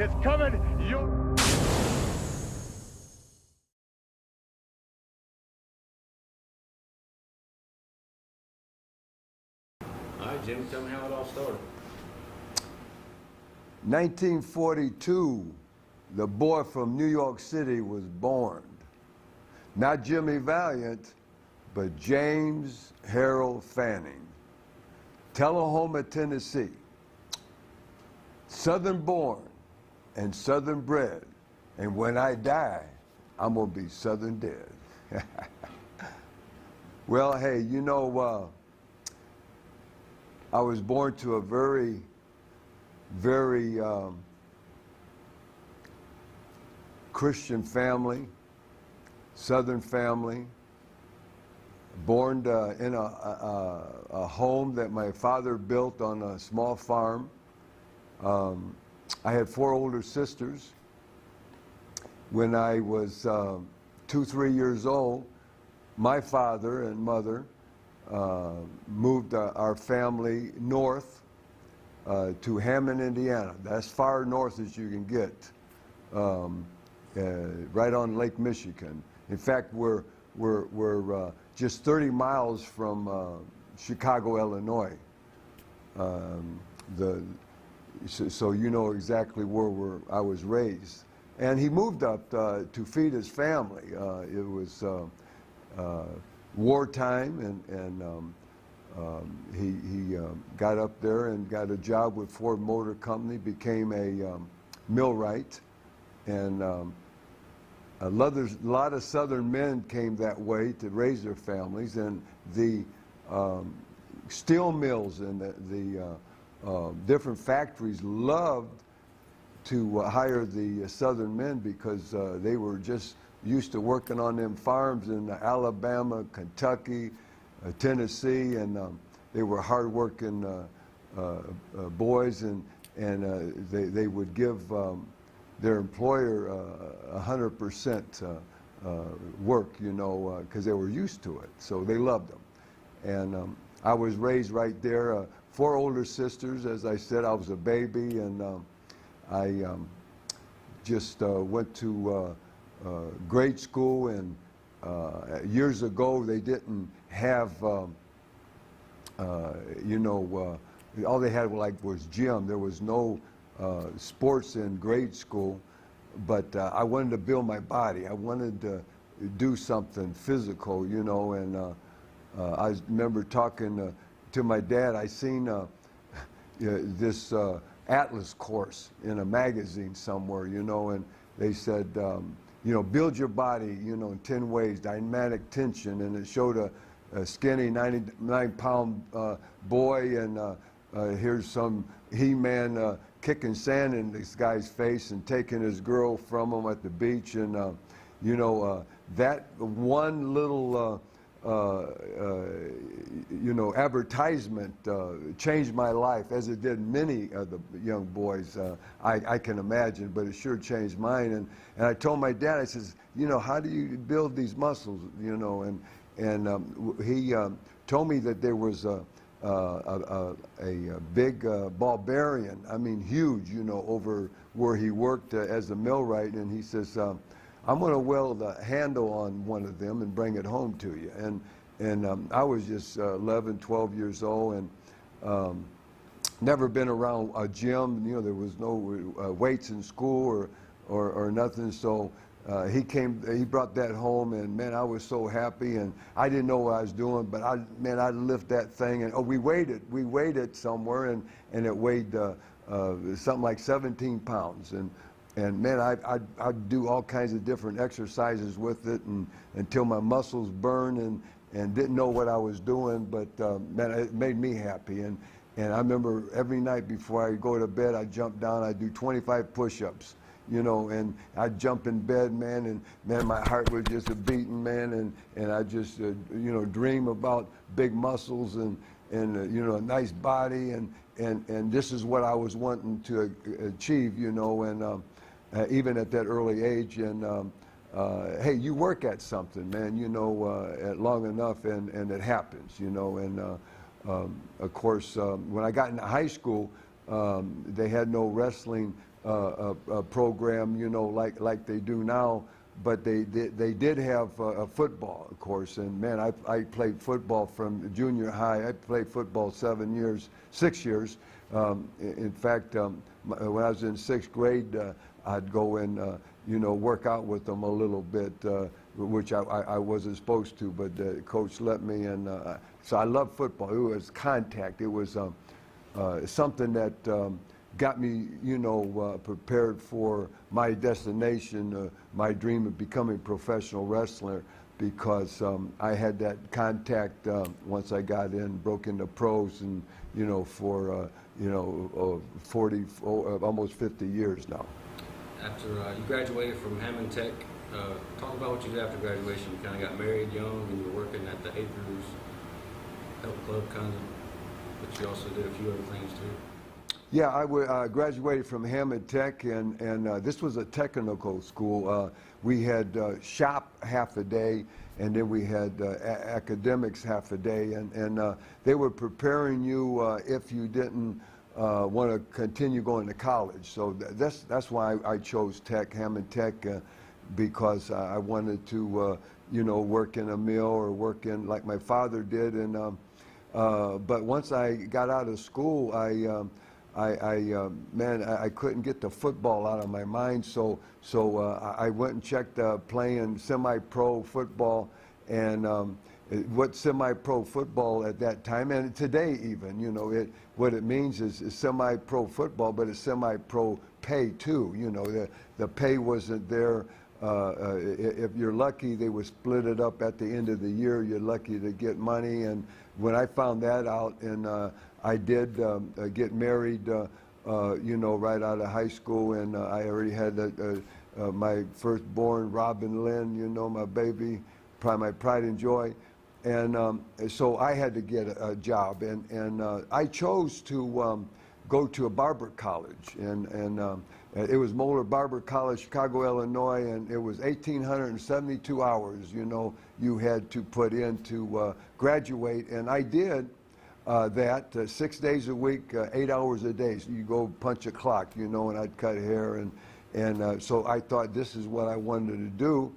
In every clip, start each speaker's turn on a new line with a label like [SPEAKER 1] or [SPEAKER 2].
[SPEAKER 1] It's coming.
[SPEAKER 2] All right, Jimmy, tell me how it all started.
[SPEAKER 3] 1942, the boy from New York City was born. Not Jimmy Valiant, but James Harold Fanning. Tullahoma, Tennessee. Southern born and Southern bred. And when I die, I'm going to be Southern dead. Well, hey, you know, I was born to a very Christian family, Southern family, born in a home that my father built on a small farm. I had 4 older sisters. When I was 2-3 years old, my father and mother moved our family north to Hammond, Indiana. That's far north as you can get, right on Lake Michigan. In fact, we're just 30 miles from Chicago, Illinois. So you know exactly where I was raised. And he moved up to feed his family. It was wartime, and he got up there and got a job with Ford Motor Company, became a millwright, and a lot of Southern men came that way to raise their families, and the steel mills and the different factories loved to hire the Southern men because they were just used to working on them farms in Alabama, Kentucky, Tennessee, and they were hard-working boys, and they would give their employer 100% work, you know, because they were used to it. So they loved them. And I was raised right there. 4 older sisters, as I said. I was a baby, and I just went to grade school, and years ago they didn't have, you know, all they had was gym. There was no sports in grade school, but I wanted to build my body. I wanted to do something physical, you know, and I remember talking to my dad. I seen this Atlas course in a magazine somewhere, you know, and they said, you know, build your body, you know, in 10 ways, dynamic tension, and it showed a skinny 99-pound boy, and here's some He-Man kicking sand in this guy's face and taking his girl from him at the beach, and you know, that one little you know, advertisement changed my life, as it did many of the young boys, I can imagine, but it sure changed mine. And I told my dad, I says, you know, how do you build these muscles, you know? And he told me that there was a big barbarian, I mean huge, you know, over where he worked as a millwright, and he says, I'm going to weld a handle on one of them and bring it home to you. And I was just 11, 12 years old, and never been around a gym. You know, there was no weights in school or nothing. So he brought that home, and man, I was so happy. And I didn't know what I was doing, but I'd lift that thing, and we weighed it somewhere, and it weighed something like 17 pounds. And man, I'd do all kinds of different exercises with it, and until my muscles burned, and didn't know what I was doing, but man, it made me happy. And I remember every night before I go to bed, I'd jump down, I'd do 25 push-ups, you know, and I'd jump in bed, man, and man, my heart was just a beating, man, and I just, you know, dream about big muscles and you know, a nice body, and this is what I was wanting to achieve, you know, and even at that early age. And hey, you work at something, man, you know, long enough, and it happens, you know. And of course, when I got into high school, they had no wrestling program, you know, like they do now. But they did have a football, of course. And man, I played football from junior high. I played football 6 years. In fact, when I was in 6th grade, I'd go and you know, work out with them a little bit, which I wasn't supposed to, but the coach let me. And so I love football. It was contact. It was something that got me, you know, prepared for my destination, my dream of becoming a professional wrestler, because I had that contact once I got in, broke into pros, and you know, for you know, 40, almost 50 years now.
[SPEAKER 2] After you graduated from Hammond Tech, talk about what you did after graduation. You kind of got married young, and you were working at the Acres Health Club, kind of, but you also did a few other things too.
[SPEAKER 3] Yeah, I graduated from Hammond Tech, and this was a technical school. We had shop half a day, and then we had academics half a day, and they were preparing you if you didn't want to continue going to college. So that's why I chose Tech, Hammond Tech, because I wanted to, you know, work in a mill or work in like my father did. And but once I got out of school, man, I couldn't get the football out of my mind. So I went and checked playing semi-pro football, and what semi-pro football at that time, and today even, you know, what it means is semi-pro football, but it's semi-pro pay too. You know, the pay wasn't there. If you're lucky, they would split it up at the end of the year. You're lucky to get money. And when I found that out, and I did get married, you know, right out of high school, and I already had my firstborn, Robin Lynn, you know, my baby, my pride and joy. And so I had to get a job, and I chose to go to a barber college, and it was Moeller Barber College, Chicago, Illinois, and it was 1,872 hours, you know, you had to put in to graduate, and I did that 6 days a week, 8 hours a day. So you go punch a clock, you know, and I'd cut hair, and so I thought this is what I wanted to do.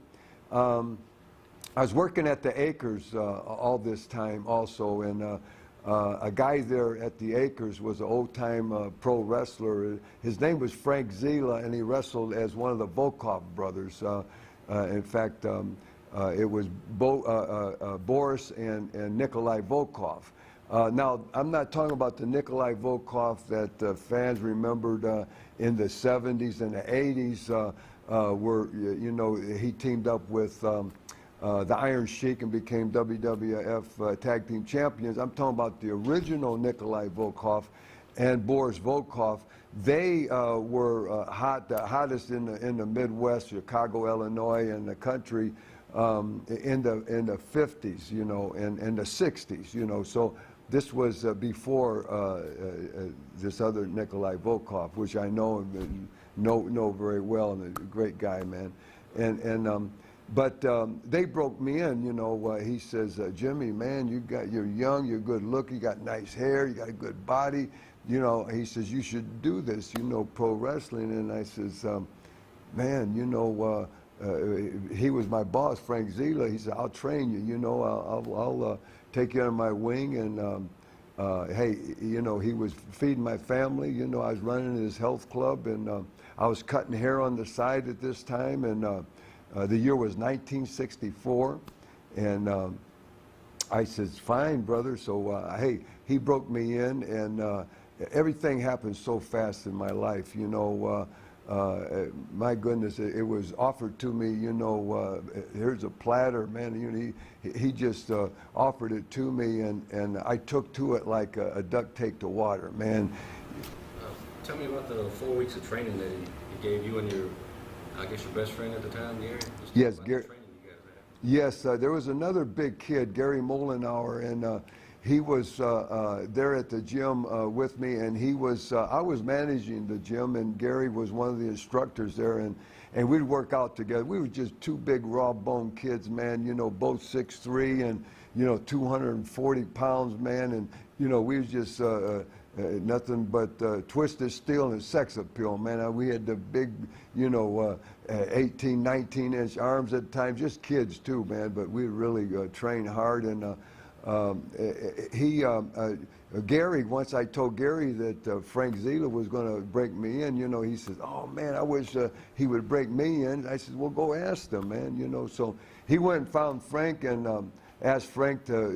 [SPEAKER 3] I was working at the Acres all this time also, and a guy there at the Acres was an old-time pro wrestler. His name was Frank Zila, and he wrestled as one of the Volkov brothers. In fact, it was Boris and Nikolai Volkov. Now, I'm not talking about the Nikolai Volkov that fans remembered in the 70s and the 80s, where, you know, he teamed up with the Iron Sheik and became WWF Tag Team Champions. I'm talking about the original Nikolai Volkov and Boris Volkov. They were the hottest in the Midwest, Chicago, Illinois, and the country in the 50s, you know, and the 60s, you know. So this was before this other Nikolai Volkov, which I know very well, and a great guy, man. But they broke me in, you know. He says, Jimmy, man, you're young, you're good looking, you got nice hair, you got a good body. You know, he says, you should do this, you know, pro wrestling. And I says, man, you know, he was my boss, Frank Zila. He said, I'll train you, you know, I'll take you under my wing. And hey, you know, he was feeding my family. You know, I was running his health club, and I was cutting hair on the side at this time. And the year was 1964, and I says, fine, brother. So, hey, he broke me in, and everything happened so fast in my life, you know. My goodness, it was offered to me, you know, here's a platter, man. You know, he just offered it to me, and I took to it like a duck take to water, man.
[SPEAKER 2] Tell me about the 4 weeks of training that he gave you and your, I guess, your best friend at the time, Gary?
[SPEAKER 3] Yes, Gary. Yes, there was another big kid, Gary Molenauer, and he was there at the gym with me, and he was, I was managing the gym, and Gary was one of the instructors there, and we'd work out together. We were just two big raw bone kids, man, you know, both 6'3", and, you know, 240 pounds, man, and, you know, we was just nothing but twisted steel and sex appeal, man. We had the big, 18, 19-inch arms at the time, just kids too, man. But we really trained hard, and Gary, once I told Gary that Frank Zila was going to break me in, he says, "Oh man, I wish he would break me in." I said, "Well, go ask them, man." So he went and found Frank and asked Frank to,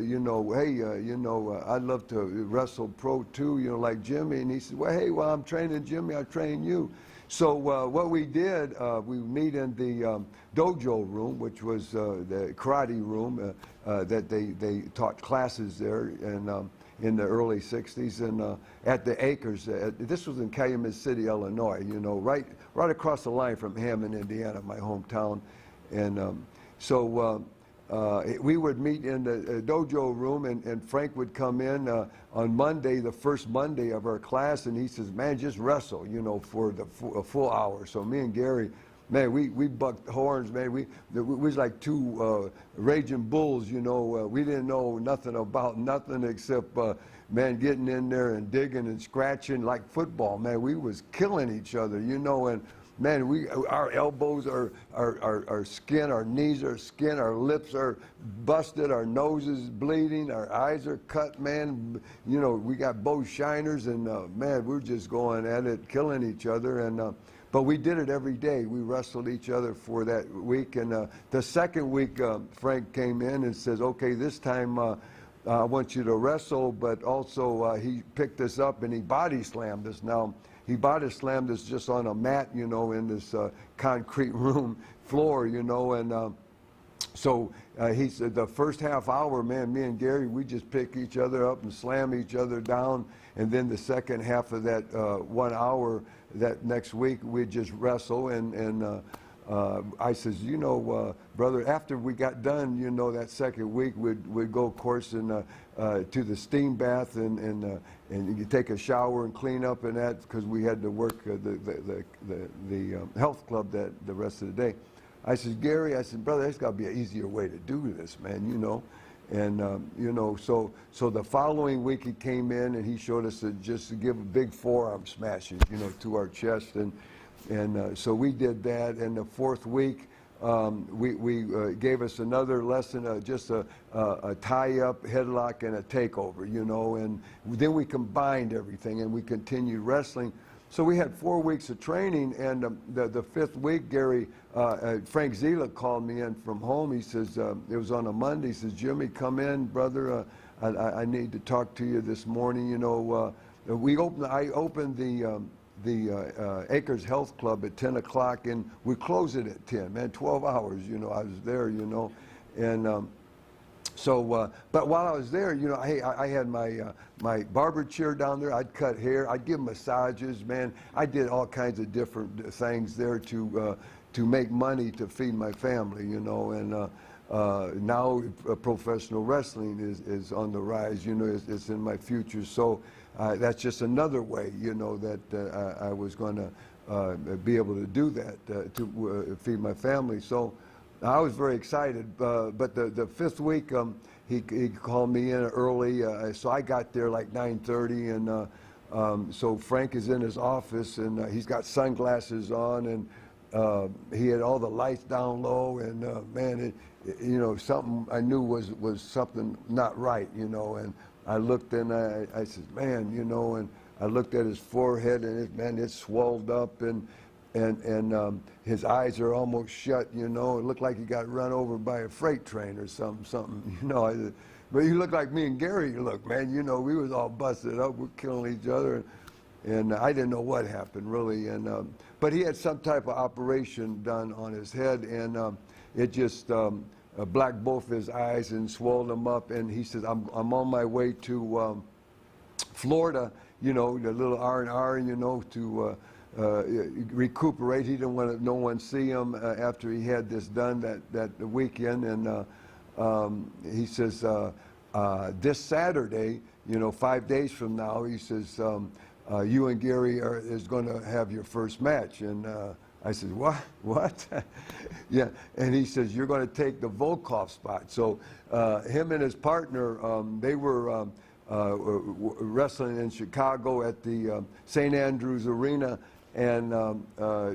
[SPEAKER 3] "Hey, I'd love to wrestle pro too, like Jimmy." And he said, "Well, hey, while I'm training Jimmy, I train you." So what we did, we meet in the dojo room, which was the karate room that they taught classes there, and in the early 60s, and at the Acres. This was in Calumet City, Illinois, right across the line from Hammond, Indiana, my hometown. And so we would meet in the dojo room, and Frank would come in on Monday, the first Monday of our class, and he says, "Man, just wrestle, for a full hour." So me and Gary, man, we bucked horns, man. We was like two raging bulls, we didn't know nothing about nothing except, man, getting in there and digging and scratching like football, man. We was killing each other, and man, our elbows are skin, our knees are skin, our lips are busted, our noses bleeding, our eyes are cut, man. We got both shiners, and man, we're just going at it, killing each other. And but we did it every day. We wrestled each other for that week. And the second week, Frank came in and says, "Okay, this time I want you to wrestle," but also he picked us up and he body slammed us. Now, he body slammed us just on a mat, in this concrete room floor, and so he said the first half hour, man, me and Gary, we just pick each other up and slam each other down, and then the second half of that 1 hour, that next week, we'd just wrestle, and I says, brother, after we got done, that second week, we'd go, of course, to the steam bath, and you take a shower and clean up and that, because we had to work the health club the rest of the day. I said, Gary, brother, there's got to be an easier way to do this, man, And, so the following week he came in and he showed us just to give a big forearm smashes, to our chest. And so we did that. And the fourth week, we gave us another lesson, just a tie-up, headlock, and a takeover, And then we combined everything and we continued wrestling. So we had 4 weeks of training, and the fifth week, Gary, Frank Zila called me in from home. He says, it was on a Monday, he says, "Jimmy, come in, brother. I need to talk to you this morning." I opened the Acres Health Club at 10 o'clock, and we closed it at 10, man, 12 hours, I was there, and so, but while I was there, I had my barber chair down there. I'd cut hair. I'd give massages, man. I did all kinds of different things there to make money to feed my family, And now professional wrestling is on the rise. It's in my future. So that's just another way, that I was going to be able to do that to feed my family. So I was very excited, but the fifth week, he called me in early, so I got there like 9:30, and so Frank is in his office, and he's got sunglasses on, and he had all the lights down low, and man, something I knew was something not right, and I looked and I said, man, and I looked at his forehead, and it's swelled up, and his eyes are almost shut, It looked like he got run over by a freight train or something, But you look like me and Gary, man, we was all busted up, we're killing each other, and I didn't know what happened, really. But he had some type of operation done on his head, and it just blacked both his eyes and swelled them up, and he says, I'm on my way to Florida, the little R&R, to recuperate. He didn't want no one see him after he had this done that weekend, and he says this Saturday, 5 days from now, he says you and Gary is going to have your first match, and I said, what? Yeah, and he says, you're going to take the Volkov spot. So him and his partner, they were wrestling in Chicago at the St. Andrews Arena, and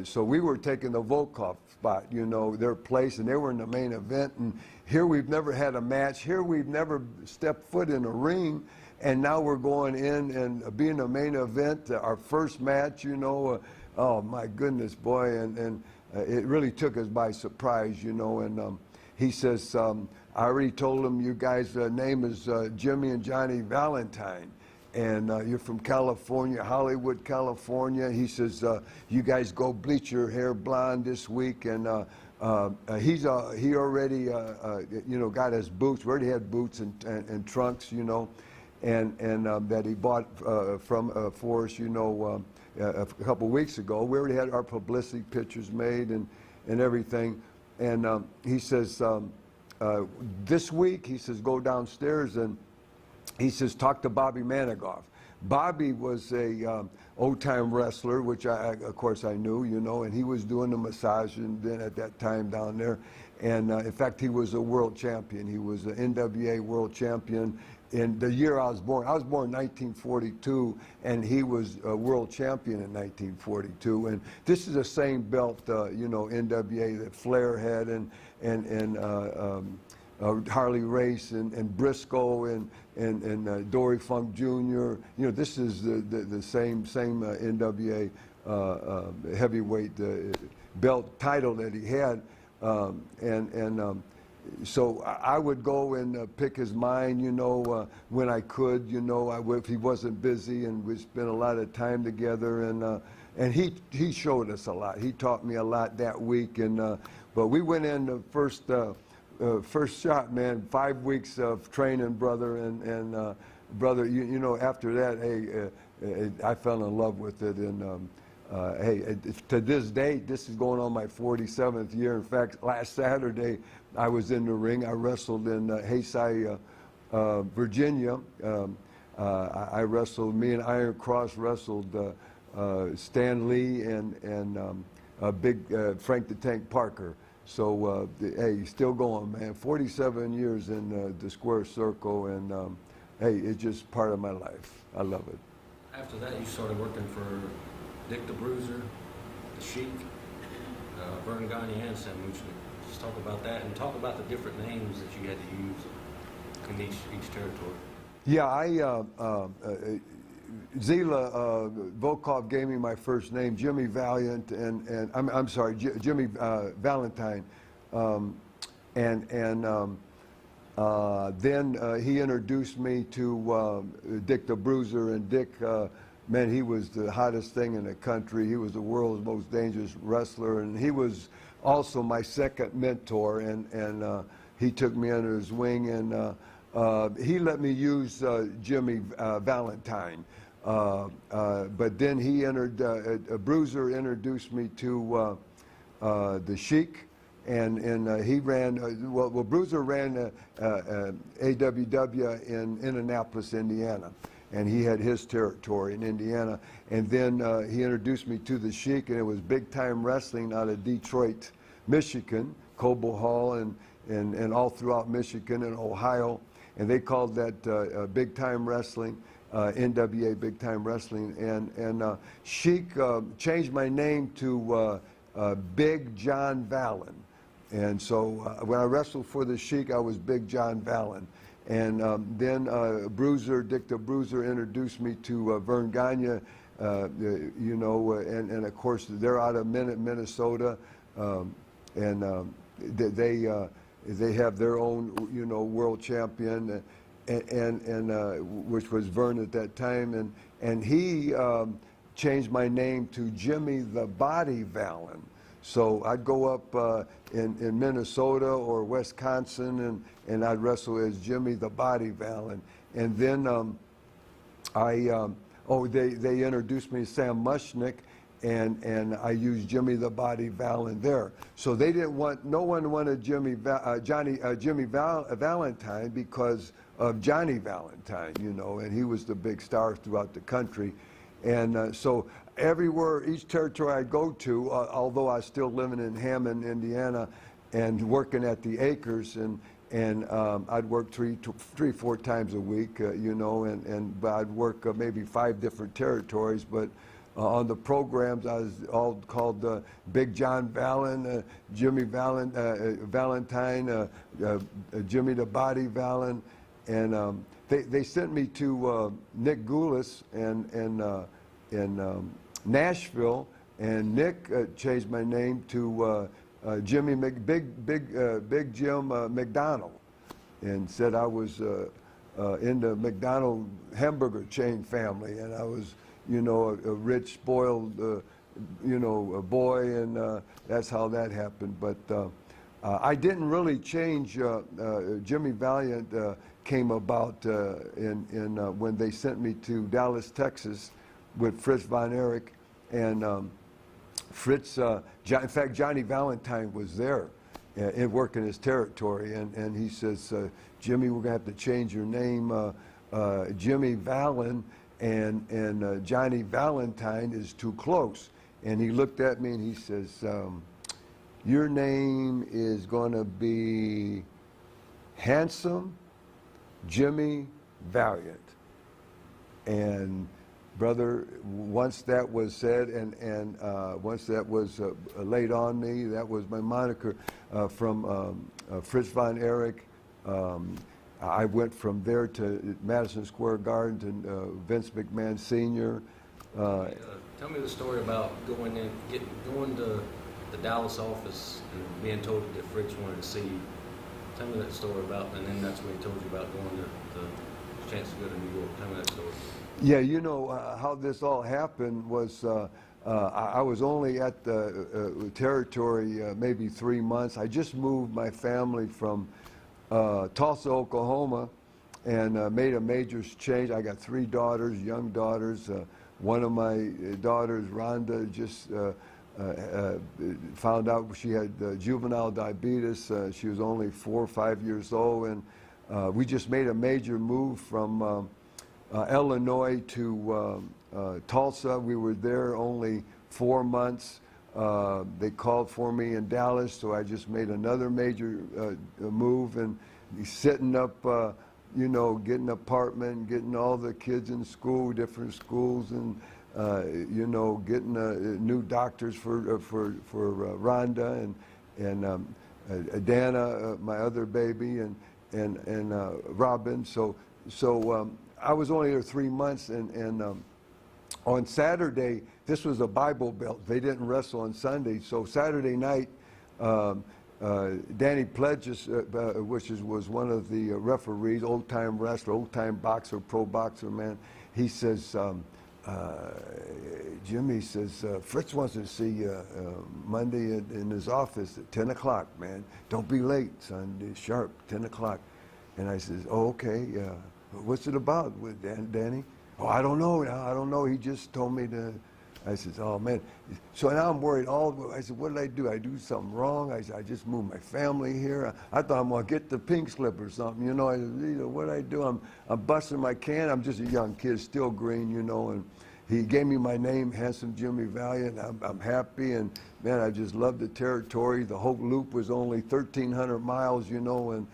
[SPEAKER 3] so we were taking the Volkov spot, you know, their place, and they were in the main event. And here we've never had a match. Here we've never stepped foot in a ring, and now we're going in and being the main event, our first match, you know. Oh my goodness, boy, and it really took us by surprise, you know. And he says, I already told him you guys' name is Jimmy and Johnny Valentine, and you're from California, Hollywood, California. He says, you guys go bleach your hair blonde this week, and he already, you know, got his boots. We already had boots and trunks, you know, and that he bought for us, you know, a couple weeks ago. We already had our publicity pictures made and everything. And he says, this week, he says, go downstairs and he says, talk to Bobby Manigoff. Bobby was a old-time wrestler, which of course I knew, you know, and he was doing the massage and then at that time down there. And in fact, he was a world champion. He was an NWA world champion in the year I was born. I was born in 1942, and he was a world champion in 1942. And this is the same belt, you know, NWA that Flair had, and Harley Race and Briscoe and Dory Funk Jr. You know, this is the same NWA heavyweight belt title that he had, so I would go and pick his mind, you know, when I could, you know, if he wasn't busy, and we spent a lot of time together, and he showed us a lot. He taught me a lot that week, and but we went in the first shot, man, 5 weeks of training, brother, and brother, you know, after that, hey, I fell in love with it, and hey, to this date, this is going on my 47th year. In fact, last Saturday, I was in the ring. I wrestled in Hayside, Virginia. I wrestled, me and Iron Cross wrestled Stan Lee and big Frank the Tank Parker. So, hey, still going, man. 47 years in the square circle, and hey, it's just part of my life. I love it.
[SPEAKER 2] After that, you started working for Dick the Bruiser, the Sheik, Verne Gagne, and Sam Muchnick. Just talk about that and talk about the different names that you had to use in each territory.
[SPEAKER 3] Yeah, Zila Volkov gave me my first name, Jimmy Valiant, and I'm sorry, Jimmy Valentine, then he introduced me to Dick the Bruiser, and Dick, man, he was the hottest thing in the country. He was the world's most dangerous wrestler, and he was also my second mentor, and he took me under his wing, and he let me use Jimmy Valentine. But then he entered, Bruiser introduced me to the Sheik, and he ran, well, Bruiser ran AWW in Indianapolis, Indiana, and he had his territory in Indiana. And then he introduced me to the Sheik, and it was big-time wrestling out of Detroit, Michigan, Cobo Hall, and all throughout Michigan and Ohio. And they called that big-time wrestling, NWA big-time wrestling. And Sheik changed my name to Big John Vallon. And so when I wrestled for the Sheik, I was Big John Vallon. And then Bruiser, Dick the Bruiser, introduced me to Verne Gagne, you know, and of course they're out of Minnesota, and they have their own, you know, world champion, and which was Verne at that time, and he changed my name to Jimmy the Body Vallon. So I'd go up in Minnesota or Wisconsin, and I'd wrestle as Jimmy the Body Vallon. And then they introduced me to Sam Muchnick, and I used Jimmy the Body Vallon there. So they didn't want, no one wanted Jimmy Valentine because of Johnny Valentine, you know, and he was the big star throughout the country. And so everywhere, each territory I go to, although I was still living in Hammond, Indiana, and working at the Acres, and and I'd work three, 4 times a week, you know, but I'd work maybe 5 different territories. But on the programs, I was all called Big John Vallon, Jimmy Valentine, Jimmy the Body Vallon, and they sent me to Nick Goulas in Nashville, and Nick changed my name to Big Jim McDonald, and said I was in the McDonald hamburger chain family, and I was, you know, a rich, spoiled, you know, a boy, and that's how that happened. But I didn't really change. Jimmy Valiant came about when they sent me to Dallas, Texas, with Fritz Von Erich, and Fritz. In fact, Johnny Valentine was there, working his territory, and he says, "Jimmy, we're gonna have to change your name. Jimmy Vallon and Johnny Valentine is too close." And he looked at me and he says, "Your name is gonna be Handsome Jimmy Valiant." And brother, once that was said, and once that was laid on me, that was my moniker from Fritz Von Erich. I went from there to Madison Square Garden to Vince McMahon Sr.
[SPEAKER 2] Tell me the story about going to the Dallas office and being told that Fritz wanted to see you. Tell me that story about, and then that's when he told you about going to the chance to go to New York. Tell me that story.
[SPEAKER 3] Yeah, you know, how this all happened was I was only at the territory maybe 3 months. I just moved my family from Tulsa, Oklahoma, and made a major change. I got 3 daughters, young daughters. One of my daughters, Rhonda, just found out she had juvenile diabetes. She was only 4 or 5 years old, and we just made a major move from Illinois to Tulsa. We were there only 4 months. They called for me in Dallas, so I just made another major move, and setting up, you know, getting an apartment, getting all the kids in school, different schools, and you know, getting new doctors for Rhonda and Dana, my other baby, and Robin. So I was only there 3 months, and on Saturday, this was a Bible Belt. They didn't wrestle on Sunday, so Saturday night, Danny Pledges, which was one of the referees, old-time wrestler, old-time boxer, pro boxer, man, he says, Jimmy says, Fritz wants to see you Monday in his office at 10 o'clock, man. Don't be late, son, sharp, 10 o'clock. And I says, oh, okay, what's it about with Danny? Oh, I don't know now. I don't know. He just told me to. I said, oh, man. So now I'm worried. I said, what did I do? I do something wrong? I said, I just moved my family here. I thought I'm going to get the pink slip or something. You know, what did I do? I'm busting my can. I'm just a young kid, still green, you know. And he gave me my name, Handsome Jimmy Valiant. I'm happy. And, man, I just love the territory. The whole loop was only 1,300 miles, you know. And,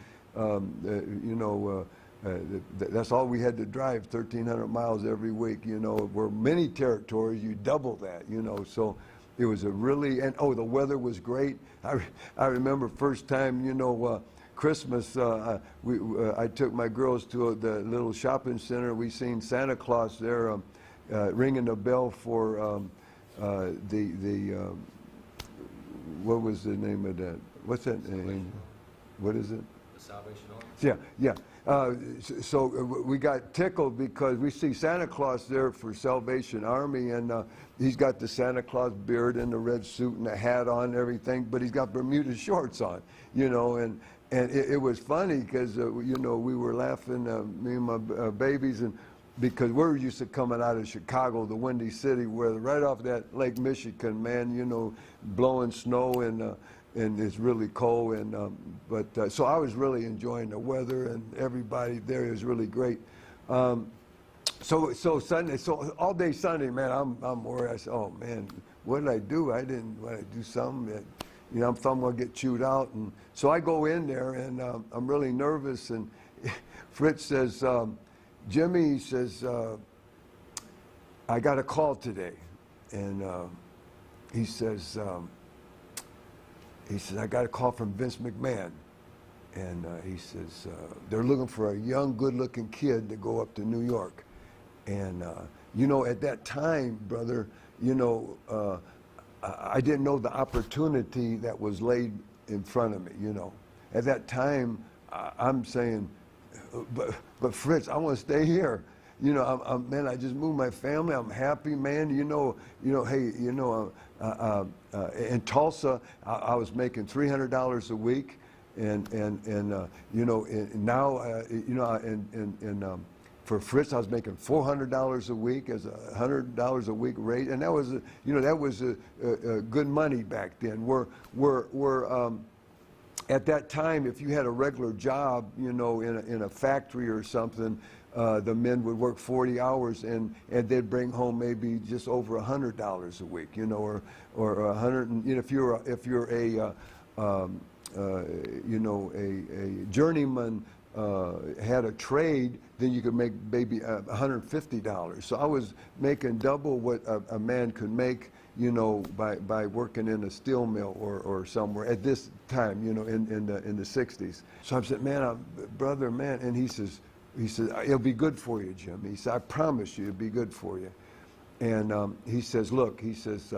[SPEAKER 3] you know, that's all we had to drive, 1,300 miles every week, you know. Where many territories, you double that, you know. So it was a really, and oh, the weather was great. I remember first time, you know, Christmas, I took my girls to the little shopping center. We seen Santa Claus there ringing the bell for what was the name of that? What's that name? What is it?
[SPEAKER 2] The Salvation Army?
[SPEAKER 3] Yeah, yeah. So we got tickled because we see Santa Claus there for Salvation Army, and he's got the Santa Claus beard and the red suit and the hat on and everything, but he's got Bermuda shorts on, you know, and it was funny because, you know, we were laughing, me and my babies, and because we're used to coming out of Chicago, the Windy City, where right off that Lake Michigan, man, you know, blowing snow and it's really cold, and so I was really enjoying the weather, and everybody there is really great. So Sunday, so all day Sunday, man, I'm worried. I said, oh man, what did I do? What did I do something that, You know, I'm thought I'm gonna get chewed out, and so I go in there, and I'm really nervous. And Fritz says, Jimmy, he says, I got a call today, and he says, I got a call from Vince McMahon, and he says they're looking for a young, good-looking kid to go up to New York, and you know, at that time, brother, you know, I didn't know the opportunity that was laid in front of me. You know, at that time, I'm saying, but Fritz, I want to stay here. You know, man, I just moved my family. I'm happy, man. You know, hey, you know, in Tulsa, I was making $300 a week, and you know, and now, you know, and for Fritz, I was making $400 a week as $100 a week rate, and that was, you know, that was a good money back then. At that time, if you had a regular job, you know, in a factory or something, the men would work 40 hours and they'd bring home maybe just over $100 a week, you know, or 100. And, you know, if you're a you know, a journeyman, had a trade, then you could make maybe $150. So I was making double what a man could make, you know, by working in a steel mill or somewhere at this time, you know, in the 60s. So I said, man, brother, man, and he says, it'll be good for you, Jim. He said, I promise you, it'll be good for you. And he says, look, he says,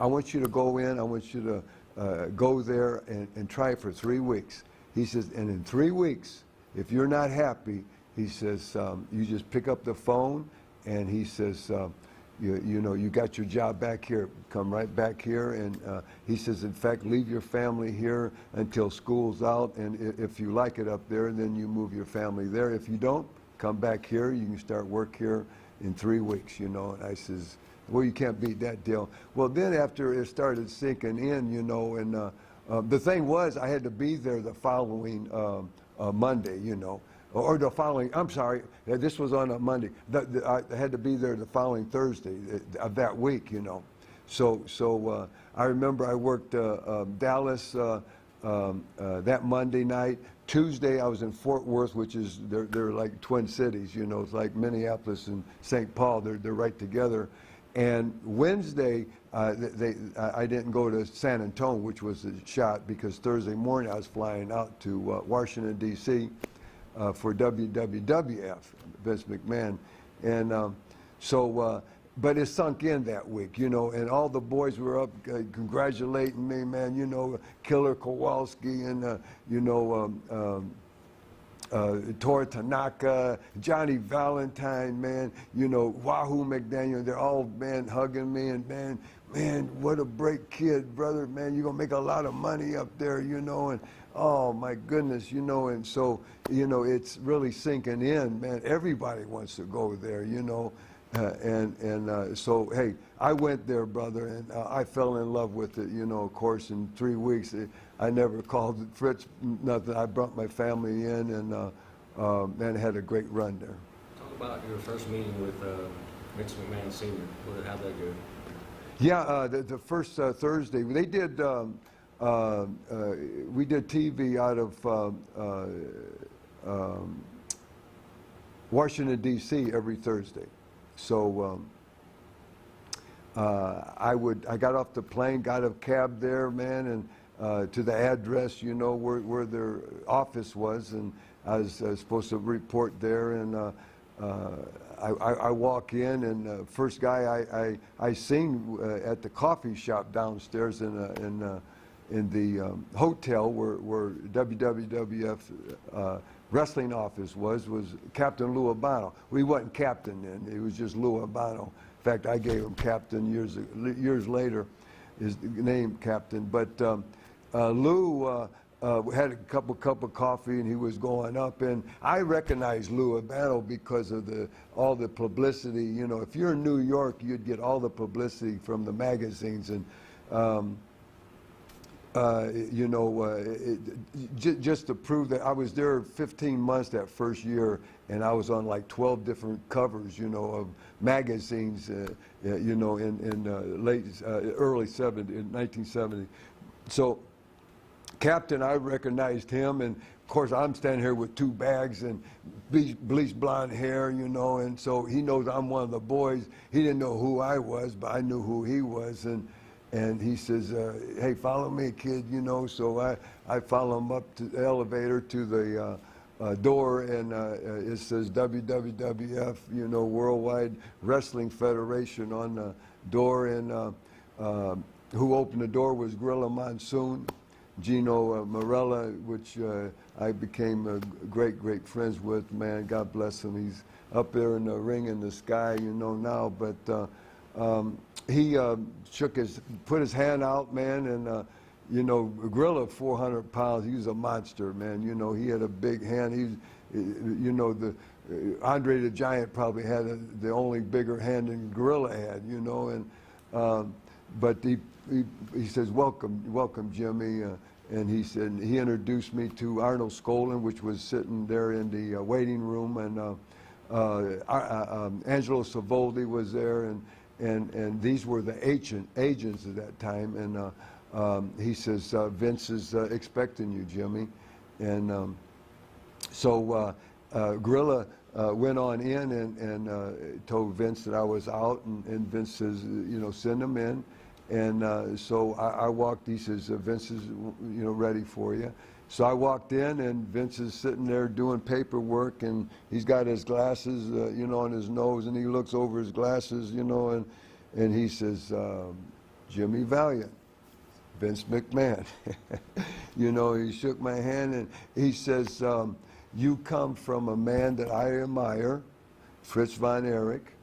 [SPEAKER 3] I want you to go in, I want you to go there and try it for 3 weeks. He says, and in 3 weeks, if you're not happy, he says, you just pick up the phone, and he says, you know, you got your job back here, come right back here. And he says, in fact, leave your family here until school's out, and if you like it up there, then you move your family there. If you don't, come back here, you can start work here in 3 weeks, you know. And I says, well, you can't beat that deal. Well, then after it started sinking in, you know, and the thing was, I had to be there the following Monday, you know, or the following, I'm sorry, this was on a Monday. I had to be there the following Thursday of that week, you know. So I remember I worked Dallas that Monday night. Tuesday I was in Fort Worth, which is, they're like twin cities, you know, it's like Minneapolis and St. Paul, they're right together. And Wednesday, I didn't go to San Antonio, which was a shot, because Thursday morning I was flying out to Washington, D.C. For WWF, Vince McMahon. And but it sunk in that week, you know, and all the boys were up congratulating me, man, you know, Killer Kowalski and, you know, Tora Tanaka, Johnny Valentine, man, you know, Wahoo McDaniel, they're all, man, hugging me, and man, what a great kid, brother, man, you're gonna make a lot of money up there, you know, and oh my goodness, you know, and so, you know, it's really sinking in, man, everybody wants to go there, you know, so, hey, I went there, brother, and I fell in love with it, you know, of course, in 3 weeks. I never called Fritz nothing. I brought my family in and had a great run there.
[SPEAKER 2] Talk about your first meeting with Vince McMahon Sr. How'd that go?
[SPEAKER 3] Yeah, the first Thursday, they did, we did TV out of Washington, D.C. every Thursday. So I got off the plane, got a cab there, man, and to the address, you know, where their office was, and I was supposed to report there, and I walk in, and first guy I seen at the coffee shop downstairs in the hotel where WWF wrestling office was Captain Lou Albano. Well, he wasn't captain then; he was just Lou Albano. In fact, I gave him captain years later, his name captain. But Lou had a cup of coffee, and he was going up, and I recognized Lou Albano because of all the publicity. You know, if you're in New York, you'd get all the publicity from the magazines, and just to prove that I was there 15 months that first year, and I was on like 12 different covers, of magazines, in early 70, in 1970. So Captain, I recognized him, and of course I'm standing here with 2 bags and bleached blonde hair, and so he knows I'm one of the boys. He didn't know who I was, but I knew who he was, and he says, hey, follow me, kid, so I follow him up to the elevator to the door, and it says WWF, Worldwide Wrestling Federation on the door, and who opened the door was Gorilla Monsoon, Gino Morella, which I became great friends with, man, God bless him. He's up there in the ring in the sky, now, but he put his hand out, man, and Gorilla, 400 pounds, he was a monster, man. He had a big hand. Andre the Giant probably had the only bigger hand than Gorilla had, but he says, welcome, Jimmy, and he said, he introduced me to Arnold Skaaland, which was sitting there in the waiting room, and Angelo Savoldi was there, and these were the agents at that time, and he says, Vince is expecting you, Jimmy. And so Gorilla went on in and told Vince that I was out, and Vince says, send him in. And so I walked, he says, Vince is ready for you. So I walked in, and Vince is sitting there doing paperwork, and he's got his glasses, on his nose, and he looks over his glasses, and he says, Jimmy Valiant, Vince McMahon. He shook my hand, and he says, you come from a man that I admire, Fritz von Erich,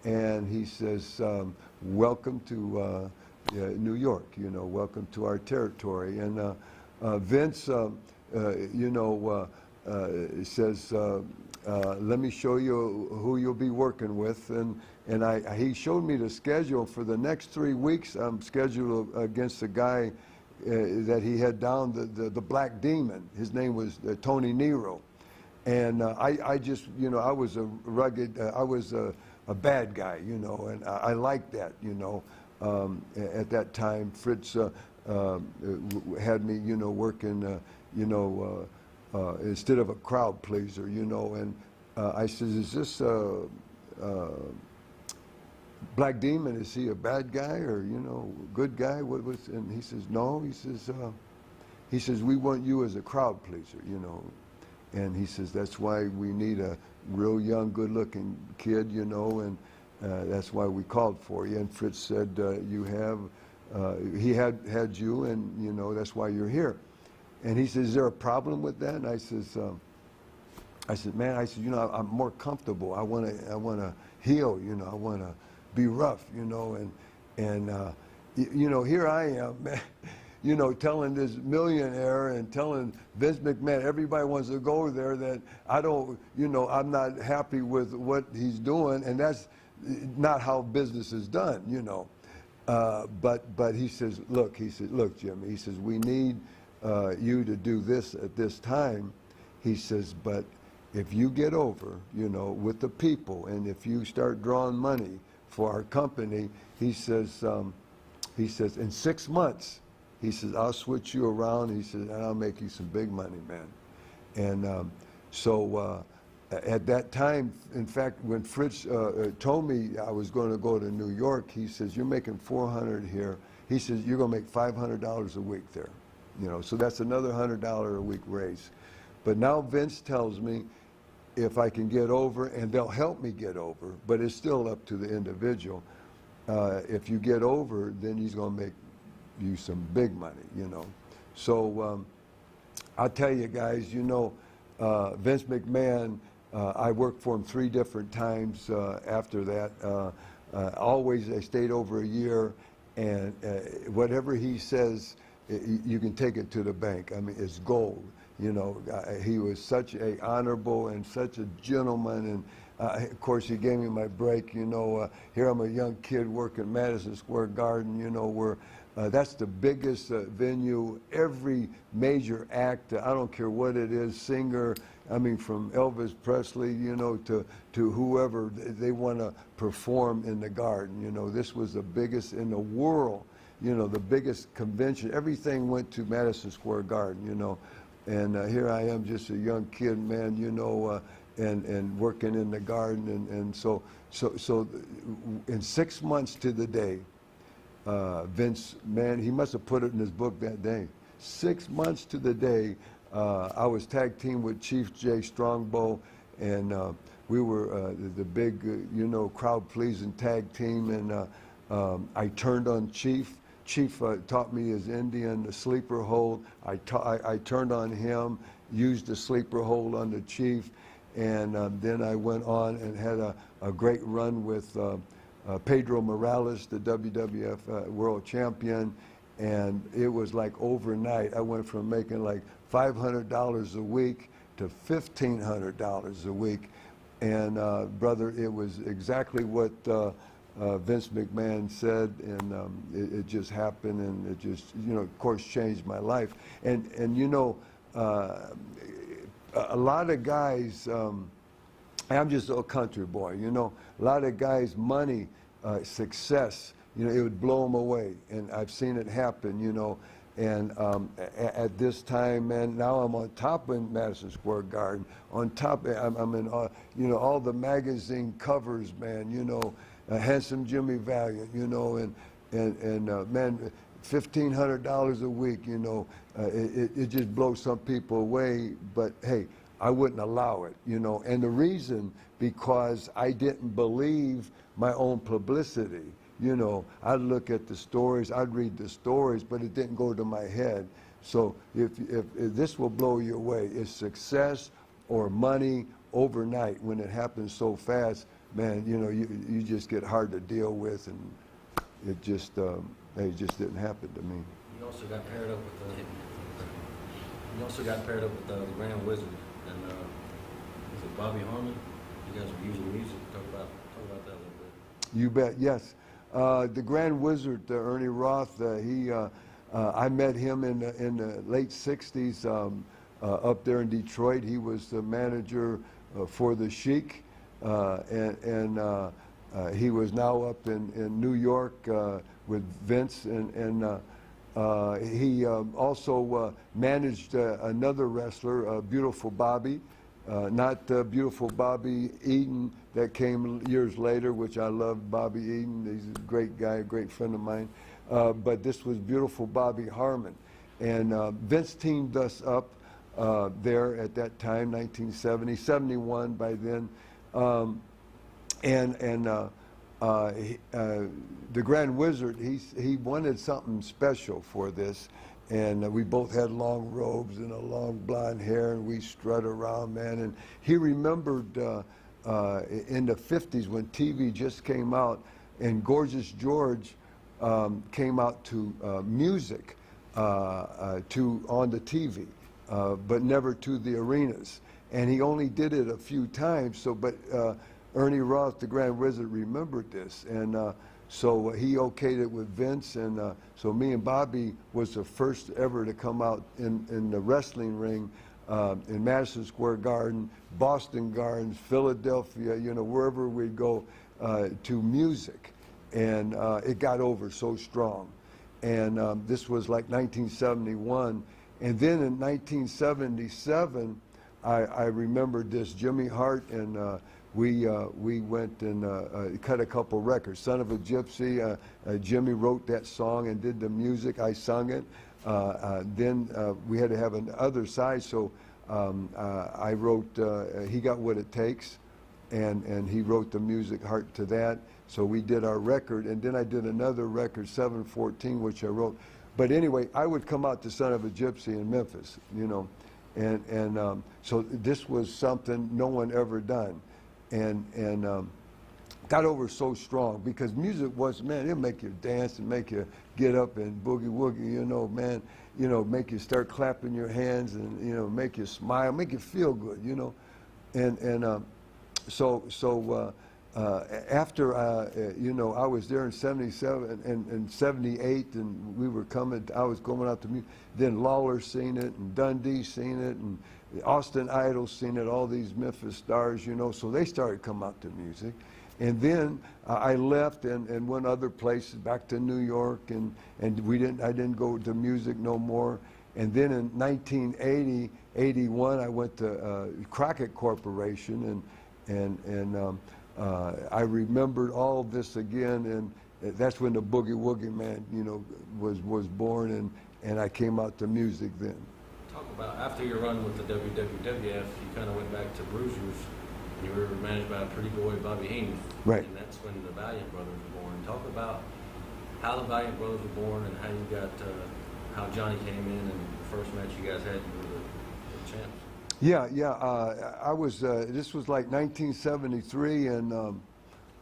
[SPEAKER 3] and he says, welcome to New York, welcome to our territory. And Vince, says, let me show you who you'll be working with. And he showed me the schedule for the next 3 weeks. I'm scheduled against a guy that he had down, the Black Demon. His name was Tony Nero. And I just, I was a rugged, I was a bad guy, and I liked that, at that time. Fritz had me, working, instead of a crowd pleaser, and I says, is this Black Demon, is he a bad guy or, good guy? What was? And he says, no. He says, we want you as a crowd pleaser, And he says, that's why we need a real young, good-looking kid, and that's why we called for you. And Fritz said, you have, he had you, and, that's why you're here. And he says, is there a problem with that? And I said, man, I'm more comfortable. I want to heal, I want to be rough, and here I am, man, telling this millionaire and telling Vince McMahon, everybody wants to go there, that I don't, I'm not happy with what he's doing, and that's not how business is done, But he says, look, Jimmy, he says, we need you to do this at this time. He says, but if you get over, with the people, and if you start drawing money for our company, he says, in 6 months, he says, I'll switch you around. He says, and I'll make you some big money, man. And so at that time, in fact, when Fritz told me I was going to go to New York, he says, you're making $400 here. He says, you're going to make $500 a week there. So that's another $100 a week raise. But now Vince tells me if I can get over, and they'll help me get over, but it's still up to the individual. If you get over, then he's going to make you some big money, So I'll tell you guys, Vince McMahon, I worked for him 3 different times after that. Always, I stayed over a year, and whatever he says, you can take it to the bank. I mean, it's gold. He was such a honorable and such a gentleman, and of course he gave me my break. Here I'm a young kid working Madison Square Garden, where That's the biggest venue. Every major act, I don't care what it is, singer, I mean, from Elvis Presley, you know, to whoever, they want to perform in the Garden. You know, this was the biggest in the world, you know, the biggest convention. Everything went to Madison Square Garden, you know. And here I am, just a young kid, man, you know, and working in the Garden. And so in 6 months to the day, Vince, man, he must have put it in his book that day. 6 months to the day, I was tag team with Chief Jay Strongbow, and we were the big, you know, crowd-pleasing tag team. And I turned on Chief. Chief taught me his Indian sleeper hold. I turned on him, used the sleeper hold on the Chief, and then I went on and had a great run with Pedro Morales, the WWF World Champion, and it was like overnight. I went from making like $500 a week to $1,500 a week. And brother, it was exactly what Vince McMahon said, and it just happened, and it just, you know, of course, changed my life. And you know, a lot of guys, I'm just a country boy, you know, a lot of guys, money, success, you know, it would blow them away. And I've seen it happen, you know. And at this time, man, now I'm on top in Madison Square Garden. On top, I'm in, you know, all the magazine covers, man, you know, Handsome Jimmy Valiant, you know, and man, $1,500 a week, you know, it just blows some people away. But hey, I wouldn't allow it, you know. And the reason, because I didn't believe my own publicity. You know, I'd look at the stories, I'd read the stories, but it didn't go to my head. So if this will blow you away, it's success or money overnight. When it happens so fast, man, you know, you just get hard to deal with, and it just didn't happen to me.
[SPEAKER 2] You also got paired up with the Grand Wizard, and was it Bobby Harmon? You guys were using music. Talk about that a little bit.
[SPEAKER 3] You bet, yes. The Grand Wizard, Ernie Roth, I met him in the late 60s up there in Detroit. He was the manager for the Sheik, and he was now up in New York with Vince, and he also managed another wrestler, Beautiful Bobby. Not Beautiful Bobby Eaton that came years later, which I love Bobby Eaton. He's a great guy, a great friend of mine. But this was Beautiful Bobby Harmon. And Vince teamed us up there at that time, 1970, 71 by then. The Grand Wizard, he wanted something special for this. And we both had long robes and a long blonde hair, and we strut around, man. And he remembered in the 50s when TV just came out, and Gorgeous George came out to music on the TV, but never to the arenas. And he only did it a few times. So, but Ernie Roth, the Grand Wizard, remembered this, and so he okayed it with Vince, and so me and Bobby was the first ever to come out in the wrestling ring in Madison Square Garden, Boston Gardens, Philadelphia, you know, wherever we'd go to music. And it got over so strong. And this was like 1971. And then in 1977, I remembered this, Jimmy Hart and we went and cut a couple records. Son of a Gypsy, Jimmy wrote that song and did the music. I sung it. Then we had to have another side, so I wrote He Got What It Takes, and he wrote the music, Heart to that. So we did our record, and then I did another record, 714, which I wrote. But anyway, I would come out to Son of a Gypsy in Memphis, you know, and so this was something no one ever done. And got over so strong because music was, man, it'll make you dance and make you get up and boogie woogie, you know, man, you know, make you start clapping your hands and, you know, make you smile, make you feel good, you know. And so after you know, I was there in '77 and '78, and we were coming. I was going out to music. Then Lawler seen it, and Dundee seen it, and Austin Idol seen it. All these Memphis stars, you know, so they started coming out to music. And then I left and went other places, back to New York, and I didn't go to music no more. And then in 1980, 81, I went to Crockett Corporation, and I remembered all of this again, and that's when the Boogie Woogie Man, you know, was born, and I came out to music then.
[SPEAKER 2] Talk about after your run with the WWF, you kind of went back to Bruisers. You were managed by a pretty boy, Bobby Heenan.
[SPEAKER 3] Right.
[SPEAKER 2] And that's when the Valiant Brothers were born. Talk about how the Valiant Brothers were born and how you got, how Johnny came in and the first match you guys had, you were the champs.
[SPEAKER 3] Yeah. I was, this was like 1973, and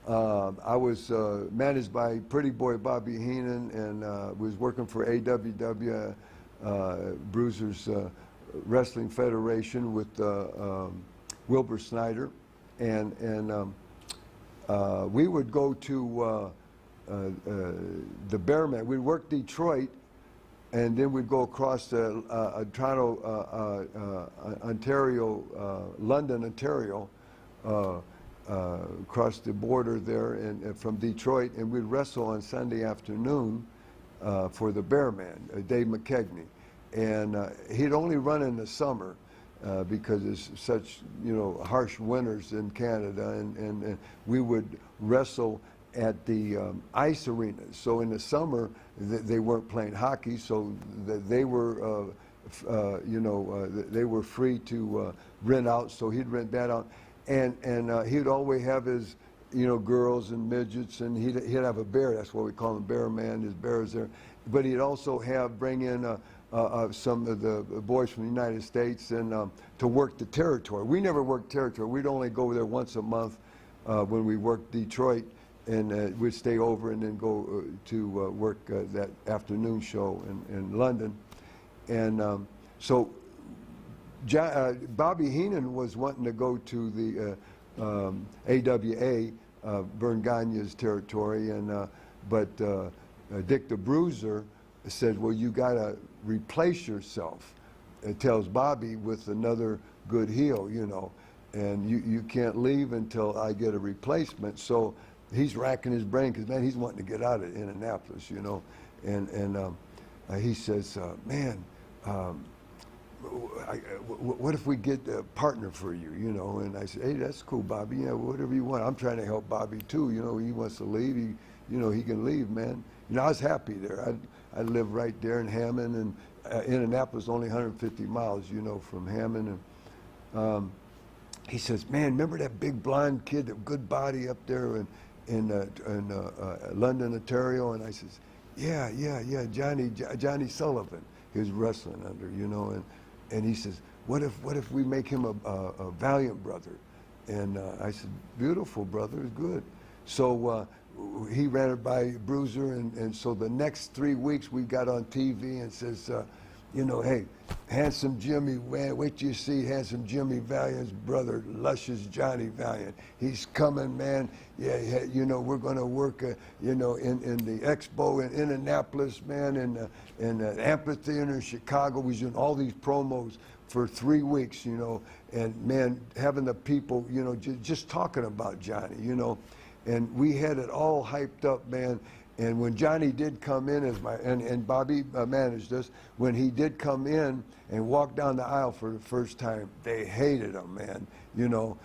[SPEAKER 3] I was managed by Pretty Boy Bobby Heenan, and was working for AWW, Bruisers Wrestling Federation, with Wilbur Snyder. And we would go to the Bearman. We'd work Detroit, and then we'd go across to Toronto, Ontario, London, Ontario, across the border there, and from Detroit, and we'd wrestle on Sunday afternoon for the Bearman, Dave McKegney. And he'd only run in the summer. Because it's such, you know, harsh winters in Canada, and we would wrestle at the ice arenas. So in the summer, they weren't playing hockey, so they were, you know, they were free to rent out. So he'd rent that out, and he'd always have his, you know, girls and midgets, and he'd have a bear. That's what we call him, Bear Man. His bear is there, but he'd also bring in some of the boys from the United States, and to work the territory. We never worked territory. We'd only go there once a month when we worked Detroit, and we'd stay over and then go to work that afternoon show in London. And so Bobby Heenan was wanting to go to the AWA, Vern Gagne's territory, and but Dick the Bruiser said, well, you got to replace yourself. It tells Bobby with another good heel, you know, and you can't leave until I get a replacement. So he's racking his brain, because, man, he's wanting to get out of Indianapolis, you know. And he says, man, what if we get a partner for you, you know? And I said, hey, that's cool, Bobby. Yeah, whatever you want. I'm trying to help Bobby too, you know. He wants to leave. You know, he can leave, man. You know, I was happy there. I lived right there in Hammond, and Indianapolis only 150 miles, you know, from Hammond. And he says, man, remember that big blonde kid, that good body up there in London, Ontario? And I says, yeah, Johnny Sullivan. He was wrestling under, you know, and he says, what if we make him a Valiant brother? And I said, beautiful, brother, it's good. So he ran it by Bruiser, and so the next 3 weeks we got on TV and says, you know, hey, Handsome Jimmy, wait till you see Handsome Jimmy Valiant's brother, Luscious Johnny Valiant. He's coming, man. Yeah, you know, we're going to work, you know, in the expo in Indianapolis, man, in the amphitheater in Chicago. We was doing all these promos for 3 weeks, you know, and, man, having the people, you know, just talking about Johnny, you know. And we had it all hyped up, man. And when Johnny did come in as and Bobby managed us, when he did come in and walk down the aisle for the first time, they hated him, man. You know,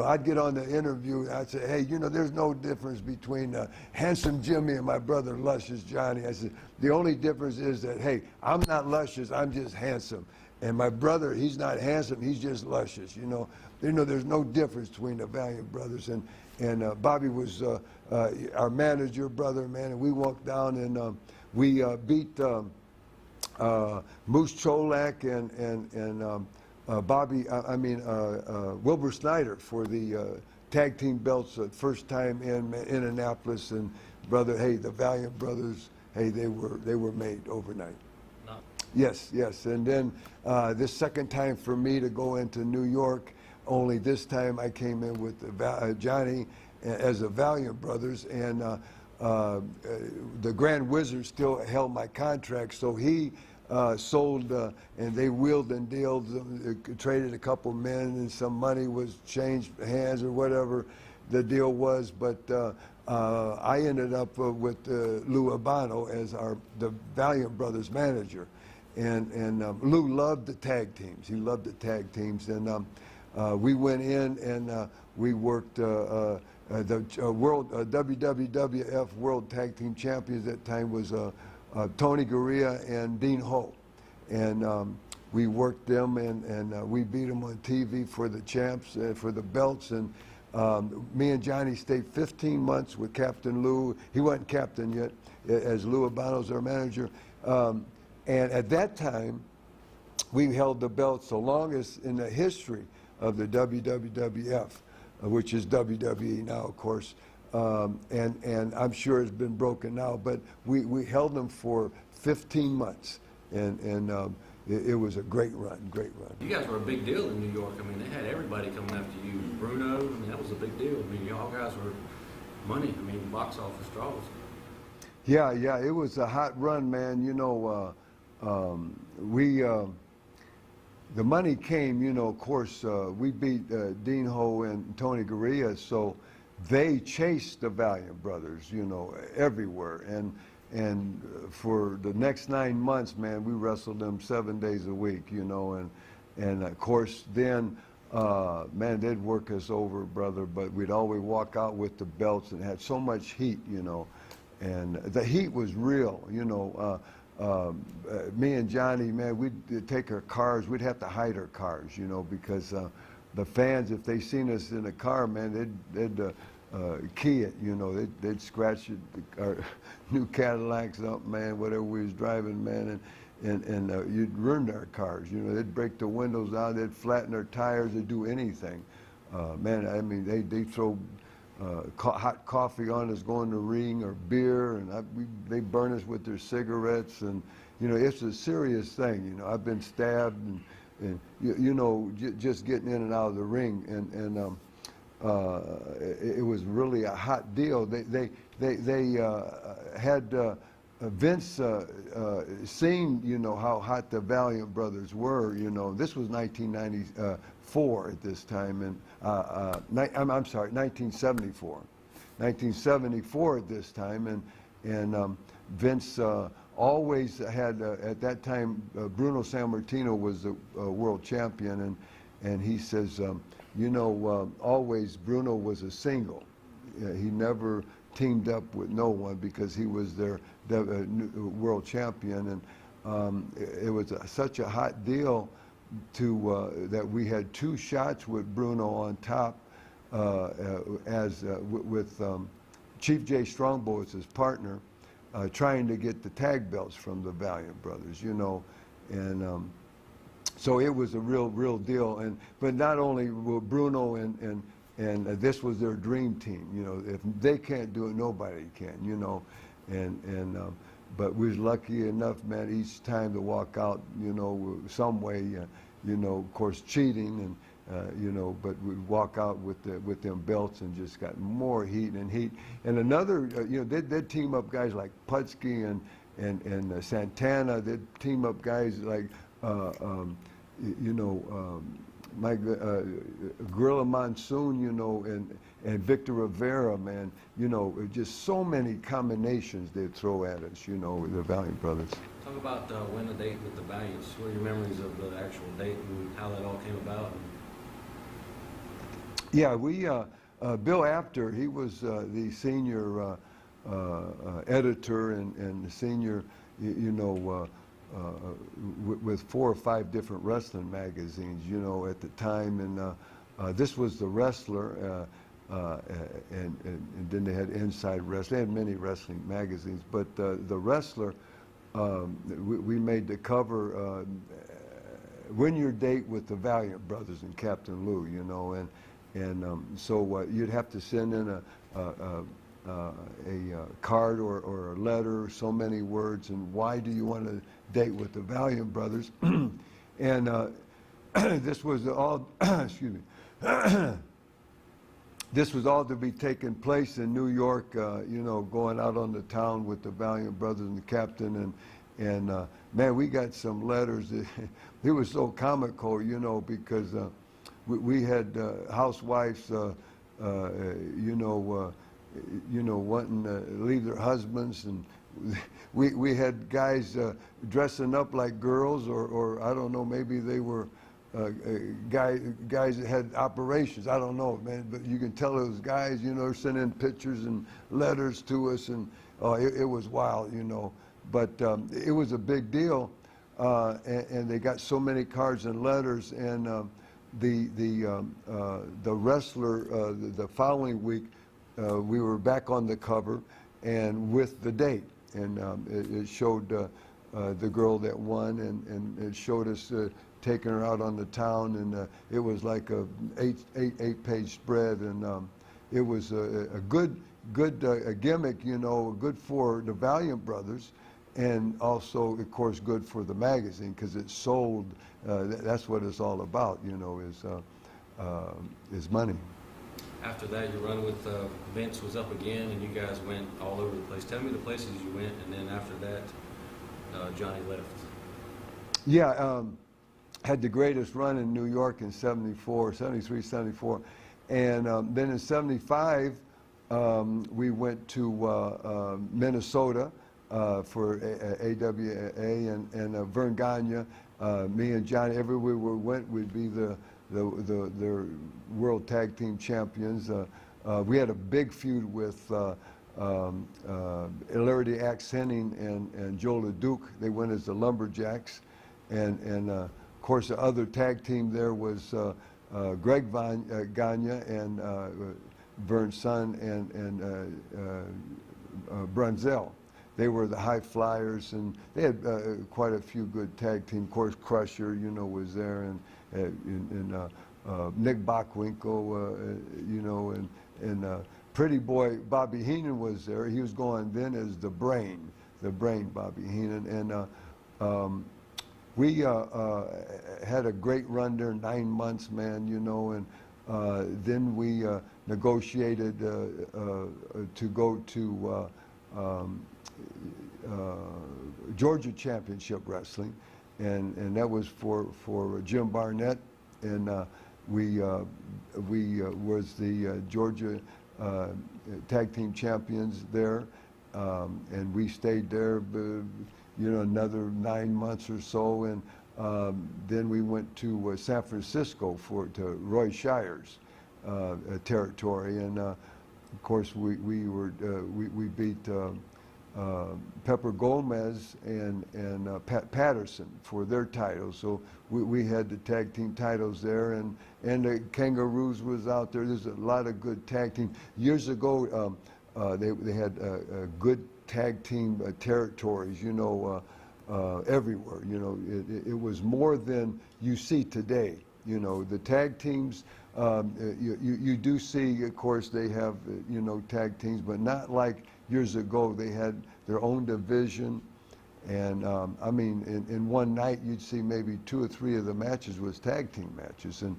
[SPEAKER 3] I'd get on the interview, and I'd say, hey, you know, there's no difference between Handsome Jimmy and my brother Luscious Johnny. I said, the only difference is that, hey, I'm not luscious, I'm just handsome. And my brother, he's not handsome, he's just luscious, you know. There's no difference between the Valiant brothers. And Bobby was our manager brother, man, and we walked down, and we beat Moose Cholak and Wilbur Snyder for the tag team belts first time in Indianapolis. And brother, hey, the Valiant brothers, hey, they were made overnight.
[SPEAKER 2] No.
[SPEAKER 3] Yes. And then this second time for me to go into New York, only this time I came in with Johnny, as the Valiant Brothers, and the Grand Wizard still held my contract, so he sold, and they wheeled and dealed, traded a couple men, and some money was changed hands or whatever the deal was. But I ended up with Lou Albano as the Valiant Brothers manager, and Lou loved the tag teams. He loved the tag teams, and we went in and we worked the WWF World Tag Team Champions at that time was Tony Garea and Dean Ho, and we worked them, and we beat them on TV for the champs, for the belts, and me and Johnny stayed 15 months with Captain Lou. He wasn't captain yet, as Lou Albano's our manager, and at that time we held the belts the longest in the history of the WWF, which is WWE now, of course. And I'm sure it's been broken now, but we held them for 15 months, and it was a great run, great run.
[SPEAKER 2] You guys were a big deal in New York. I mean, they had everybody coming after you. Bruno, I mean, that was a big deal. I mean, y'all guys were money. I mean, box office draws.
[SPEAKER 3] Yeah, it was a hot run, man. You know, the money came, you know, of course, we beat Dean Ho and Tony Garea, so they chased the Valiant Brothers, you know, everywhere. And for the next 9 months, man, we wrestled them 7 days a week, you know, and of course then, man, they'd work us over, brother, but we'd always walk out with the belts and had so much heat, you know, and the heat was real, you know. Me and Johnny, man, we'd take our cars, we'd have to hide our cars, you know, because the fans, if they seen us in a car, man, they'd key it, you know, they'd scratch it, our new Cadillacs up, man, whatever we was driving, man, and you'd ruin our cars, you know, they'd break the windows out, they'd flatten our tires, they'd do anything. Man, I mean, they throw hot coffee on us going to ring, or beer, and they burn us with their cigarettes, and you know, it's a serious thing. You know, I've been stabbed, and you know, just getting in and out of the ring, and it was really a hot deal. They had Vince seen, you know, how hot the Valiant Brothers were. You know, this was 1994 at this time, and I'm sorry, 1974. 1974 at this time, and Vince always had, at that time, Bruno Sammartino was the world champion, and he says, you know, always Bruno was a single. He never teamed up with no one because he was their world champion, and it was such a hot deal that we had 2 shots with Bruno on top, with Chief Jay Strongbow as his partner, trying to get the tag belts from the Valiant Brothers, you know, and so it was a real deal. But not only were Bruno and this was their dream team, you know. If they can't do it, nobody can, you know. But we was lucky enough, man, each time to walk out, you know, some way, you know, of course, cheating, and you know, but we'd walk out with them belts and just got more heat and heat. And another, you know, they'd team up guys like Putski and Santana. They'd team up guys like, you know, Gorilla Monsoon, you know, and Victor Rivera, man, you know, just so many combinations they'd throw at us, you know, the Valiant Brothers.
[SPEAKER 2] Talk about when the date with the Valiants. What are your memories of the actual date and how that all came about?
[SPEAKER 3] Yeah, we, Bill Apter, he was the senior editor and the senior, you know, with 4 or 5 different wrestling magazines, you know, at the time, and this was The Wrestler, and then they had Inside Wrestling. They had many wrestling magazines, but The Wrestler, we made the cover, Win Your Date with the Valiant Brothers and Captain Lou, you know, and so you'd have to send in a card or a letter, so many words, and why do you want to date with the Valiant Brothers? And this was all, excuse me, this was all to be taking place in New York, you know, going out on the town with the Valiant brothers and the captain, and man, we got some letters. It was so comical, you know, because we had housewives, wanting to leave their husbands, and we had guys dressing up like girls, or I don't know, maybe they were guys that had operations. I don't know, man, but you can tell those guys, you know, sending pictures and letters to us, and it was wild, you know. But it was a big deal, and they got so many cards and letters, and the wrestler the following week, we were back on the cover, and with the date, and it showed the girl that won, and it showed us taking her out on the town, and it was like a eight-page spread, and it was a good gimmick, you know, good for the Valiant brothers, and also, of course, good for the magazine, because it sold. That's what it's all about, you know, is money.
[SPEAKER 2] After that, your run with Vince was up again, and you guys went all over the place. Tell me the places you went, and then after that, Johnny left.
[SPEAKER 3] Yeah, had the greatest run in New York in 74, 73, 74. And then in 75, we went to Minnesota for AWA, and Verne Gagne, me and Johnny, everywhere we went, we'd be the World Tag Team Champions. We had a big feud with Hilarity Axe Henning and Joe LeDuc. They went as the Lumberjacks. And of course, the other tag team there was Greg Gagne and Verne's son and Brunzell. They were the High Flyers, and they had quite a few good tag teams. Of course, Crusher, you know, was there, and Nick Bockwinkel, you know, and Pretty Boy Bobby Heenan was there. He was going then as the Brain Bobby Heenan, and we had a great run there, 9 months, man, you know, and then we negotiated to go to Georgia Championship Wrestling, and that was for Jim Barnett, and we was the Georgia Tag Team Champions there, and we stayed there, you know, another 9 months or so, and then we went to San Francisco to Roy Shire's territory, and of course we beat Pepper Gomez and Pat Patterson for their titles. So we had the tag team titles there, and the Kangaroos was out there. There's a lot of good tag team. Years ago, they had good tag team territories, you know, everywhere. You know, it was more than you see today. You know, the tag teams, you do see, of course, they have, you know, tag teams, but not like years ago. They had their own division, and I mean, in one night, you'd see maybe 2 or 3 of the matches was tag team matches, and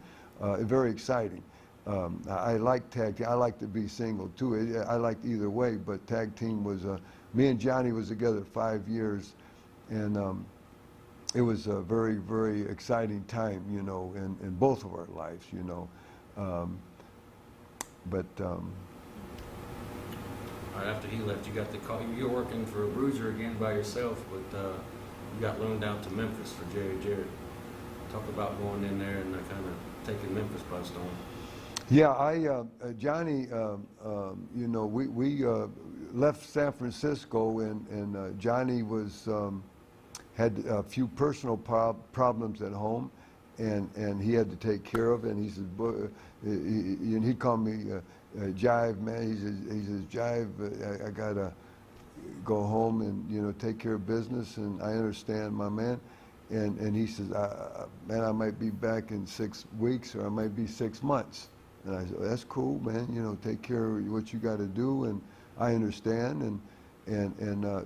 [SPEAKER 3] very exciting. I like tag team. I like to be single too. I liked either way, but tag team was, me and Johnny was together 5 years, and it was a very, very exciting time, you know, in both of our lives, you know.
[SPEAKER 2] All right, after he left, you got the call. You were working for a Bruiser again by yourself, but you got loaned out to Memphis for Jerry Jarrett. Talk about going in there and kind of taking Memphis by storm.
[SPEAKER 3] Yeah, Johnny, you know, we left San Francisco, and Johnny was had a few personal problems at home, and he had to take care of it. And he said, he called me Jive, man. He says, Jive, I gotta go home and, you know, take care of business, and I understand, my man. And he says, man, I might be back in 6 weeks, or I might be 6 months. And I said, that's cool, man. You know, take care of what you got to do, and I understand.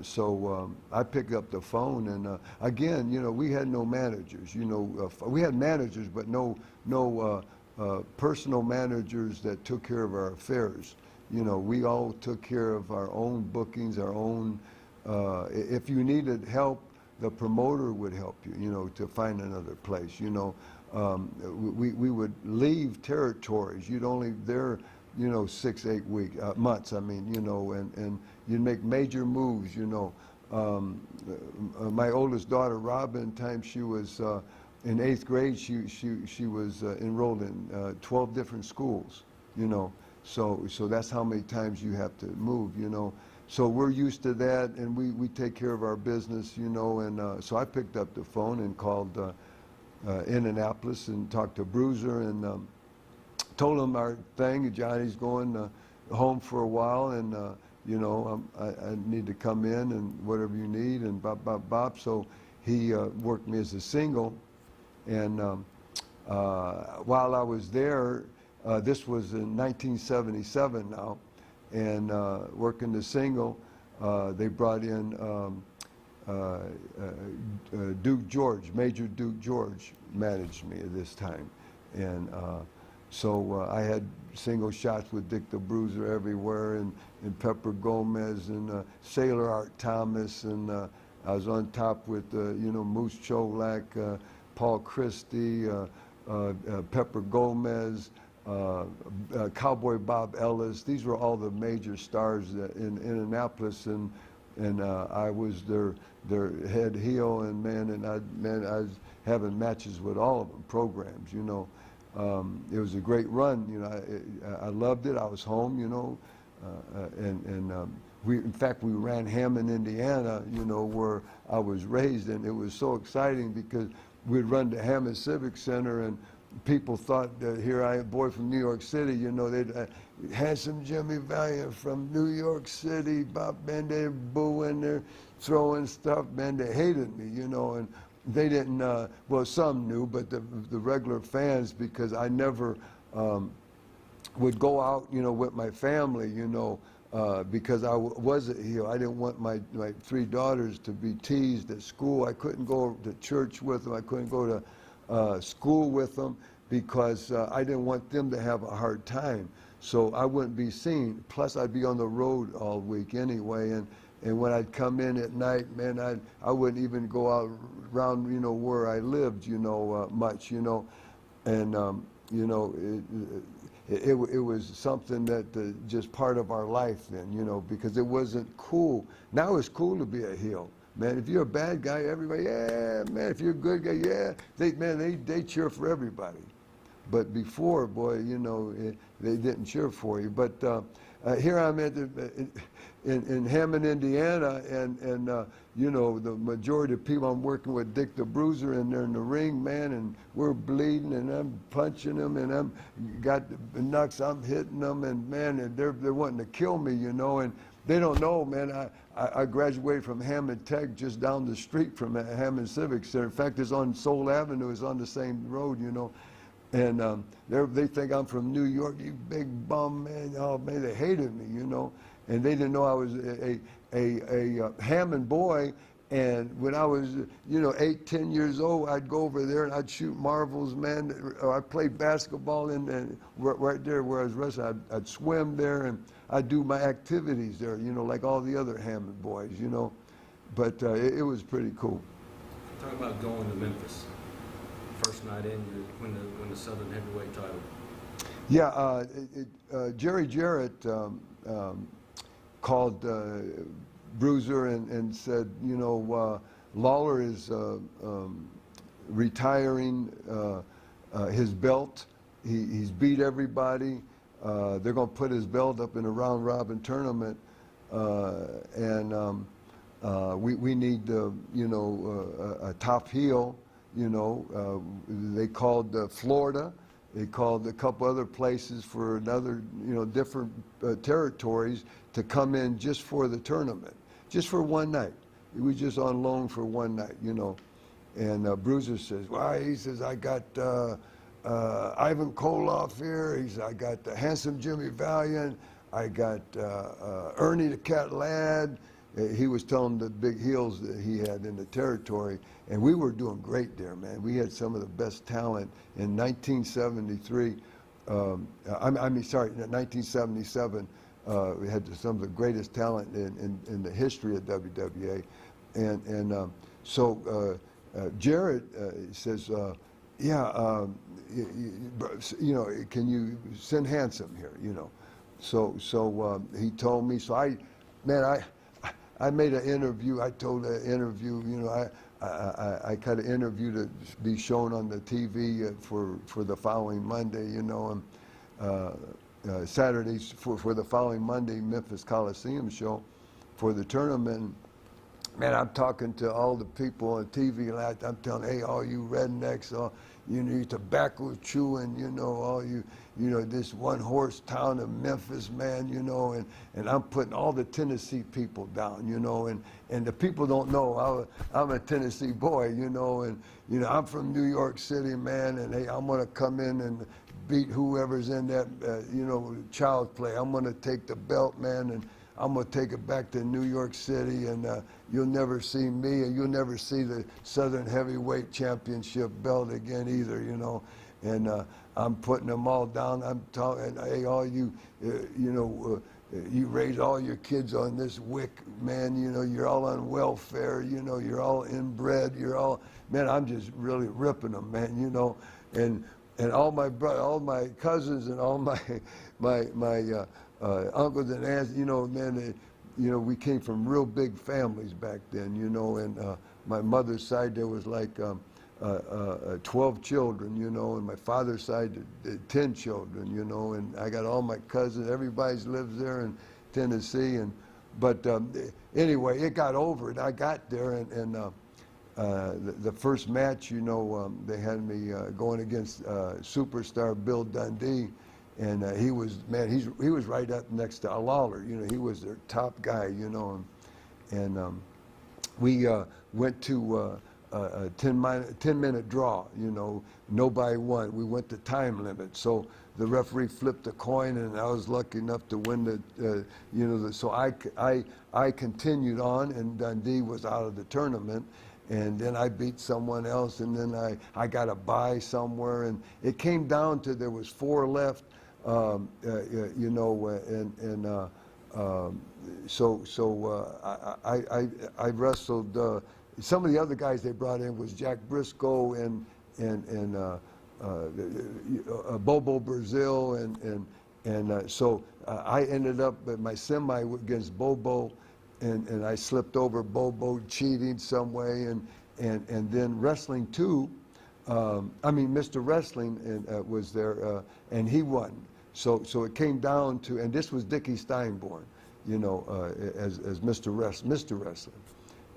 [SPEAKER 3] So I picked up the phone, and again, you know, we had no managers. You know, we had managers, but no personal managers that took care of our affairs. You know, we all took care of our own bookings, our own, if you needed help, the promoter would help you, you know, to find another place, you know. We would leave territories. You'd only there, you know, 6, 8 weeks, months, I mean, you know, and you'd make major moves, you know. My oldest daughter, Robin, time she was in 8th grade, she was enrolled in 12 different schools, you know. So that's how many times you have to move, you know. So we're used to that, and we take care of our business, you know. And so I picked up the phone and called Indianapolis and talked to Bruiser and told him our thing. Johnny's going home for a while, and you know, I need to come in and whatever you need, and bop. So he worked me as a single, and while I was there, this was in 1977 now, and working the single, they brought in Duke George, Major Duke George managed me at this time. And so I had single shots with Dick the Bruiser everywhere, and Pepper Gomez, and Sailor Art Thomas, and I was on top with, you know, Moose Cholak, Paul Christie, Pepper Gomez, Cowboy Bob Ellis. These were all the major stars in Indianapolis, and I was their head heel, and I was having matches with all of them, programs, you know. It was a great run, you know. I loved it. I was home, you know, in fact, we ran Hammond, Indiana, you know, where I was raised, and it was so exciting because we'd run to Hammond Civic Center, and people thought that here I am, a boy from New York City, you know, they'd Handsome Jimmy Valiant from New York City, Bob, man, they're booing, they're throwing stuff, man, they hated me, you know, and they didn't, well, some knew, but the regular fans, because I never would go out, you know, with my family, you know, because I was a heel. I didn't want my 3 daughters to be teased at school. I couldn't go to church with them. I couldn't go to school with them because I didn't want them to have a hard time. So I wouldn't be seen. Plus, I'd be on the road all week anyway. And when I'd come in at night, man, I wouldn't even go out around, you know, where I lived, you know, much, you know. And, you know, it was something that just part of our life then, you know, because it wasn't cool. Now it's cool to be a heel. Man, if you're a bad guy, everybody, yeah, man, if you're a good guy, yeah. They cheer for everybody. But before, boy, you know, they didn't cheer for you. But here I'm in Hammond, Indiana, and you know, the majority of people, I'm working with Dick the Bruiser, and they're in the ring, man, and we're bleeding, and I'm punching them, and I'm got the knucks, I'm hitting them, and man, and they're wanting to kill me, you know, and they don't know, man. I graduated from Hammond Tech just down the street from Hammond Civic Center. In fact, it's on Soul Avenue, it's on the same road, you know. And they think I'm from New York, you big bum, man. Oh, man, they hated me, you know. And they didn't know I was a Hammond boy. And when I was, you know, 8, 10 years old, I'd go over there and I'd shoot marbles, man. I played basketball and right there where I was wrestling. I'd swim there, and I'd do my activities there, you know, like all the other Hammond boys, you know. But it was pretty cool.
[SPEAKER 2] Talk about going to Memphis. First night in, you win the Southern Heavyweight title.
[SPEAKER 3] Yeah, Jerry Jarrett called Bruiser and said, you know, Lawler is retiring his belt. He's beat everybody. They're going to put his belt up in a round-robin tournament, and we need, you know, a top heel. You know, they called Florida. They called a couple other places for another, you know, different territories to come in just for the tournament, just for one night. He was just on loan for one night, you know. And Bruiser says, well, he says, I got Ivan Koloff here. He said, I got Handsome Jimmy Valiant. I got Ernie the Cat Ladd. he was telling the big heels that he had in the territory, and we were doing great there, man. We had some of the best talent in 1973. I mean, sorry, in 1977. We had some of the greatest talent in the history of WWA, and so Jarrett says, yeah, you know, can you send Handsome here, you know? So he told me. So I made an interview. I told an interview, you know, I kind of interview to be shown on the TV for the following Monday, you know, and Saturdays for the following Monday Memphis Coliseum show for the tournament. Man, I'm talking to all the people on TV, and I'm telling, hey, all you rednecks, all you know, you tobacco chewing, you know, all you know, this one horse town of Memphis, man, you know, and I'm putting all the Tennessee people down, you know, and the people don't know I'm a Tennessee boy, you know, and you know, I'm from New York City, man, and hey, I'm gonna come in and beat whoever's in that, you know, child's play. I'm gonna take the belt, man, and I'm going to take it back to New York City, and you'll never see me, and you'll never see the Southern Heavyweight Championship belt again either, you know. And I'm putting them all down. I'm talking, hey, all you, you know, you raise all your kids on this wick, man, you know, you're all on welfare, you know, you're all inbred, you're all, man, I'm just really ripping them, man, you know. And all my cousins and all my uncles and aunts, you know, man, you know, we came from real big families back then, you know, and my mother's side, there was like 12 children, you know, and my father's side, 10 children, you know, and I got all my cousins, everybody lives there in Tennessee, but anyway, it got over it. I got there, and the first match, you know, they had me going against superstar Bill Dundee. And he was, man, he was right up next to Lawler. You know, he was their top guy, you know. And we went to a 10-minute draw, you know, nobody won. We went to time limit. So the referee flipped a coin, and I was lucky enough to win the, you know, so I continued on, and Dundee was out of the tournament. And then I beat someone else, and then I got a bye somewhere. And it came down to there was 4 left. You know, so I wrestled. Some of the other guys they brought in was Jack Briscoe and Bobo Brazil, and so I ended up at my semi against Bobo, and I slipped over Bobo cheating some way, and then wrestling too. I mean, Mr. Wrestling was there, and he won. So it came down to, and this was Dickie Steinborn, you know, as Mr. Wrestling.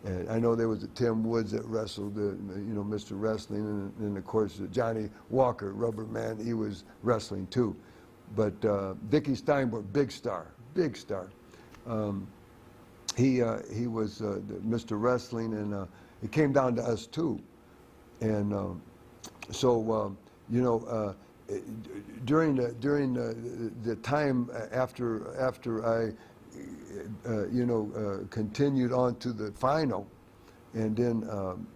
[SPEAKER 3] And I know there was a Tim Woods that wrestled, you know, Mr. Wrestling, and of course Johnny Walker, Rubber Man, he was wrestling too. But Dickie Steinborn, big star. He was Mr. Wrestling, and it came down to us too. And so you know, during the time after I you know, continued on to the final, and then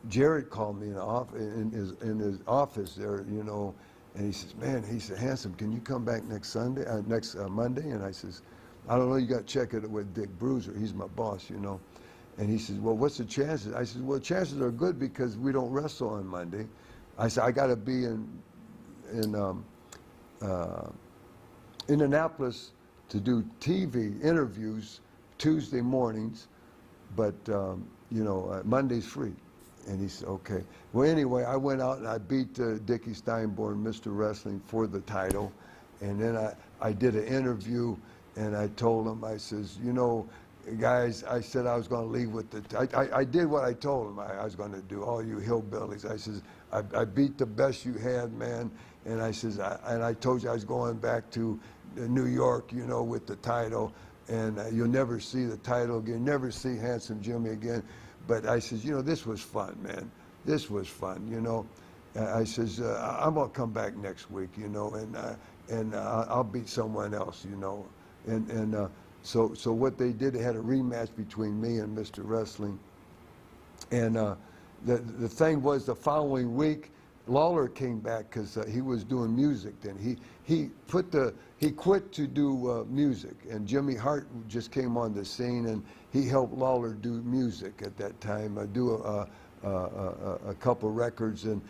[SPEAKER 3] Jarrett called me in his office there, you know, and he says, man, he said, Handsome, can you come back next Monday? And I says, I don't know, you got to check it with Dick Bruiser, he's my boss, you know. And he says, well, what's the chances? I said, well, chances are good because we don't wrestle on Monday. I said, I got to be in Indianapolis to do TV interviews Tuesday mornings, but you know, Monday's free. And he said, okay. Well, anyway, I went out and I beat Dickie Steinborn, Mr. Wrestling, for the title. And then I did an interview, and I told him, I says, you know, guys, I said I was going to leave with I did what I told him I was going to do, all you hillbillies. I says, I beat the best you had, man. And I says, and I told you I was going back to New York, you know, with the title. And you'll never see the title again, never see Handsome Jimmy again. But I says, you know, this was fun, man. This was fun, you know. I says, I'm going to come back next week, you know, and I'll beat someone else, you know. And So what they did, they had a rematch between me and Mr. Wrestling. And the thing was, the following week, Lawler came back because he was doing music then. He quit to do music, and Jimmy Hart just came on the scene, and he helped Lawler do music at that time, do a couple records, and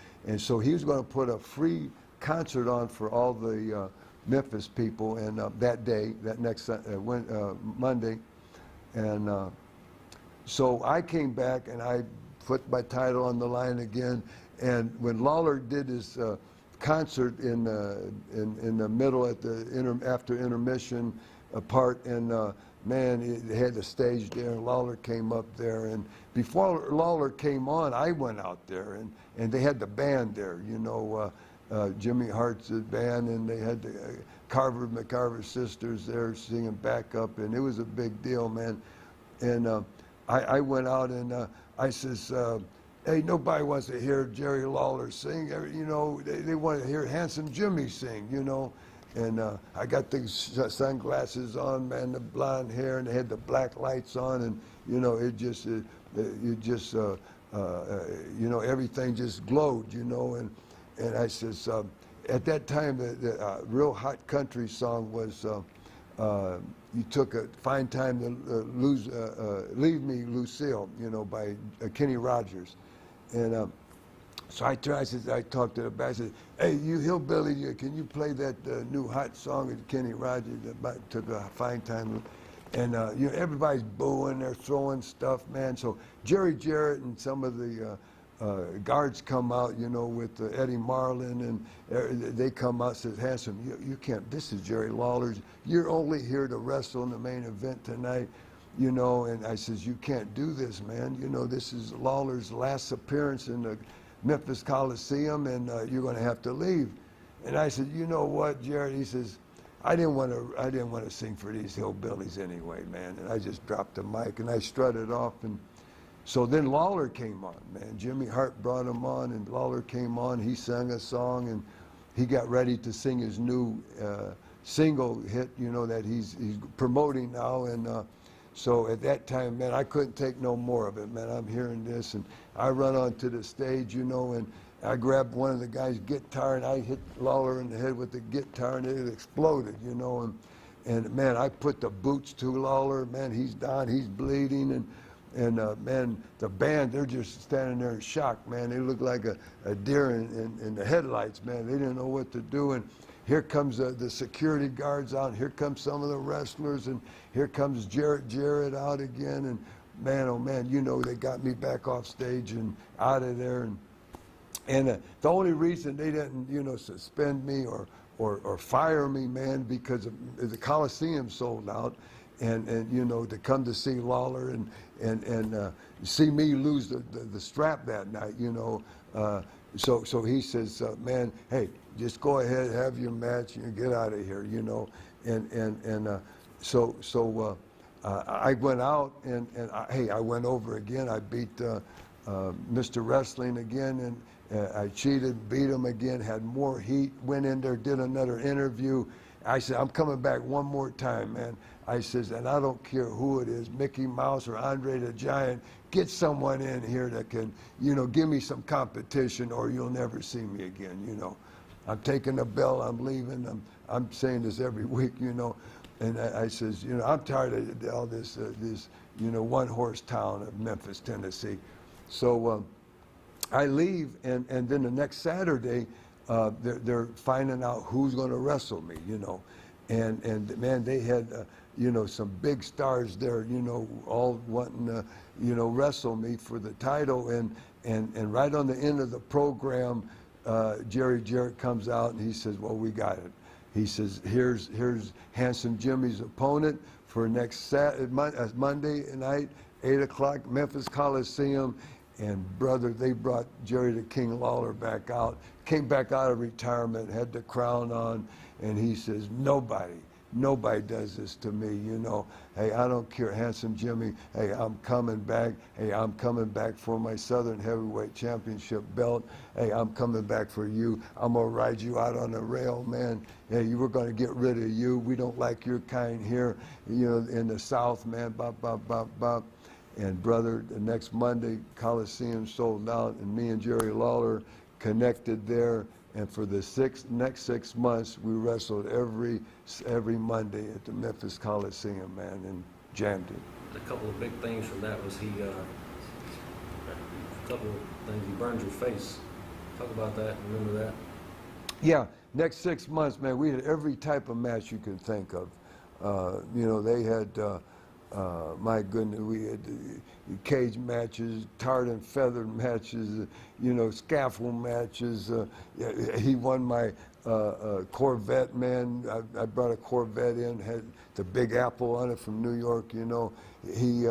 [SPEAKER 3] so he was going to put a free concert on for all the Memphis people, and that day, that next Monday, and so I came back and I put my title on the line again. And when Lawler did his concert in the middle at the after intermission part, and man, they had the stage there, and Lawler came up there. And before Lawler came on, I went out there, and they had the band there, you know, Jimmy Hart's band, and they had the McCarver sisters there singing backup, and it was a big deal, man. And I went out and I says, hey, nobody wants to hear Jerry Lawler sing. You know, they want to hear Handsome Jimmy sing, you know. And I got the sunglasses on, man, the blonde hair, and they had the black lights on, and, you know, you know, everything just glowed, you know. And I says, at that time, the real hot country song was, you took a fine time to leave me, Lucille, you know, by Kenny Rogers. And so I talked to the band. I said, hey, you hillbilly, can you play that new hot song of Kenny Rogers? Took a fine time. And you know, everybody's booing, they're throwing stuff, man. So Jerry Jarrett and some of the guards come out, you know, with Eddie Marlin, and they come out and says, Handsome, you can't, this is Jerry Lawler's, you're only here to wrestle in the main event tonight, you know. And I says, you can't do this, man, you know, this is Lawler's last appearance in the Memphis Coliseum, and you're going to have to leave. And I said, you know what, Jared, he says, I didn't want to sing for these hillbillies anyway, man. And I just dropped the mic and I strutted off. And so then Lawler came on, man. Jimmy Hart brought him on, and Lawler came on. He sang a song, and he got ready to sing his new single hit, you know, that he's promoting now. And so at that time, man, I couldn't take no more of it, man. I'm hearing this, and I run onto the stage, you know, and I grabbed one of the guys' guitar, and I hit Lawler in the head with the guitar, and it exploded, you know. And man, I put the boots to Lawler. Man, he's down, he's bleeding, and man, the band, they're just standing there in shock, man. They look like a deer in the headlights, man. They didn't know what to do. And here comes the security guards out, and here comes some of the wrestlers, and here comes Jarrett out again. And man, oh man, you know, they got me back off stage and out of there. And the only reason they didn't, you know, suspend me or fire me, man, because the Coliseum sold out, and you know, to come to see Lawler and see me lose the strap that night, you know. So he says, man, hey, just go ahead, have your match, and get out of here, you know. So I went out, and I went over again. I beat Mr. Wrestling again, and I cheated, beat him again, had more heat, went in there, did another interview. I said, I'm coming back one more time, man. I says, and I don't care who it is, Mickey Mouse or Andre the Giant, get someone in here that can, you know, give me some competition, or you'll never see me again, you know. I'm taking the bell, I'm leaving, I'm saying this every week, you know. And I says, you know, I'm tired of all this, you know, one-horse town of Memphis, Tennessee. So I leave, and then the next Saturday, they're finding out who's going to wrestle me, you know. And man, they had, you know, some big stars there, you know, all wanting to, you know, wrestle me for the title. And right on the end of the program, Jerry Jarrett comes out, and he says, well, we got it. He says, here's Handsome Jimmy's opponent for next Monday night, 8 o'clock, Memphis Coliseum. And brother, they brought Jerry the King Lawler back out, came back out of retirement, had the crown on, and he says, nobody nobody does this to me, you know. Hey, I don't care, Handsome Jimmy. Hey, I'm coming back. Hey, I'm coming back for my Southern Heavyweight Championship belt. Hey, I'm coming back for you. I'm going to ride you out on the rail, man. Hey, you were going to get rid of you. We don't like your kind here, you know, in the South, man. Bop, bop, bop, bop. And brother, the next Monday, Coliseum sold out, and me and Jerry Lawler connected there. And for the next 6 months, we wrestled every Monday at the Memphis Coliseum, man, and jammed it.
[SPEAKER 2] A couple of big things from that was a couple of things, he burned your face. Talk about that, remember that?
[SPEAKER 3] Yeah, next 6 months, man, we had every type of match you could think of. You know, they had, my goodness, we had cage matches, tarred and feathered matches, you know, scaffold matches. He won my Corvette, man. I brought a Corvette in, had the Big Apple on it from New York, you know. He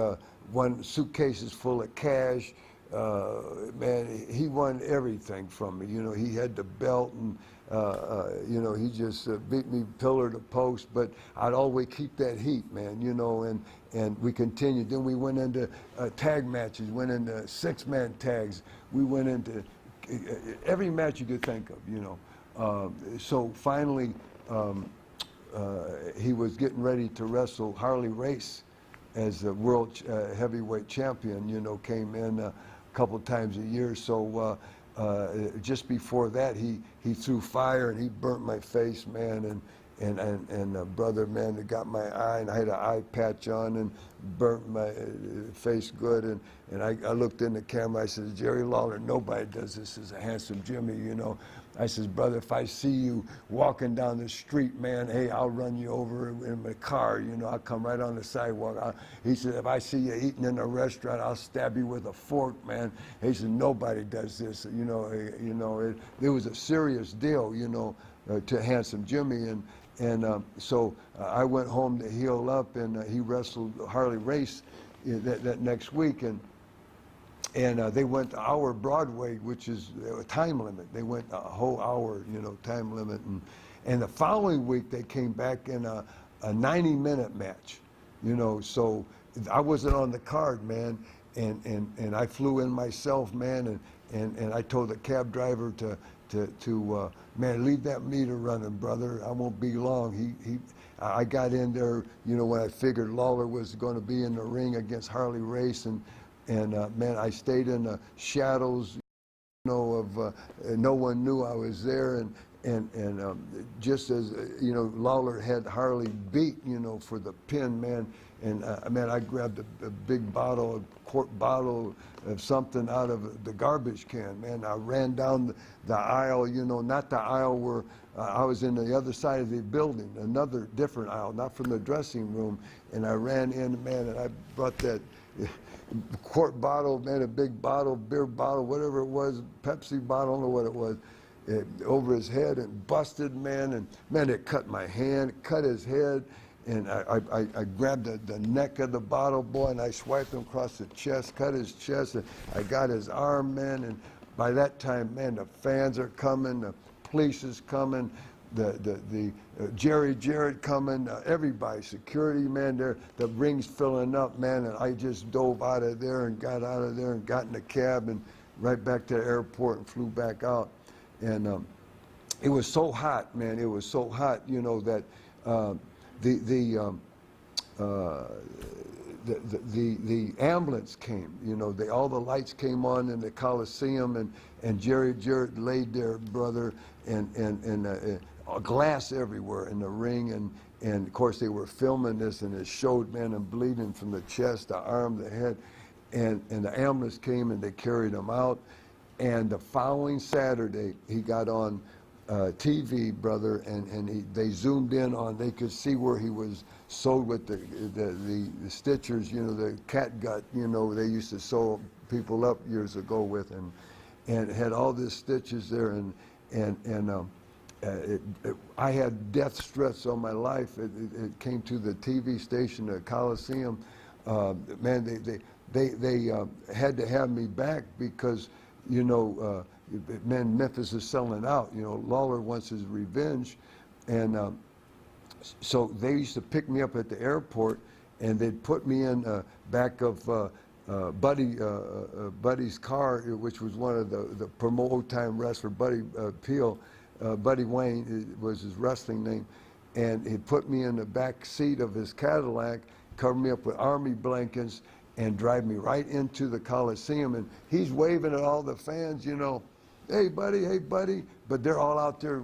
[SPEAKER 3] won suitcases full of cash. Man, he won everything from me. You know, he had the belt, and you know, he just beat me pillar to post. But I'd always keep that heat, man. You know, and we continued. Then we went into tag matches. Went into 6-man tags. We went into every match you could think of. You know, so finally, he was getting ready to wrestle Harley Race as the world heavyweight champion. You know, came in couple times a year. So just before that, he threw fire and he burnt my face, man. And brother, man, that got my eye, and I had an eye patch on and burnt my face good. And I looked in the camera. I said, Jerry Lawler, nobody does this as a Handsome Jimmy, you know. I says, brother, if I see you walking down the street, man, hey, I'll run you over in my car, you know. I'll come right on the sidewalk. He said, if I see you eating in a restaurant, I'll stab you with a fork, man. He said, nobody does this, you know. It was a serious deal, you know, to Handsome Jimmy. And so I went home to heal up, and he wrestled Harley Race that next week. And they went to our Broadway, which is a time limit. They went a whole hour, you know, time limit. And the following week, they came back in a 90-minute match, you know. So I wasn't on the card, man. And I flew in myself, man. And I told the cab driver to man, leave that meter running, brother. I won't be long. I got in there, you know, when I figured Lawler was going to be in the ring against Harley Race. And man, I stayed in the shadows, you know, of no one knew I was there, and just as you know, Lawler had Harley beat, you know, for the pin, man. And man, I grabbed a big bottle, a quart bottle of something out of the garbage can, man. I ran down the aisle, you know, not the aisle where I was in the other side of the building, another different aisle, not from the dressing room. And I ran in, man, and I brought that quart bottle, man, a big bottle, beer bottle, whatever it was, Pepsi bottle, I don't know what it was, over his head and busted, man. And man, it cut my hand, cut his head. And I grabbed the neck of the bottle, boy, and I swiped him across the chest, cut his chest, and I got his arm, man. And by that time, man, the fans are coming, the police is coming, the Jerry Jarrett coming, everybody, security, man, there, the ring's filling up, man. And I just dove out of there and got out of there and got in the cab and right back to the airport and flew back out. And it was so hot, man. It was so hot, you know, that the ambulance came, you know, all the lights came on in the Coliseum, and Jerry Jarrett laid there, brother, and glass everywhere in the ring, and of course they were filming this, and it showed, man, him bleeding from the chest, the arm, the head, and the ambulance came and they carried him out. And the following Saturday, he got on TV, brother, and they zoomed in on, they could see where he was sewed with the stitchers, you know, the cat gut, you know, they used to sew people up years ago with, and it had all these stitches there, I had death threats on my life. It came to the TV station, the Coliseum. Man, they had to have me back because, you know, man, Memphis is selling out. You know, Lawler wants his revenge, and So they used to pick me up at the airport, and they'd put me in back of Buddy's car, which was one of the old time wrestler, Buddy Peel. Buddy Wayne was his wrestling name, and he put me in the back seat of his Cadillac, covered me up with army blankets, and drive me right into the Coliseum. And he's waving at all the fans, you know, hey buddy, but they're all out there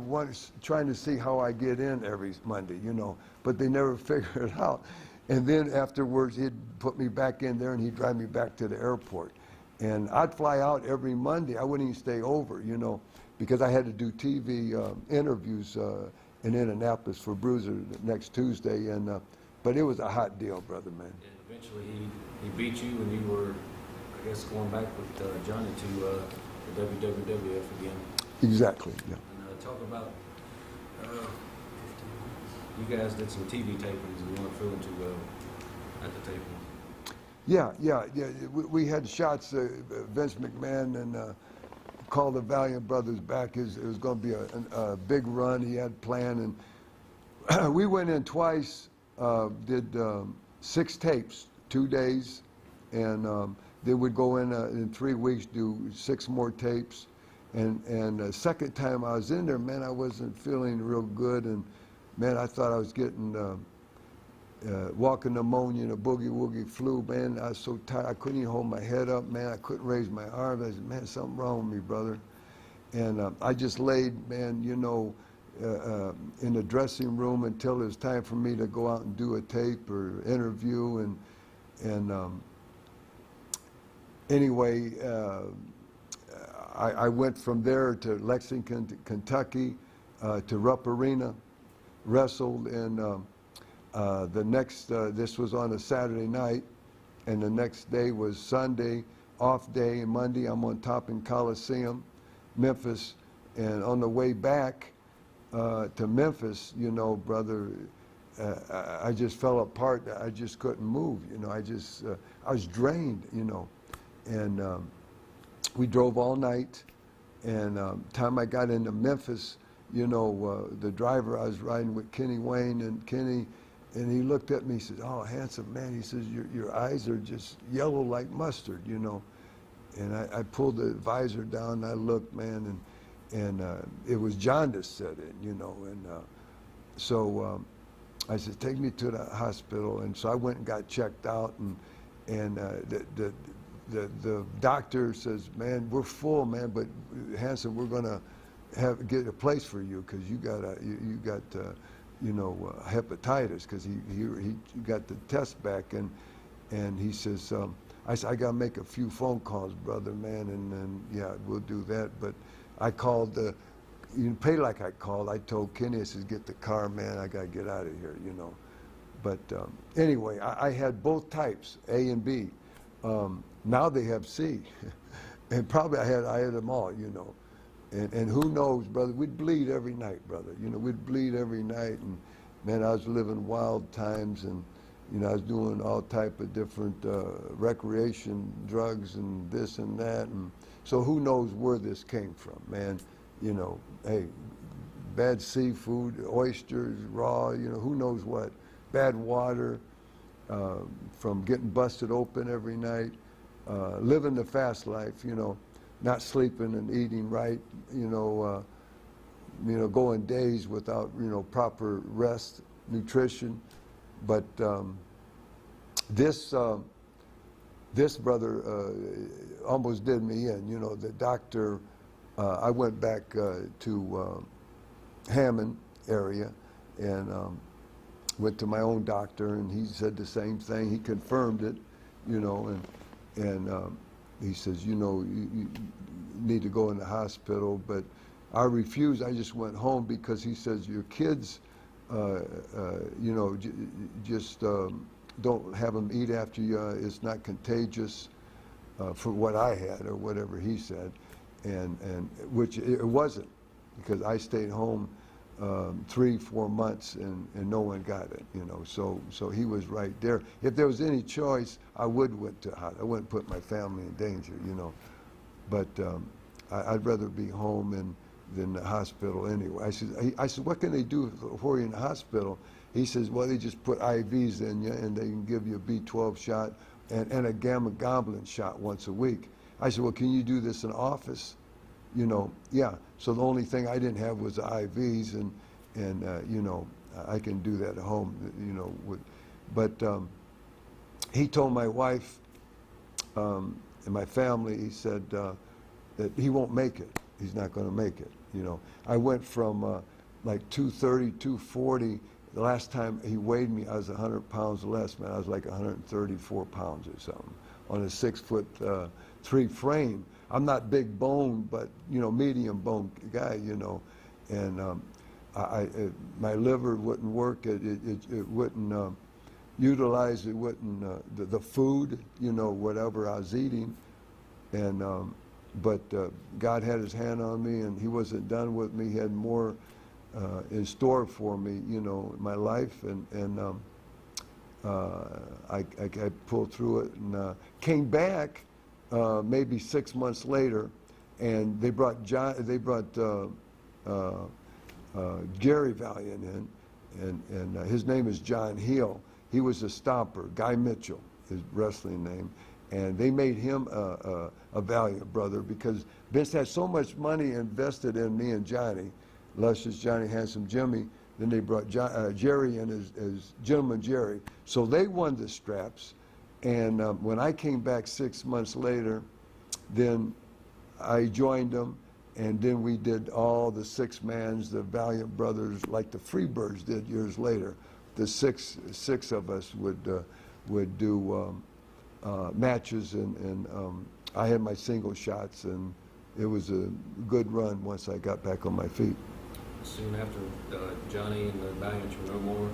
[SPEAKER 3] trying to see how I get in every Monday, you know, but they never figure it out. And then afterwards, he'd put me back in there and he'd drive me back to the airport. And I'd fly out every Monday. I wouldn't even stay over, you know, because I had to do TV interviews in Indianapolis for Bruiser next Tuesday. And but it was a hot deal, brother, man.
[SPEAKER 2] And eventually he beat you, and you were, I guess, going back with Johnny to the WWF again.
[SPEAKER 3] Exactly, yeah.
[SPEAKER 2] And talk about, you guys did some TV tapings and you weren't feeling too well at the tapings.
[SPEAKER 3] Yeah. We had shots. Vince McMahon and called the Valiant Brothers back. It was going to be a big run he had planned, and we went in twice. Did 6 tapes, 2 days, and then we'd go in 3 weeks, do 6 more tapes. And the second time I was in there, man, I wasn't feeling real good, and man, I thought I was getting walking pneumonia and a boogie woogie flu, man. I was so tired, I couldn't even hold my head up, man. I couldn't raise my arms. I said, man, something wrong with me, brother. And I just laid, man, you know, in the dressing room until it was time for me to go out and do a tape or interview. And anyway, I went from there to Lexington, Kentucky, to Rupp Arena, wrestled, and the next, this was on a Saturday night, and the next day was Sunday, off day, and Monday I'm on top in Coliseum, Memphis, and on the way back to Memphis, you know, brother, I just fell apart. I just couldn't move, you know. I was drained, you know, and we drove all night, and time I got into Memphis, you know, the driver, I was riding with Kenny Wayne, and he looked at me, he said, oh, handsome man, he says, your eyes are just yellow like mustard, you know. And I pulled the visor down, and I looked, man, and it was jaundice set in, you know. And so I said, take me to the hospital. And so I went and got checked out, and the doctor says, man, we're full, man, but Hanson, we're gonna get a place for you because you got you know, hepatitis, because he got the test back, and he says, I said, I gotta make a few phone calls, brother, man, and yeah, we'll do that. But I called, you pay like I called. I told Kenny, I said, get the car, man, I gotta get out of here, you know. But anyway, I had both types, A and B. Now they have C, and probably I had them all, you know. And who knows, brother, we'd bleed every night, brother. You know, we'd bleed every night, and man, I was living wild times, and you know, I was doing all type of different recreation, drugs, and this and that, and so who knows where this came from, man. You know, hey, bad seafood, oysters, raw, you know, who knows what, bad water, from getting busted open every night, living the fast life, you know, not sleeping and eating right, you know, going days without, you know, proper rest, nutrition. But this brother almost did me in. You know, the doctor, I went back to Hammond area and went to my own doctor, and he said the same thing. He confirmed it, you know, and he says, you know, you need to go in the hospital. But I refused. I just went home because he says, your kids, you know, just don't have them eat after you. It's not contagious, for what I had or whatever he said. And which it wasn't, because I stayed home 3-4 months and no one got it, you know. So he was right there. If there was any choice, I would went to I wouldn't put my family in danger, you know. But I'd rather be home than the hospital anyway. I said, what can they do for you in the hospital? He says, well, they just put IVs in you, and they can give you a B12 shot and a gamma globulin shot once a week. I said, well, can you do this in office? You know, yeah. So the only thing I didn't have was the IVs, and you know, I can do that at home, you know. But he told my wife and my family, he said that he won't make it. He's not going to make it, you know. I went from like 230, 240. The last time he weighed me, I was 100 pounds less, man. I was like 134 pounds or something on a 6'3" frame. I'm not big bone, but, you know, medium bone guy, you know. And my liver wouldn't work. It wouldn't utilize, it wouldn't, the food, you know, whatever I was eating. And, but God had his hand on me, and he wasn't done with me. He had more in store for me, you know, in my life. And I pulled through it and came back maybe 6 months later, and they brought Jerry Valiant in, and his name is John Hill. He was a stomper. Guy Mitchell, his wrestling name, and they made him a Valiant brother because Vince had so much money invested in me and Johnny, Luscious Johnny, Handsome Jimmy. Then they brought Jerry in as Gentleman Jerry. So they won the straps. And when I came back 6 months later, then I joined them, and then we did all the six-mans, the Valiant brothers, like the Freebirds did years later. The six of us would do matches, and I had my single shots, and it was a good run once I got back on my feet.
[SPEAKER 2] Soon after Johnny and the Valiants were no more,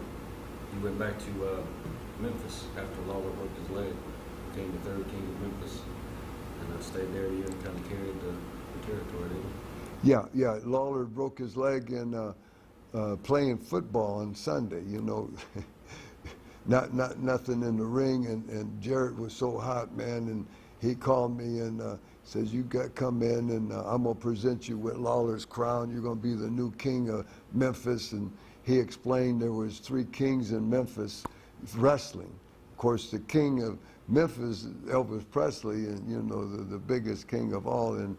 [SPEAKER 2] you went back to Memphis after Lawler broke his leg. Became the third king of Memphis, and stayed there a year and kind of carried the territory, didn't you?
[SPEAKER 3] Yeah. Lawler broke his leg in playing football on Sunday. You know, nothing in the ring, and Jarrett was so hot, man, and he called me and says, "You got to come in, and I'm gonna present you with Lawler's crown. You're gonna be the new king of Memphis." And he explained there was 3 kings in Memphis wrestling. Of course, the king of Memphis, Elvis Presley, and you know, the biggest king of all in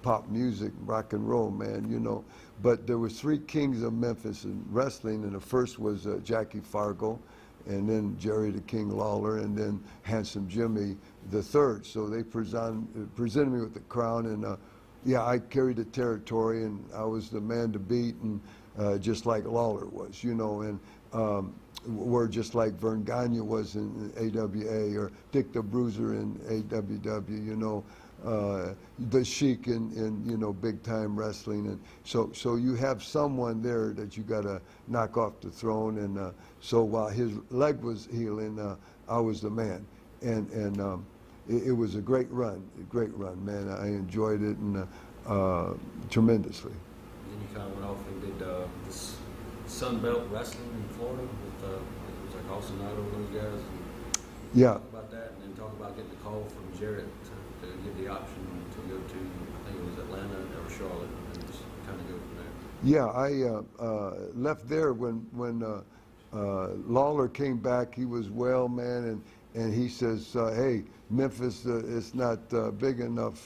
[SPEAKER 3] pop music, rock and roll, man, you know. But there was 3 kings of Memphis in wrestling, and the first was Jackie Fargo, and then Jerry the King Lawler, and then Handsome Jimmy the third. So they presented me with the crown, and yeah, I carried the territory, and I was the man to beat, and just like Lawler was, you know, and were just like Verne Gagne was in AWA, or Dick the Bruiser in AWW, you know, the Sheik in you know, big time wrestling. And so you have someone there that you got to knock off the throne. And so while his leg was healing, I was the man. And it was a great run, man. I enjoyed it and tremendously.
[SPEAKER 2] Then you kind of went off and did this Sun Belt wrestling in Florida with it was like Austin Idol, those guys.
[SPEAKER 3] Yeah.
[SPEAKER 2] Talk about that, and then talk about getting the call from Jarrett to give the option to go to, I think it was Atlanta or Charlotte, and just kind of go from there.
[SPEAKER 3] Yeah, I left there when Lawler came back. He was well, man, and he says, hey, Memphis is not big enough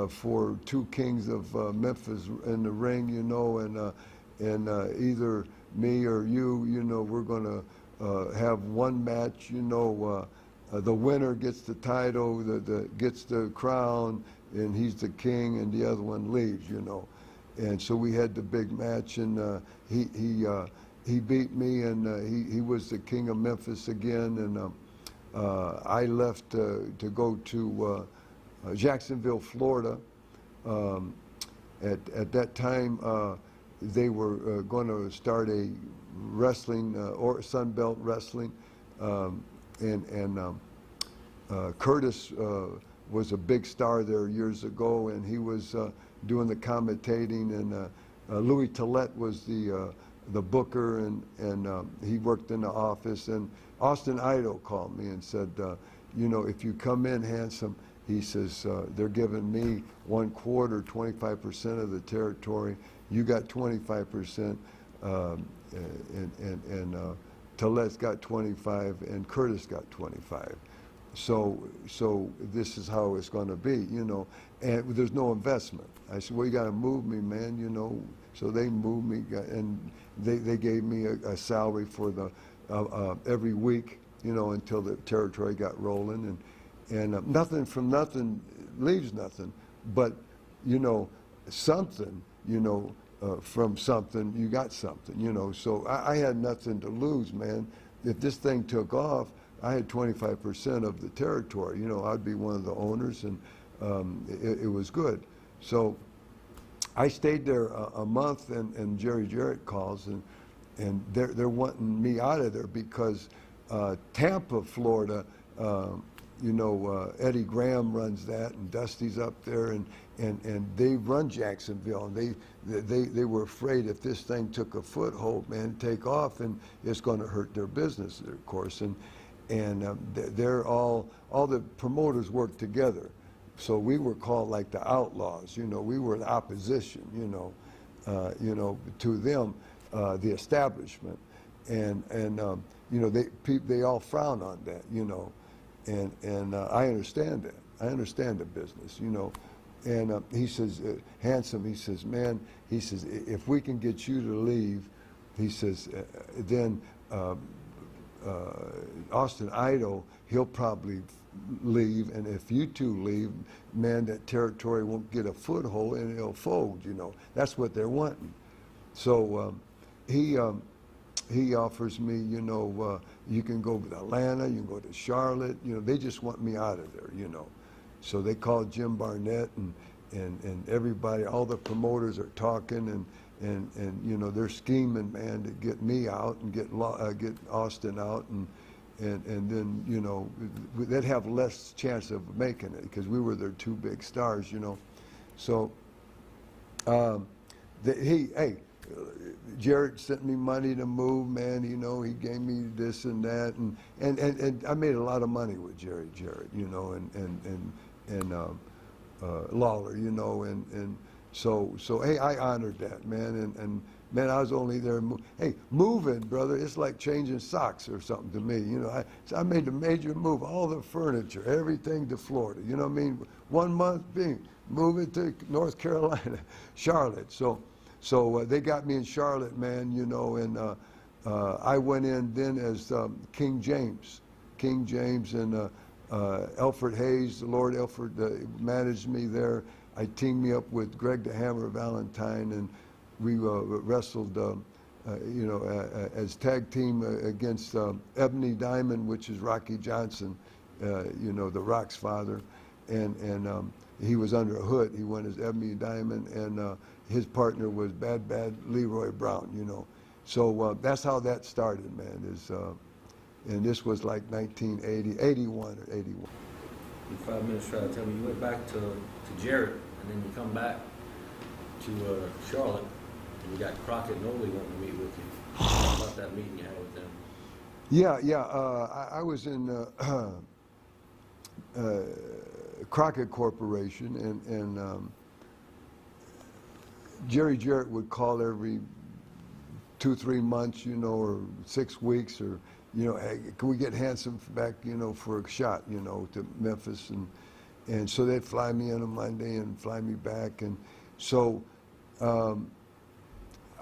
[SPEAKER 3] for 2 kings of Memphis in the ring, you know, and either me or you know, we're going to have one match, you know, the winner gets the title, gets the crown, and he's the king, and the other one leaves, you know. And so we had the big match, and he beat me, and he was the king of Memphis again, and I left to go to Jacksonville, Florida. At that time, they were going to start a wrestling, or Sun Belt wrestling, and Curtis was a big star there years ago, and he was doing the commentating, and Louis Tillett was the booker, and he worked in the office, and Austin Idol called me and said, you know, if you come in, Handsome, he says, they're giving me 1/4, 25% of the territory. You got 25%. Tillette got 25, and Curtis got 25. So this is how it's going to be, you know. And there's no investment. I said, well, you got to move me, man, you know. So they moved me, and they gave me a salary for the every week, you know, until the territory got rolling. And nothing from nothing leaves nothing, but you know, something, you know, from something you got something, you know. So I had nothing to lose, man. If this thing took off, I had 25% of the territory. You know, I'd be one of the owners, and it was good. So I stayed there a month, and Jerry Jarrett calls, and they're wanting me out of there because Tampa, Florida, you know, Eddie Graham runs that, and Dusty's up there, and they run Jacksonville, and they were afraid if this thing took a foothold, man, take off, and it's going to hurt their business, of course, and they're all the promoters work together, so we were called like the outlaws, you know, we were the opposition, you know, to them, the establishment, and you know, they all frown on that, you know. And I understand that. I understand the business, you know. And he says, Handsome, he says, man, he says, if we can get you to leave, he says, then Austin Idol, he'll probably leave. And if you two leave, man, that territory won't get a foothold and it'll fold, you know. That's what they're wanting. So he offers me, you know, you can go to Atlanta, you can go to Charlotte, you know, they just want me out of there, you know. So they called Jim Barnett, and everybody, all the promoters are talking, and you know, they're scheming, man, to get me out and get Austin out, and then, you know, they'd have less chance of making it because we were their two big stars, you know. So Jarrett sent me money to move, man, you know, he gave me this and that, and I made a lot of money with Jerry Jarrett, you know, and Lawler, you know, and so hey, I honored that, man, and man, I was only there, hey, moving, brother, it's like changing socks or something to me, you know. I made a major move, all the furniture, everything to Florida, you know what I mean, 1 month moving to North Carolina, Charlotte, so they got me in Charlotte, man, you know, and I went in then as King James, and Alfred Hayes, the Lord Alfred managed me there. I teamed me up with Greg the Hammer Valentine, and we wrestled, you know, as tag team against Ebony Diamond, which is Rocky Johnson, you know, the Rock's father, and he was under a hood. He went as Ebony Diamond, and his partner was Bad Leroy Brown, you know. So that's how that started, man, and this was like 1980, 81 or 81.
[SPEAKER 2] In 5 minutes, try to tell me, you went back to Jarrett, and then you come back to Charlotte, and you got Crockett and Ole wanting to meet with you. Talk about that meeting you had with them.
[SPEAKER 3] Yeah, I was in Crockett Corporation, and Jerry Jarrett would call every 2-3 months, you know, or 6 weeks, or, you know, hey, can we get Handsome back, you know, for a shot, you know, to Memphis, and so they'd fly me in on Monday and fly me back, and so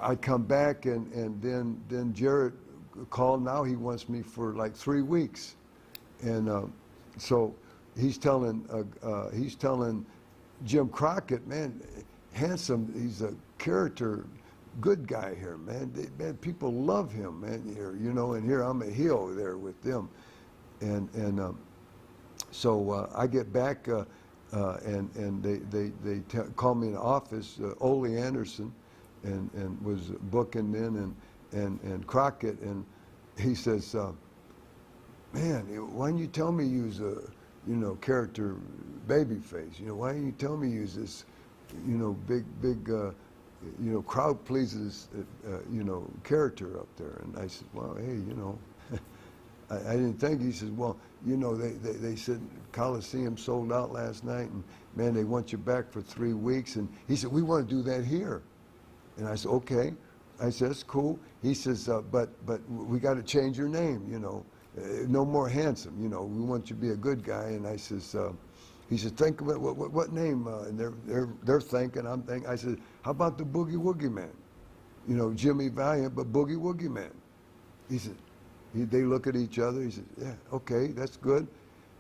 [SPEAKER 3] I'd come back, and then Jarrett called. Now he wants me for like 3 weeks, and so he's telling Jim Crockett, man, Handsome, he's a character, good guy here, man. Man, people love him, man, here, you know, and here I'm a heel there with them, and so I get back, and they call me in the office. Ole Anderson, and was booking then, and Crockett, and he says, man, why didn't you tell me you was a, you know, character babyface? You know, why didn't you tell me you was this, you know, big, you know, crowd pleases, you know, character up there? And I said, well, hey, you know, I didn't think. He says, well, you know, they said Coliseum sold out last night, and man, they want you back for 3 weeks. And he said, we want to do that here. And I said, okay. I said, that's cool. He says, but we got to change your name, you know. No more handsome, you know. We want you to be a good guy. And I says, he said, think about what name? And they're thinking, I'm thinking. I said, how about the Boogie Woogie Man? You know, Jimmy Valiant, but Boogie Woogie Man. He said, they look at each other. He said, yeah, okay, that's good.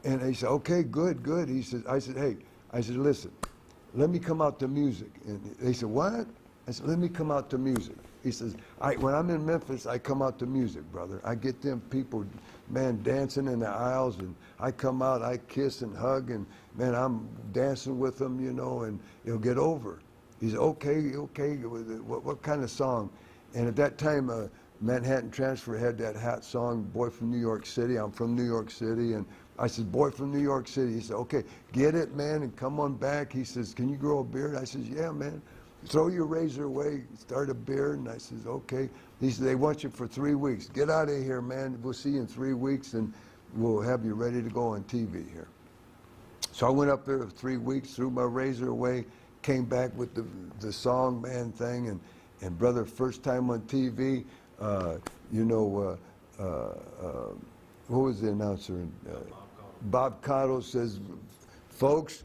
[SPEAKER 3] And he said, okay, good, good. He said, I said, hey, I said, listen, let me come out to music. And they said, what? I said, let me come out to music. He says, when I'm in Memphis, I come out to music, brother. I get them people, man, dancing in the aisles, and I come out, I kiss and hug, and, man, I'm dancing with them, you know, and it'll get over. He said, okay, okay, what kind of song? And at that time, Manhattan Transfer had that hot song, Boy from New York City. I'm from New York City. And I said, boy from New York City. He said, okay, get it, man, and come on back. He says, can you grow a beard? I says, yeah, man. Throw your razor away, start a beard. And I says, okay. He said, they want you for 3 weeks. Get out of here, man. We'll see you in 3 weeks, and we'll have you ready to go on TV here. So I went up there for 3 weeks, threw my razor away, came back with the song, man, thing. And brother, first time on TV, you know, what was the announcer? Bob Cottle says, folks,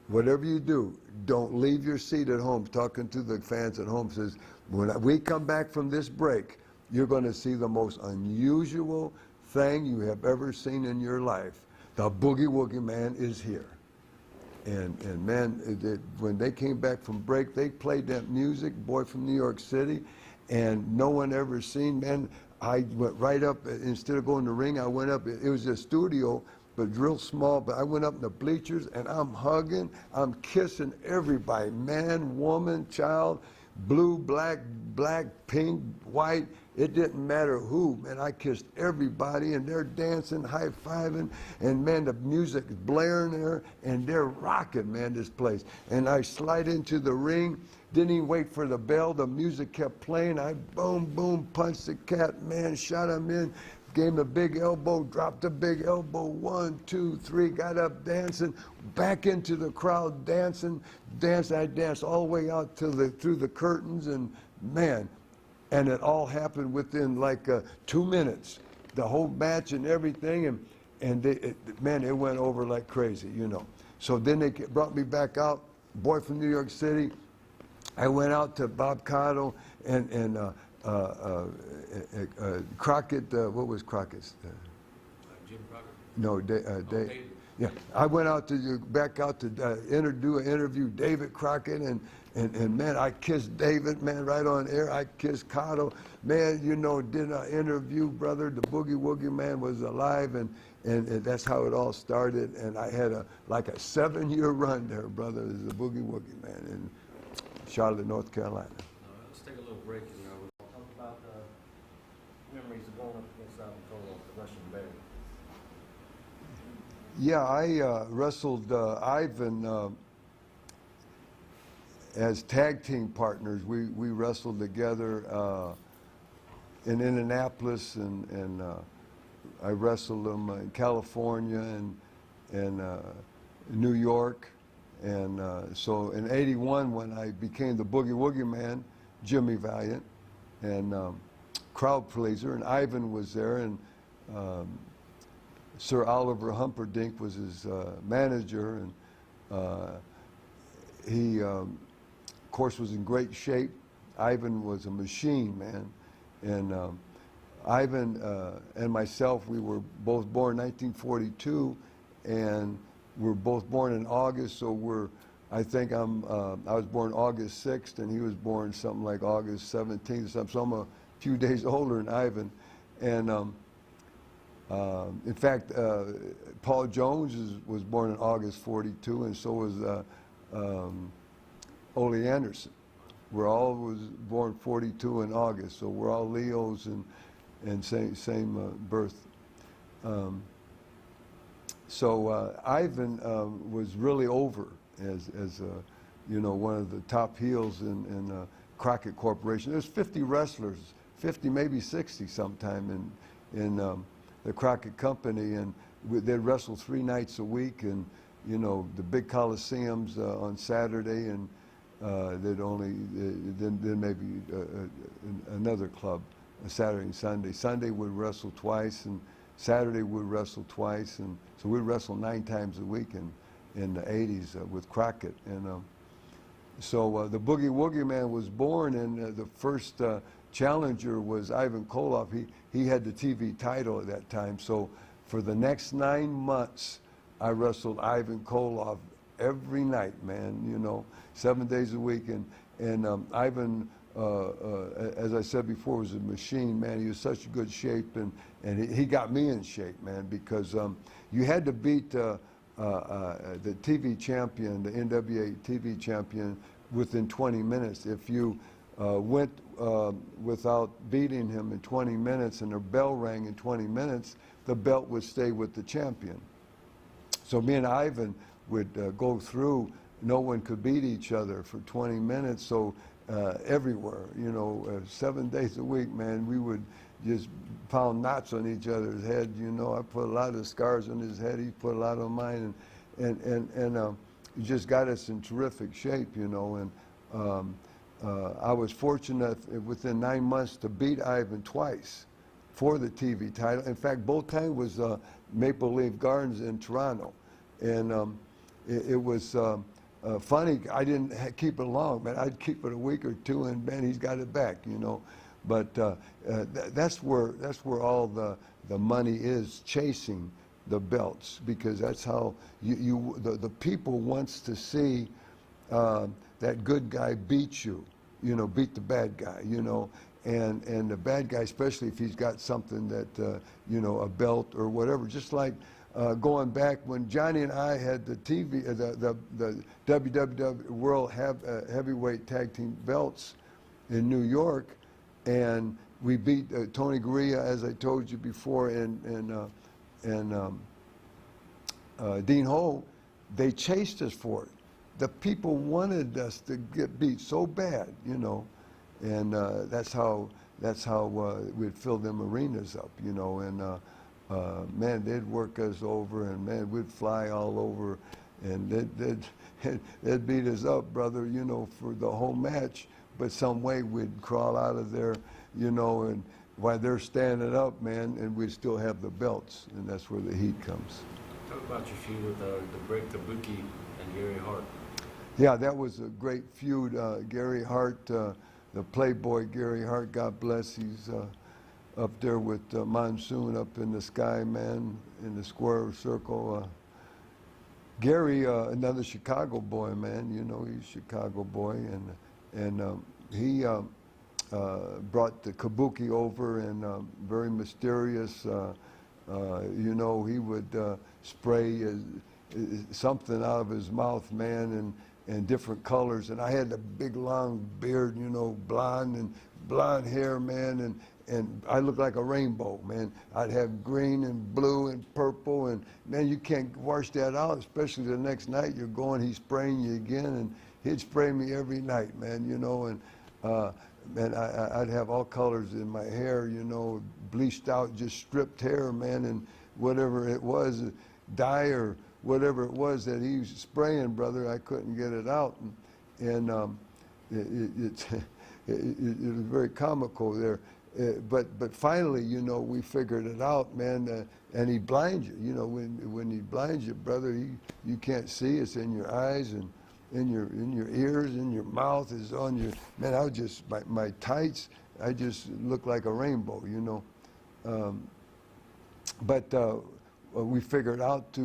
[SPEAKER 3] whatever you do, don't leave your seat at home. Talking to the fans at home, says, when we come back from this break, you're going to see the most unusual thing you have ever seen in your life. The Boogie Woogie Man is here. And man, when they came back from break, they played that music, Boy from New York City, and no one ever seen, man, I went right up, instead of going to the ring, I went up, it was a studio, but real small, but I went up in the bleachers, and I'm hugging, I'm kissing everybody, man, woman, child, blue, black, pink, white, it didn't matter who, man, I kissed everybody, and they're dancing, high-fiving, and man, the music is blaring there, and they're rocking, man, this place. And I slide into the ring, didn't even wait for the bell, the music kept playing, I boom, boom, punched the cat, man, shot him in, gave him a big elbow, dropped a big elbow, 1, 2, 3, got up dancing, back into the crowd dancing, I danced all the way out to through the curtains, and man, and it all happened within like 2 minutes, the whole match and everything, and man, it went over like crazy, you know. So then they brought me back out, Boy from New York City. I went out to Bob Cottle and Crockett, what was Crockett's?
[SPEAKER 2] Jim Crockett?
[SPEAKER 3] No,
[SPEAKER 2] David.
[SPEAKER 3] Yeah, I went out to back out to do an interview, David Crockett, and man, I kissed David, man, right on air. I kissed Cottle, man, you know, did an interview, brother. The Boogie Woogie Man was alive, and that's how it all started. And I had like a 7-year run there, brother, as the Boogie Woogie Man in Charlotte, North Carolina.
[SPEAKER 2] Let's take a little break.
[SPEAKER 1] Talk about memories of going up against Ivan Koloff, the Russian Bear.
[SPEAKER 3] Yeah, I wrestled Ivan as tag team partners. We wrestled together in Indianapolis, and I wrestled him in California and New York. And so in '81, when I became the Boogie Woogie Man, Jimmy Valiant, and crowd pleaser, and Ivan was there, and Sir Oliver Humperdinck was his manager, and he, of course, was in great shape. Ivan was a machine, man. And Ivan and myself, we were both born 1942, and we're both born in August, so I think I was born August 6th, and he was born something like August 17th or something, so I'm a few days older than Ivan. And in fact, Paul Jones was born in August 42, and so was Ole Anderson. We're all was born 42 in August, so we're all Leos and same birth. So Ivan was really over as you know, one of the top heels in Crockett Corporation. There's 50 wrestlers, 50 maybe 60 sometime in the Crockett Company, and they'd wrestle 3 nights a week, and you know, the big coliseums on Saturday, and They'd only then maybe another club, Saturday and Sunday. Sunday would wrestle twice, and Saturday would wrestle twice, and so we'd wrestle 9 times a week in the 80s with Crockett. And so the Boogie Woogie Man was born, and the first challenger was Ivan Koloff. He had the TV title at that time. So for the next 9 months, I wrestled Ivan Koloff every night, man, you know, 7 days a week. And Ivan, as I said before, was a machine, man. He was such good shape, and he got me in shape, man, because you had to beat the TV champion, the NWA TV champion, within 20 minutes. If you went without beating him in 20 minutes and the bell rang in 20 minutes, the belt would stay with the champion. So me and Ivan would go through. No one could beat each other for 20 minutes. So everywhere, you know, 7 days a week, man, we would just pound knots on each other's head. You know, I put a lot of scars on his head. He put a lot on mine, and it just got us in terrific shape, you know. And I was fortunate within 9 months to beat Ivan twice for the TV title. In fact, both times was Maple Leaf Gardens in Toronto, and it was funny. I didn't keep it long, man. I'd keep it a week or two, and man, he's got it back, you know. But that's where all the money is, chasing the belts, because that's how the people wants to see that good guy beat you, you know, beat the bad guy, you know. And the bad guy, especially if he's got something that, you know, a belt or whatever. Just like going back when Johnny and I had the the WWF World Heavyweight Tag Team belts in New York, and we beat Tony Gurria, as I told you before, and Dean Ho. They chased us for it. The people wanted us to get beat so bad, you know. And that's how we'd fill them arenas up, you know. And man, they'd work us over, and man, we'd fly all over, and they'd beat us up, brother, you know, for the whole match. But some way we'd crawl out of there, you know, and while they're standing up, man, and we'd still have the belts, and that's where the heat comes.
[SPEAKER 2] Talk about your feud with the Break Kabuki and Gary Hart.
[SPEAKER 3] Yeah, that was a great feud. Gary Hart. The Playboy Gary Hart, God bless, he's up there with Monsoon up in the sky, man, in the square circle. Gary, another Chicago boy, man, you know, he's a Chicago boy, and he brought the Kabuki over, and very mysterious, you know, he would spray something out of his mouth, man, and different colors, and I had a big long beard, you know, blonde hair, man, and I looked like a rainbow, man. I'd have green and blue and purple, and man, you can't wash that out, especially the next night you're going, he's spraying you again, and he'd spray me every night, man, you know, and man, I'd have all colors in my hair, you know, bleached out, just stripped hair, man, and whatever it was, dye or whatever it was that he was spraying, brother, I couldn't get it out, and it was very comical there. But finally, you know, we figured it out, man. And he blinds you, you know, when he blinds you, brother, you can't see. It's in your eyes and in your ears, in your mouth, is on your, man. I was just my tights. I just looked like a rainbow, you know. We figured out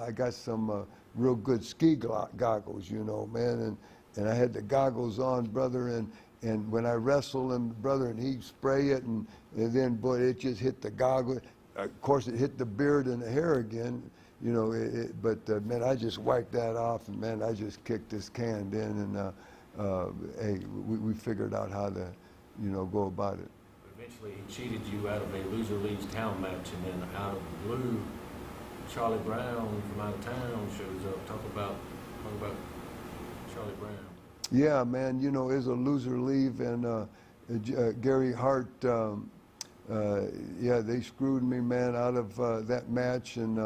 [SPEAKER 3] I got some real good ski goggles, you know, man, and I had the goggles on, brother, and when I wrestled him, brother, and he'd spray it, and then, boy, it just hit the goggle. Of course, it hit the beard and the hair again, you know, but man, I just wiped that off, and man, I just kicked this can in, and hey, we figured out how to, you know, go about it.
[SPEAKER 2] Eventually, he cheated you out of a loser leaves town match, and then out of the blue, Charlie Brown from out of town shows up. Talk about Charlie Brown.
[SPEAKER 3] Yeah, man, you know, it's a loser leave, and Gary Hart, yeah, they screwed me, man, out of that match, and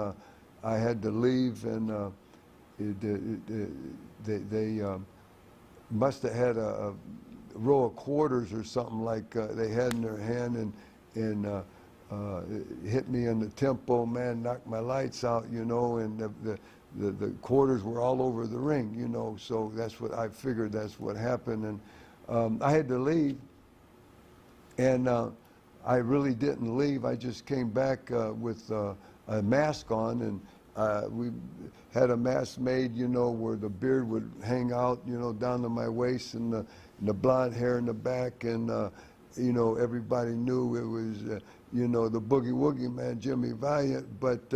[SPEAKER 3] I had to leave, and must have had a row of quarters or something like they had in their hand, and it hit me in the tempo, man, knocked my lights out, you know, and the quarters were all over the ring, you know, so that's what I figured, that's what happened. And I had to leave, and I really didn't leave. I just came back with a mask on, and we had a mask made, you know, where the beard would hang out, you know, down to my waist, and the blonde hair in the back, and you know, everybody knew it was, you know, the Boogie Woogie Man, Jimmy Valiant. But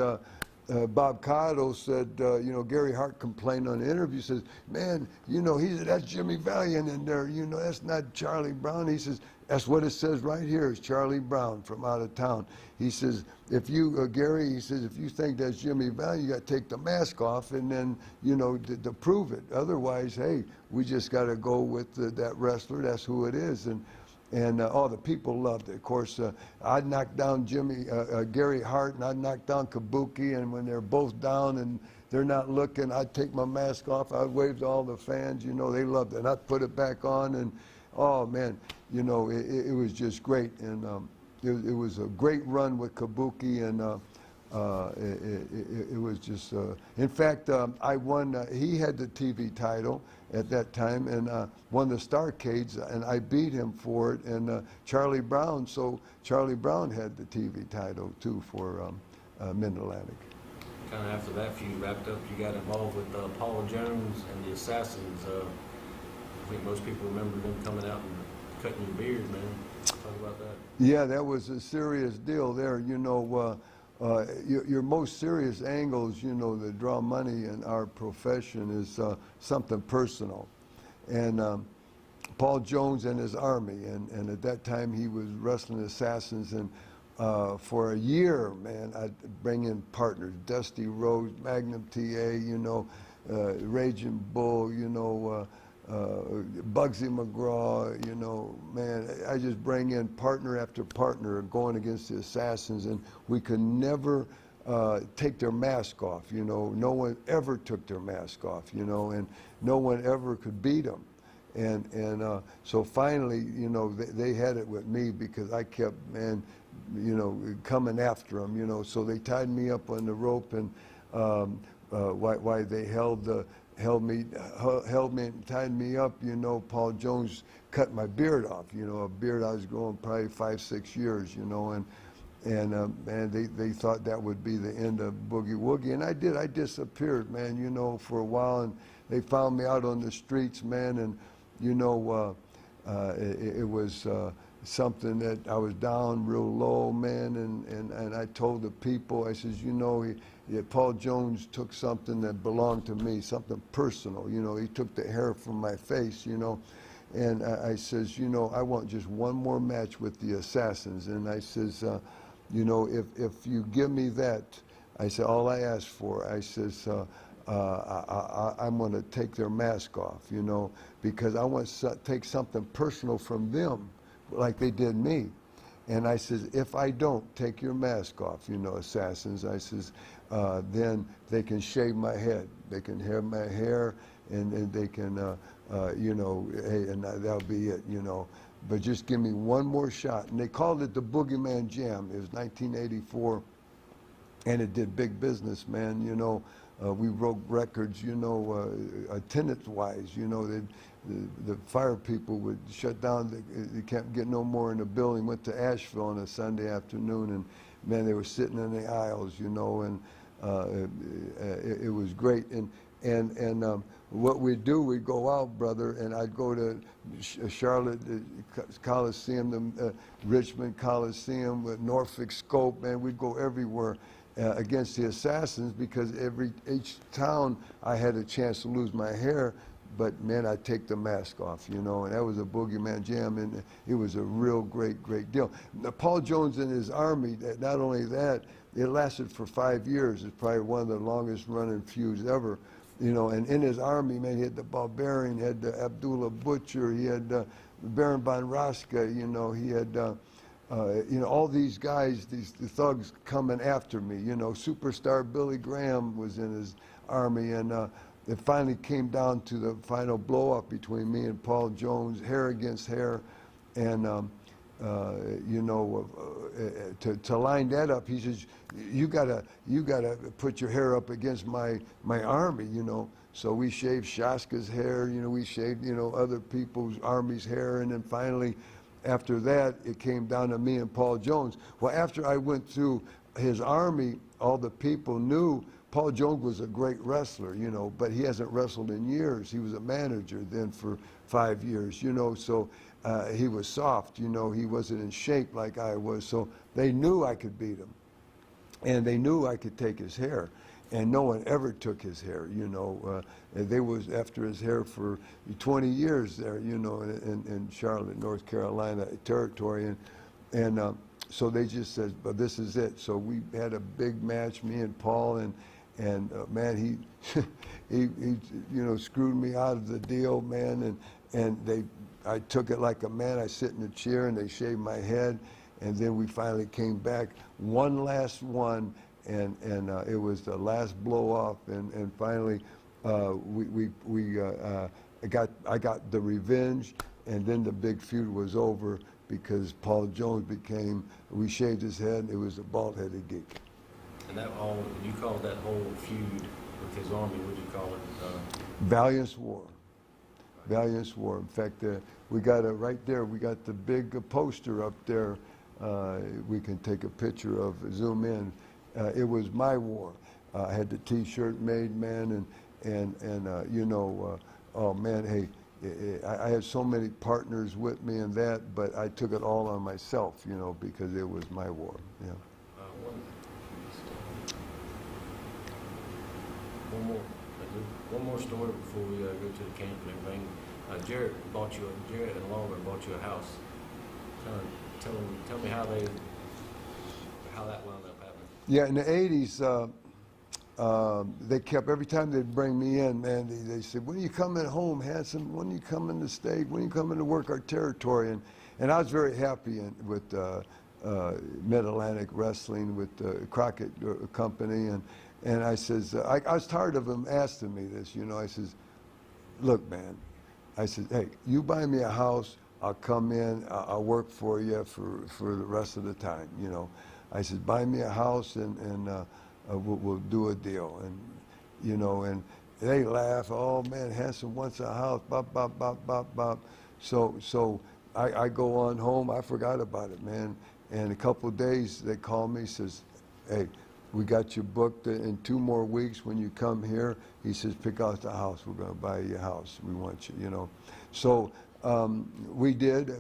[SPEAKER 3] Bob Cotto said, you know, Gary Hart complained on the interview, says, man, you know, that's Jimmy Valiant in there, you know, that's not Charlie Brown. He says, that's what it says right here, is Charlie Brown from out of town. He says, if you, Gary, he says, if you think that's Jimmy Valiant, you got to take the mask off and then, you know, to prove it. Otherwise, hey, we just got to go with that wrestler. That's who it is. And all the people loved it. Of course, I'd knock down Gary Hart, and I'd knock down Kabuki, and when they're both down and they're not looking, I'd take my mask off, I'd wave to all the fans, you know, they loved it. And I'd put it back on, and oh man, you know, it was just great. And it was a great run with Kabuki, and it was just, in fact, I won, he had the TV title at that time, and won the Starcades, and I beat him for it, and Charlie Brown, so Charlie Brown had the TV title too for Mid-Atlantic.
[SPEAKER 2] Kind of after that feud wrapped up, you got involved with Paul Jones and the Assassins. I think most people remember them coming out and cutting your beard, man. Talk about that.
[SPEAKER 3] Yeah, that was a serious deal there. You know, your most serious angles, you know, that draw money in our profession is something personal. And Paul Jones and his army, and at that time he was wrestling Assassins, and for a year, man, I'd bring in partners, Dusty Rhodes, Magnum TA, you know, Raging Bull, you know, Bugsy McGraw, you know, man, I just bring in partner after partner going against the Assassins, and we could never take their mask off, you know. No one ever took their mask off, you know, and no one ever could beat them. And so finally, you know, they had it with me because I kept, man, you know, coming after them, you know. So they tied me up on the rope, and why they held me and tied me up, you know. Paul Jones cut my beard off, you know, a beard I was growing probably 5-6 years, you know, and they thought that would be the end of Boogie Woogie, and I did. I disappeared, man, you know, for a while, and they found me out on the streets, man, and you know, it was something that I was down real low, man, and I told the people, I says, you know, Paul Jones took something that belonged to me, something personal, you know. He took the hair from my face, you know, and I says, you know, I want just one more match with the Assassins, and I says, you know, if you give me that, I said, all I ask for, I says, I'm going to take their mask off, you know, because I want to take something personal from them, like they did me. And I says, if I don't take your mask off, you know, Assassins, I says, then they can shave my head. They can have my hair, and they can, you know, hey, and that'll be it, you know. But just give me one more shot. And they called it the Boogeyman Jam. It was 1984, and it did big business, man, you know. We broke records, you know, attendance-wise, you know. The fire people would shut down. They can't get no more in the building. Went to Asheville on a Sunday afternoon, and man, they were sitting in the aisles, you know, and it was great. And what we do, we go out, brother, and I'd go to Charlotte Coliseum, the Richmond Coliseum, with Norfolk Scope, man. We'd go everywhere against the Assassins, because each town I had a chance to lose my hair. But man, I'd take the mask off, you know, and that was a Boogeyman Jam, and it was a real great deal. Now, Paul Jones and his army, not only that, it lasted for 5 years. It's probably one of the longest running feuds ever, you know. And in his army, man, he had the Barbarian, he had the Abdullah Butcher, he had Baron von Raschke, you know, he had, you know, all these guys, the thugs coming after me, you know. Superstar Billy Graham was in his army, and it finally came down to the final blow-up between me and Paul Jones, hair against hair. And, you know, to line that up, he says, you gotta put your hair up against my army, you know. So we shaved Shaska's hair, you know, we shaved, you know, other people's army's hair, and then finally, after that, it came down to me and Paul Jones. Well, after I went through his army, all the people knew Paul Jones was a great wrestler, you know, but he hasn't wrestled in years. He was a manager then for 5 years, you know, so he was soft, you know, he wasn't in shape like I was. So they knew I could beat him, and they knew I could take his hair. And no one ever took his hair, you know. They was after his hair for 20 years there, you know, in Charlotte, North Carolina territory. And so they just said, but this is it. So we had a big match, me and Paul, and man, he, he, you know, screwed me out of the deal, man. And I took it like a man. I sit in a chair, and they shaved my head. And then we finally came back, one last one. And it was the last blow off, and finally I got the revenge, and then the big feud was over because Paul Jones we shaved his head, and it was a bald-headed geek.
[SPEAKER 2] And you called that whole feud with his army, what did you call it?
[SPEAKER 3] Valiance War. Valiance War. In fact, we got it right there. We got the big poster up there. We can take a picture of, zoom in. It was my war. I had the T-shirt made, man, and you know, oh man, hey, I had so many partners with me in that, but I took it all on myself, you know, because it was my war. Yeah.
[SPEAKER 2] One more story before we go to the camp and everything. Jarrett and Lawler bought you a house. Tell me how that wound up happening.
[SPEAKER 3] Yeah, in the 80s, they kept, every time they'd bring me in, man, they said, when are you coming home, handsome? When are you coming to state? When are you coming to work our territory? And I was very happy with Mid-Atlantic Wrestling, with the Crockett Company. And I says, I was tired of them asking me this, you know. I says, look, man, I said, hey, you buy me a house, I'll come in, I'll work for you for the rest of the time, you know. I said, buy me a house and we'll do a deal. And, you know, and they laugh, oh man, Hanson wants a house, bop, bop, bop, bop, bop. So I go on home, I forgot about it, man. And a couple of days they call me, says, hey, we got you booked in 2 more weeks when you come here. He says, pick out the house, we're gonna buy you a house, we want you, you know. So we did.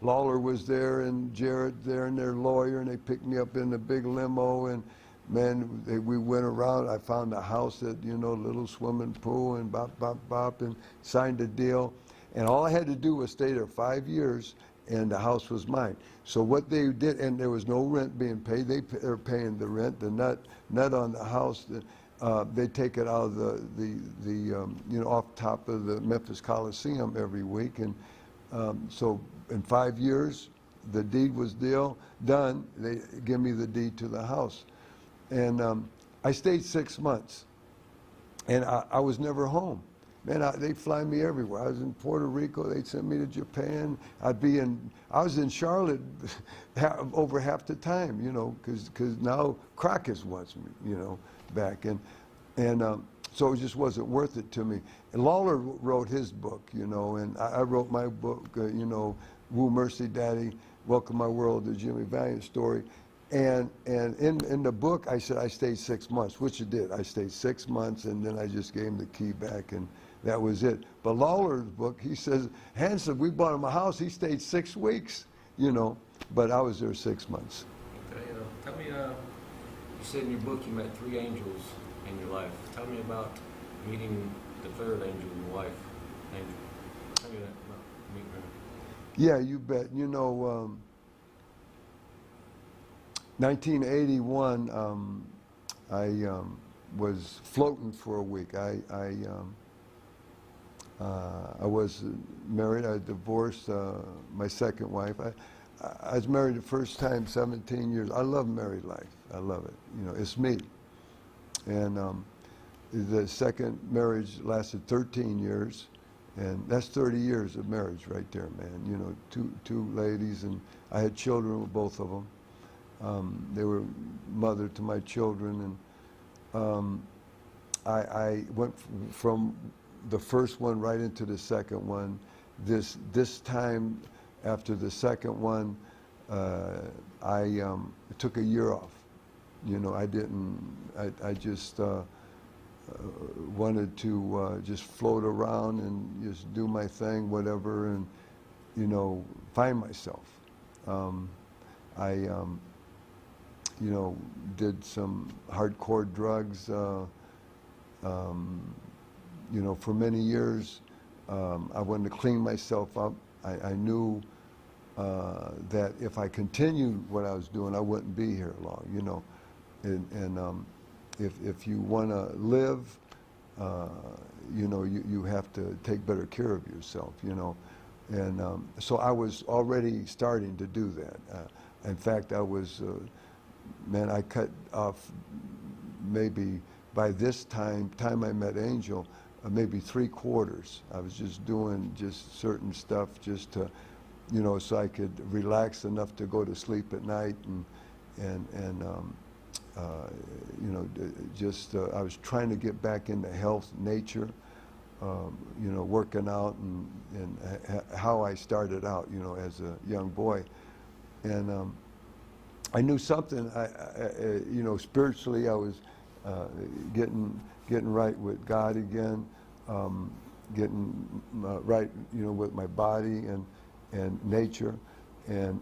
[SPEAKER 3] Lawler was there, and Jarrett there, and their lawyer, and they picked me up in the big limo, and man, we went around. I found a house that, you know, little swimming pool, and bop, bop, bop, and signed a deal. And all I had to do was stay there 5 years, and the house was mine. So what they did, and there was no rent being paid. They were paying the rent, the nut on the house. They take it out of the you know, off top of the Memphis Coliseum every week, and so in 5 years, the deed was done. They give me the deed to the house, and I stayed 6 months, and I was never home. Man, they'd fly me everywhere. I was in Puerto Rico. They'd send me to Japan. I was in Charlotte over half the time, you know, because now Crockett wants me, you know, back. And so it just wasn't worth it to me. And Lawler wrote his book, you know, and I wrote my book, you know, Woo Mercy Daddy, Welcome My World, the Jimmy Valiant story. And in the book, I said I stayed 6 months, which I did. I stayed 6 months, and then I just gave him the key back, and that was it. But Lawler's book, he says, Hanson, we bought him a house. He stayed 6 weeks, you know, but I was there 6 months.
[SPEAKER 2] Okay, tell me, you said in your book you met 3 angels in your life. Tell me about meeting the 3rd angel in your life, Angel. Tell me that about meeting her.
[SPEAKER 3] Yeah, you bet. You know, 1981, I was floating for a week. I was married. I divorced my second wife. I was married the first time 17 years. I love married life. I love it. You know, it's me. And the second marriage lasted 13 years, and that's 30 years of marriage right there, man. You know, two ladies, and I had children with both of them. They were mother to my children, and I went from the first one right into the second one. This time, after the second one, I took a year off. You know, I just wanted to just float around and just do my thing, whatever, and, you know, find myself. I, you know, did some hardcore drugs, you know, for many years. I wanted to clean myself up. I knew that if I continued what I was doing, I wouldn't be here long, you know. And if you want to live, you know, you have to take better care of yourself, you know. And so I was already starting to do that. In fact, I was, man, I cut off maybe by this time I met Angel, maybe 3/4. I was just doing just certain stuff just to, you know, so I could relax enough to go to sleep at night, and you know, just I was trying to get back into health, nature, you know, working out, and how I started out, you know, as a young boy, and I knew something. You know, spiritually, I was getting right with God again, getting right, you know, with my body and nature, and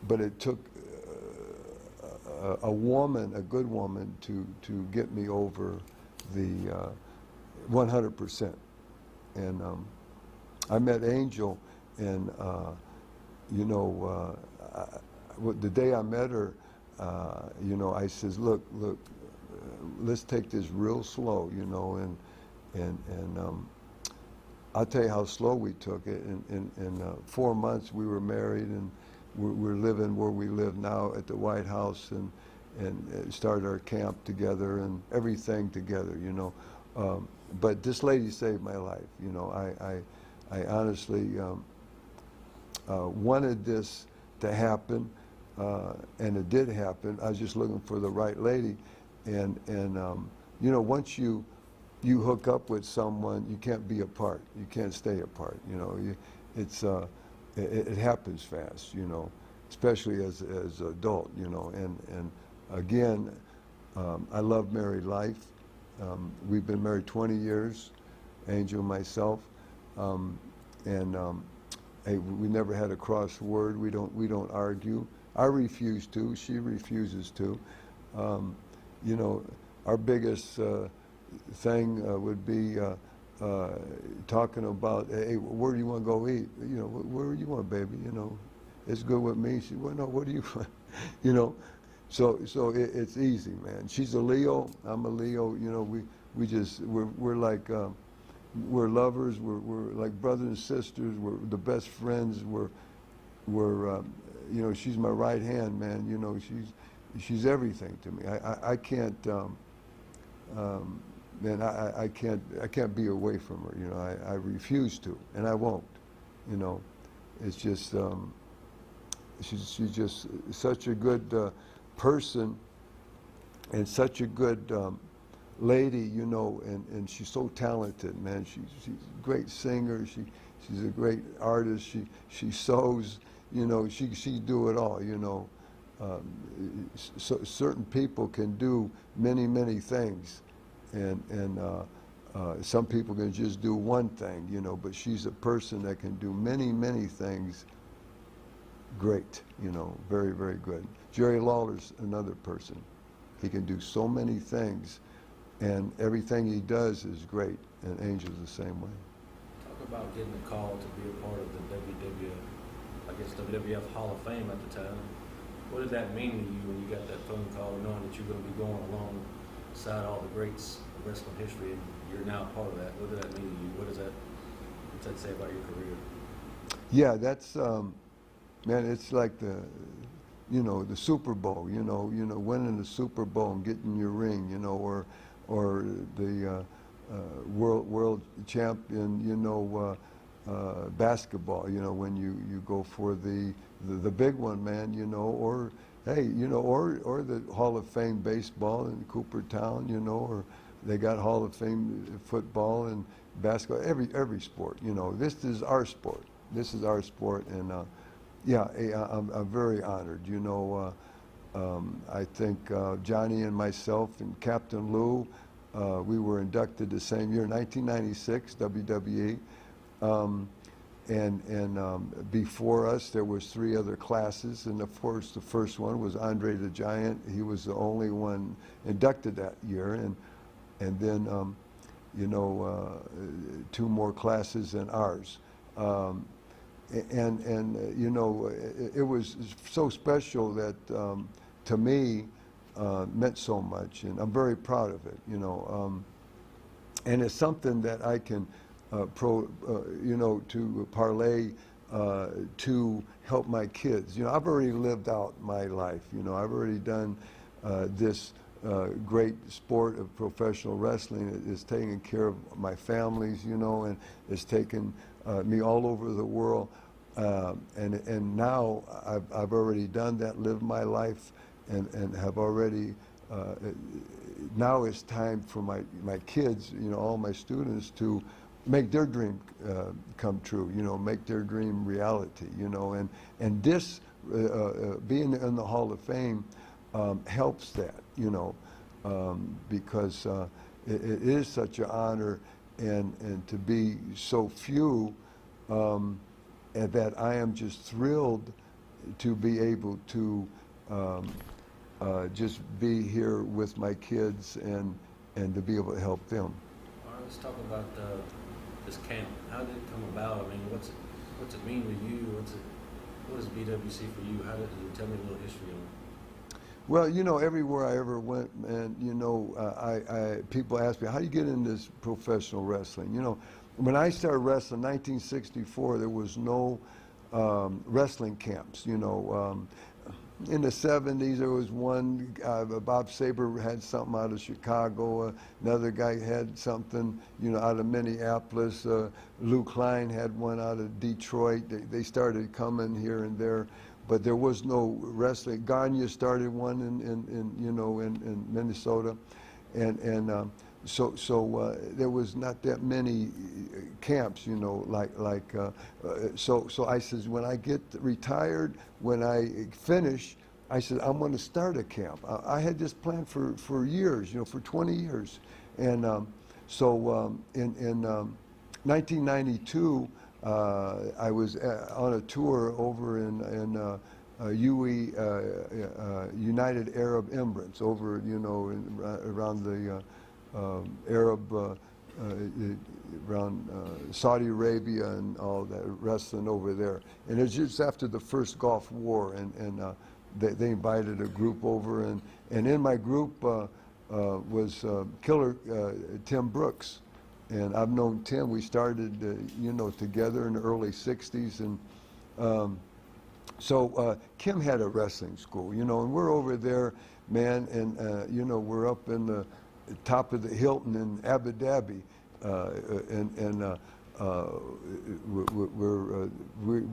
[SPEAKER 3] but it took a woman, a good woman, to get me over the 100%. And I met Angel, and you know, the day I met her, you know, I says, look, let's take this real slow, you know, and I'll tell you how slow we took it. In 4 months we were married, and we're living where we live now at the White House, and started our camp together and everything together, you know. But this lady saved my life, you know. I honestly wanted this to happen, and it did happen. I was just looking for the right lady, and you know, once you hook up with someone, you can't be apart. You can't stay apart. You know, it happens fast. You know, especially as an adult. You know, and again, I love married life. We've been married 20 years, Angel and myself, and hey, we never had a cross word. We don't argue. I refuse to. She refuses to. You know, our biggest thing would be talking about, hey, where do you want to go eat? You know, where do you want, baby? You know, it's good with me. She, well, no, what do you want? You know, so it's easy, man. She's a Leo. I'm a Leo. You know, we're like, we're lovers. We're like brothers and sisters. We're the best friends. We're you know, she's my right hand, man. You know, she's everything to me. I can't, man, I can't be away from her. You know, I refuse to, and I won't. You know, it's just she's just such a good person, and such a good lady. You know, and she's so talented, man. She's a great singer. She's a great artist. She sews. You know, she do it all. You know. So certain people can do many things, and some people can just do one thing, you know, but she's a person that can do many things great, you know, very good. Jerry Lawler's another person. He can do so many things, and everything he does is great, and Angel's the same way.
[SPEAKER 1] Talk about getting a call to be a part of the WWF Hall of Fame at the time. What did that mean to you when you got that phone call, knowing that you're going to be going alongside all the greats of wrestling history, and you're now part of that? What did that mean to you? What's that say about your career?
[SPEAKER 3] Yeah, that's man. It's like the Super Bowl. You know, winning the Super Bowl and getting your ring. You know, or the world champion, basketball, when you go for the big one, man, or hey, or the Hall of Fame baseball in Coopertown, or they got Hall of Fame football and basketball, every sport, this is our sport. This is our sport, and yeah, I'm very honored, I think Johnny and myself and Captain Lou, we were inducted the same year, 1996, WWE. And before us, there was 3 other classes, and of course, the first one was Andre the Giant. He was the only one inducted that year, and then 2 more classes than ours. It was so special that to me meant so much, and I'm very proud of it. And it's something that I can to parlay to help my kids. I've already lived out my life. I've already done this great sport of professional wrestling. It's taken care of my families, and it's taken me all over the world. And now I've already done that, lived my life, and have already. Now it's time for my kids, all my students, to make their dream come true, make their dream reality, and this being in the Hall of Fame helps that, because it is such an honor, and to be so few, and that I am just thrilled to be able to just be here with my kids and to be able to help them.
[SPEAKER 1] All right, let's talk about this camp. How did it come about? I mean, what's it mean to you? What is BWC for you? How did you tell me a little history on it?
[SPEAKER 3] Well, everywhere I ever went, man, people ask me, how do you get into this professional wrestling? When I started wrestling in 1964, there was no wrestling camps. In the 70s, there was one, Bob Saber had something out of Chicago, another guy had something, out of Minneapolis, Lou Klein had one out of Detroit. They started coming here and there, but there was no wrestling. Gagne started one in Minnesota, and so there was not that many camps, so I says, when I get retired, when I finish, I said, I'm going to start a camp. I had this plan for years, for 20 years. And so in 1992, I was on a tour over in United Arab Emirates, over, around the Arab, around Saudi Arabia and all that, wrestling over there. And it was just after the first Gulf War, and they invited a group over, and in my group was Killer Tim Brooks. And I've known Tim, we started, together in the early 60s, and so Kim had a wrestling school, and we're over there, man, and, we're up in the top of the Hilton in Abu Dhabi,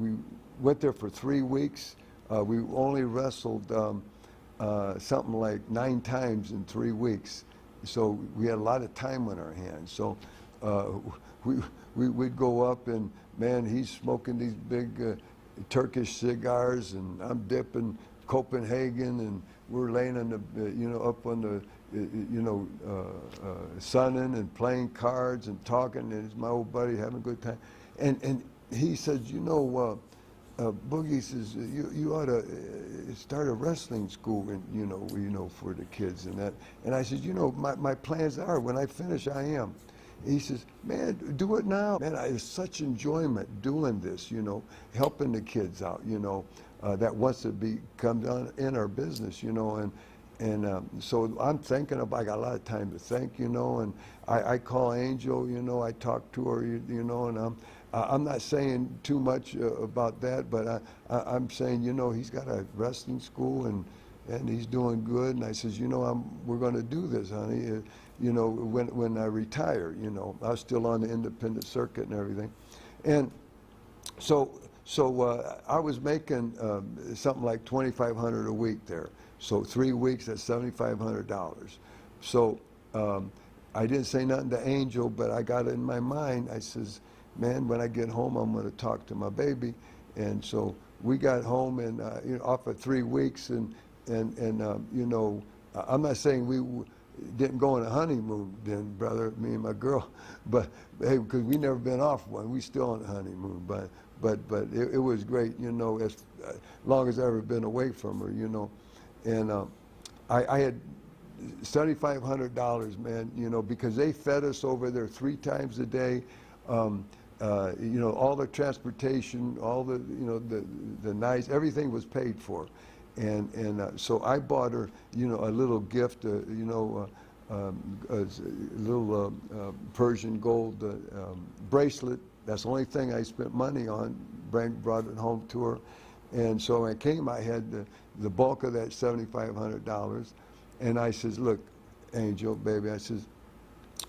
[SPEAKER 3] we went there for 3 weeks. We only wrestled something like 9 times in 3 weeks, so we had a lot of time on our hands. So we'd go up, and man, he's smoking these big Turkish cigars, and I'm dipping Copenhagen, and we're laying on the, up on the, sunning and playing cards and talking, and it's my old buddy having a good time. And he said, Boogie says, you ought to start a wrestling school, and, for the kids and that. And I said, my plans are, when I finish, I am. He says, man, do it now. Man, it's such enjoyment doing this, helping the kids out, that wants to come down in our business, and so I'm thinking about, I got a lot of time to think, and I call Angel, I talk to her, and I'm not saying too much about that, but I'm saying, he's got a wrestling school, and and he's doing good. And I says, you know, we're going to do this, honey. You know, when I retire, you know, I was still on the independent circuit and everything, and so I was making something like $2,500 a week there. So 3 weeks, that's $7,500. So I didn't say nothing to Angel, but I got it in my mind. I says, man, when I get home, I'm going to talk to my baby. And so we got home and you know, off of 3 weeks, and you know, I'm not saying we didn't go on a honeymoon then, brother, me and my girl, but hey, because we never been off one, we still on a honeymoon, but it was great, you know, as long as I ever been away from her, you know, and I had $7,500, man, you know, because they fed us over there 3 times a day. You know, all the transportation, all the, you know, the nights, everything was paid for. And so I bought her, you know, a little gift, you know, a little Persian gold bracelet. That's the only thing I spent money on, brought it home to her. And so when I came, I had the bulk of that $7,500. And I says, look, Angel, baby, I says,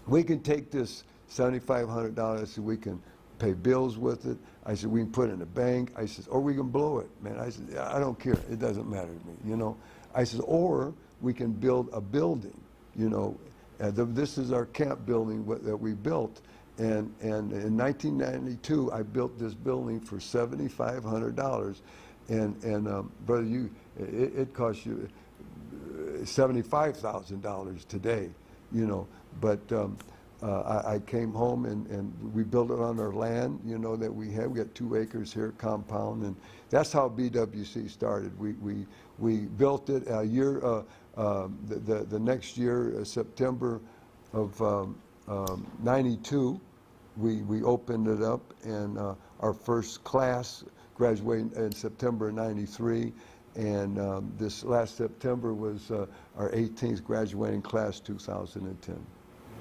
[SPEAKER 3] we can take this $7,500, so we can pay bills with it. I said, we can put it in the bank. I said, or we can blow it, man. I said, I don't care. It doesn't matter to me, you know. I said, or we can build a building, you know. This is our camp building that we built. And in 1992, I built this building for $7,500. And brother, it cost you $75,000 today, you know. But I came home and we built it on our land, you know, that we had. We got 2 acres here, compound, and that's how BWC started. We built it a year, the next year, September of '92. We opened it up, and our first class graduated in September '93. And this last September was our 18th graduating class, 2010.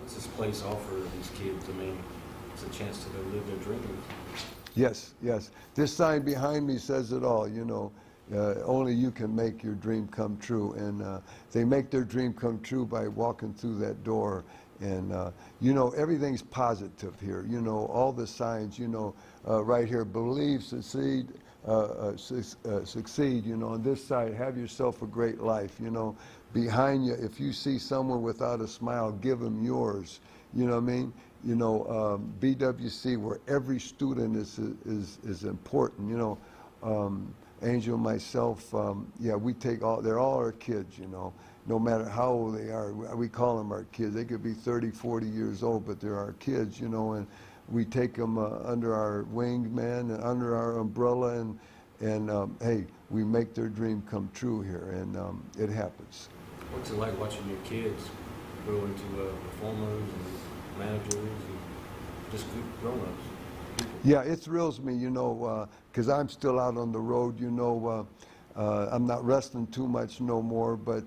[SPEAKER 1] What's this place offer these kids? I mean, it's a chance to go live their dreams.
[SPEAKER 3] Yes, yes. This sign behind me says it all, you know. Only you can make your dream come true. And they make their dream come true by walking through that door. And, you know, everything's positive here. You know, all the signs, you know, right here, believe, succeed, succeed, you know. On this side, have yourself a great life, you know. Behind you, if you see someone without a smile, give them yours. You know what I mean? You know, BWC, where every student is important, you know. Angel, myself, yeah, we take all, they're all our kids, you know, no matter how old they are. We call them our kids. They could be 30, 40 years old, but they're our kids, you know, and we take them under our wing, man, and under our umbrella, and hey, we make their dream come true here, and it happens.
[SPEAKER 1] What's it like watching your kids grow into performers and managers and just good grown-ups?
[SPEAKER 3] Yeah, it thrills me, you know, because I'm still out on the road, you know. I'm not wrestling too much no more, but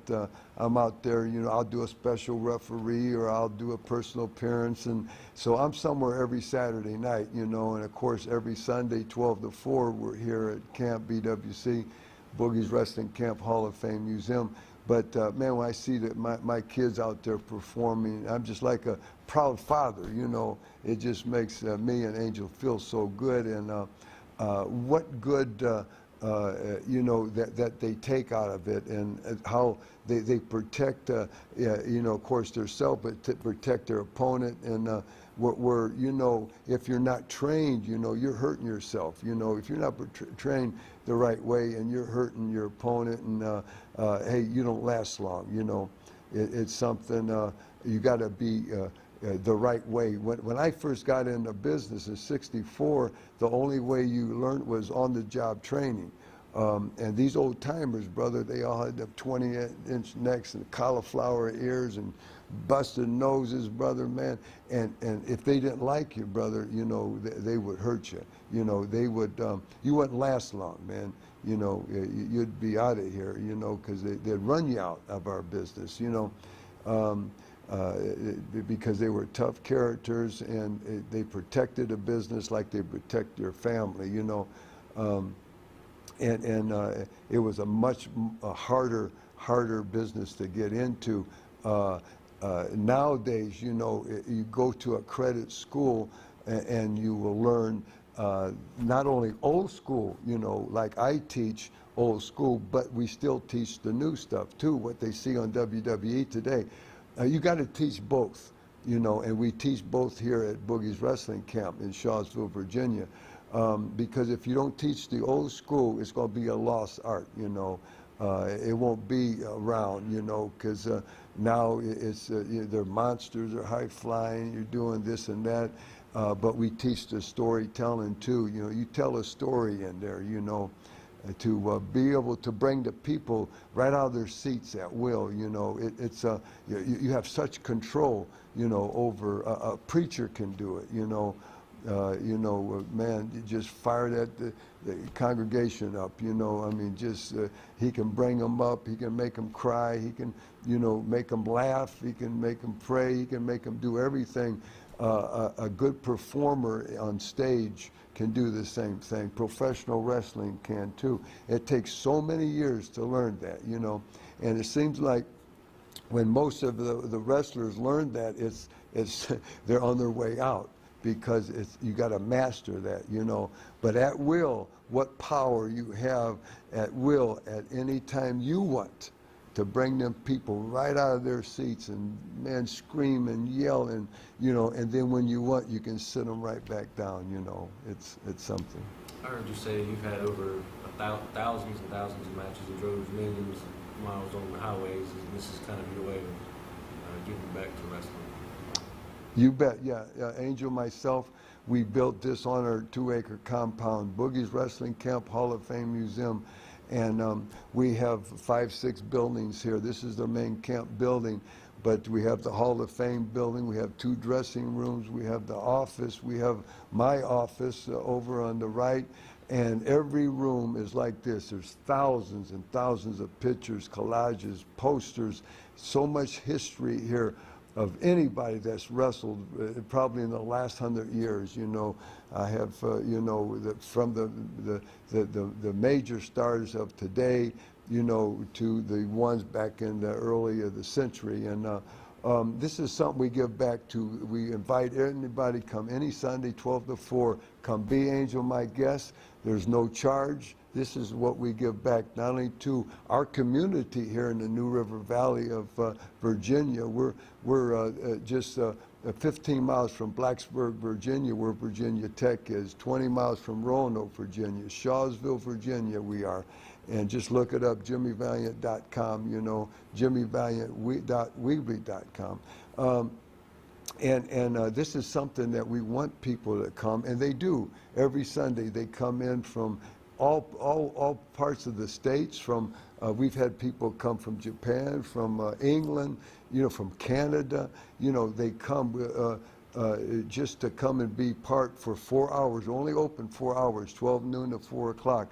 [SPEAKER 3] I'm out there, you know, I'll do a special referee or I'll do a personal appearance. And so I'm somewhere every Saturday night, you know, and of course every Sunday, 12 to 4, we're here at Camp BWC, Boogie's Wrestling Camp Hall of Fame Museum. But man, when I see that my kids out there performing, I'm just like a proud father, you know. It just makes me and Angel feel so good. And what good, you know, that they take out of it, and how they protect, you know, of course, their self, but to protect their opponent. And where, you know, if you're not trained, you know, you're hurting yourself. You know, if you're not trained the right way and you're hurting your opponent, and hey, you don't last long, you know. It's something you got to be the right way. When I first got into business in '64, the only way you learned was on-the-job training. And these old timers, brother, they all had the 20-inch necks and cauliflower ears and busted noses, brother, man. And if they didn't like you, brother, you know, they would hurt you. You know, they would, you wouldn't last long, man. You know, you'd be out of here, you know, because they'd run you out of our business, you know. Because they were tough characters, and they protected a business like they protect your family, you know. And it was a much harder harder business to get into. Nowadays, you know, you go to a credit school and you will learn not only old school, you know, like I teach old school, but we still teach the new stuff too, what they see on WWE today. You got to teach both, you know, and we teach both here at Boogie's Wrestling Camp in Shawsville, Virginia, because if you don't teach the old school, it's going to be a lost art, you know. It won't be around, you know, because now it's they're monsters, they're high flying, you're doing this and that. But we teach the storytelling too. You know, you tell a story in there, you know, to be able to bring the people right out of their seats at will. You know, you have such control, you know, over a preacher can do it. You know, man, you just fire the congregation up. You know, I mean, just he can bring them up, he can make them cry, he can, you know, make them laugh, he can make them pray, he can make them do everything. A good performer on stage can do the same thing. Professional wrestling can too. It takes so many years to learn that, you know, and it seems like when most of the wrestlers learn that, it's they're on their way out, because you got to master that, you know. But at will, what power you have at will at any time you want to bring them people right out of their seats and, man, scream and yell, and, you know, and then when you want, you can sit them right back down, you know. It's something.
[SPEAKER 2] I heard you say you've had over thousands and thousands of matches and drove millions of miles on the highways, and this is kind of your way of giving back to wrestling.
[SPEAKER 3] You bet, yeah. Angel, myself, we built this on our 2-acre compound, Boogie's Wrestling Camp, Hall of Fame Museum, and we have 5-6 buildings here. This is the main camp building, but we have the Hall of Fame building, we have 2 dressing rooms, we have the office, we have my office over on the right, and every room is like this. There's thousands and thousands of pictures, collages, posters, so much history here of anybody that's wrestled probably in the last 100 years. You know, I have you know, from the major stars of today, you know, to the ones back in the early of the century. And this is something we give back to. We invite anybody, come any Sunday 12 to 4, come be Angel my guest. There's no charge. This is what we give back, not only to our community here in the New River Valley of Virginia. We're just 15 miles from Blacksburg, Virginia, where Virginia Tech is, 20 miles from Roanoke, Virginia, Shawsville, Virginia we are. And just look it up, JimmyValiant.com, you know, JimmyValiant.weebly.com. And this is something that we want people to come, and they do. Every Sunday they come in from all parts of the states. From we've had people come from Japan, from England, you know, from Canada. You know, they come just to come and be part for 4 hours. Only open 4 hours, 12 noon to 4 o'clock.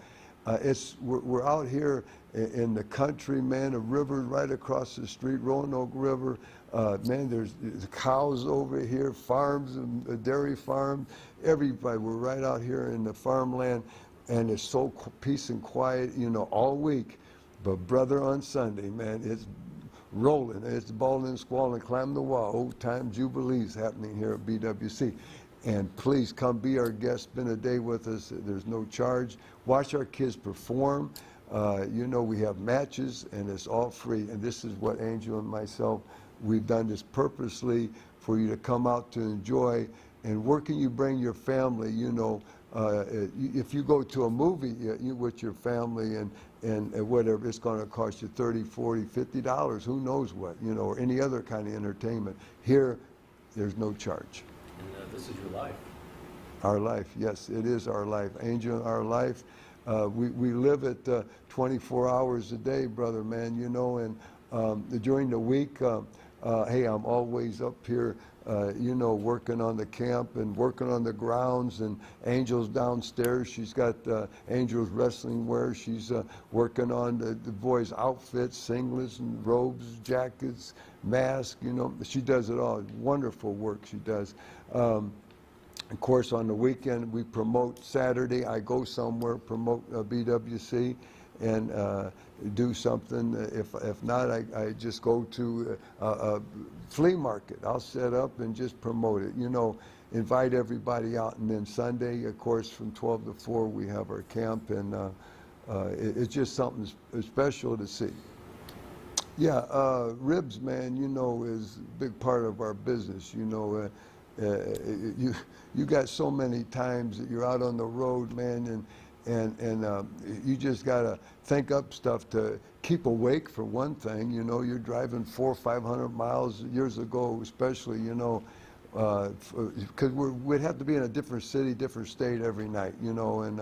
[SPEAKER 3] We're out here in the country, man. A river right across the street, Roanoke River. Man, there's cows over here, farms, and dairy farm. Everybody, we're right out here in the farmland. And it's so peace and quiet, you know, all week. But brother, on Sunday, man, it's rolling. It's balling and squalling, climb the wall. Old time jubilees happening here at BWC. And please come be our guest, spend a day with us. There's no charge. Watch our kids perform. You know, we have matches, and it's all free. And this is what Angel and myself, we've done this purposely for you to come out to enjoy. And where can you bring your family, you know? If you go to a movie with your family and whatever, it's going to cost you $30, $40, $50, who knows what, you know, or any other kind of entertainment. Here, there's no charge.
[SPEAKER 1] And this is your life.
[SPEAKER 3] Our life, yes, it is our life. Angel, our life. We live it 24 hours a day, brother, man, you know, and during the week, hey, I'm always up here, you know, working on the camp and working on the grounds, and Angel's downstairs. She's got Angel's wrestling wear. She's working on the boys' outfits, singlets and robes, jackets, masks, you know. She does it all. Wonderful work she does. Of course, on the weekend, we promote Saturday. I go somewhere, promote BWC. and do something. If not, I just go to a flea market. I'll set up and just promote it. You know, invite everybody out, and then Sunday, of course, from 12 to 4, we have our camp, and it's just something special to see. Yeah, ribs, man, you know, is a big part of our business. You know, you got so many times that you're out on the road, man, and you just gotta think up stuff to keep awake, for one thing. You know, you're driving 400 or 500 miles years ago, especially. You know, because we'd have to be in a different city, different state every night. You know, and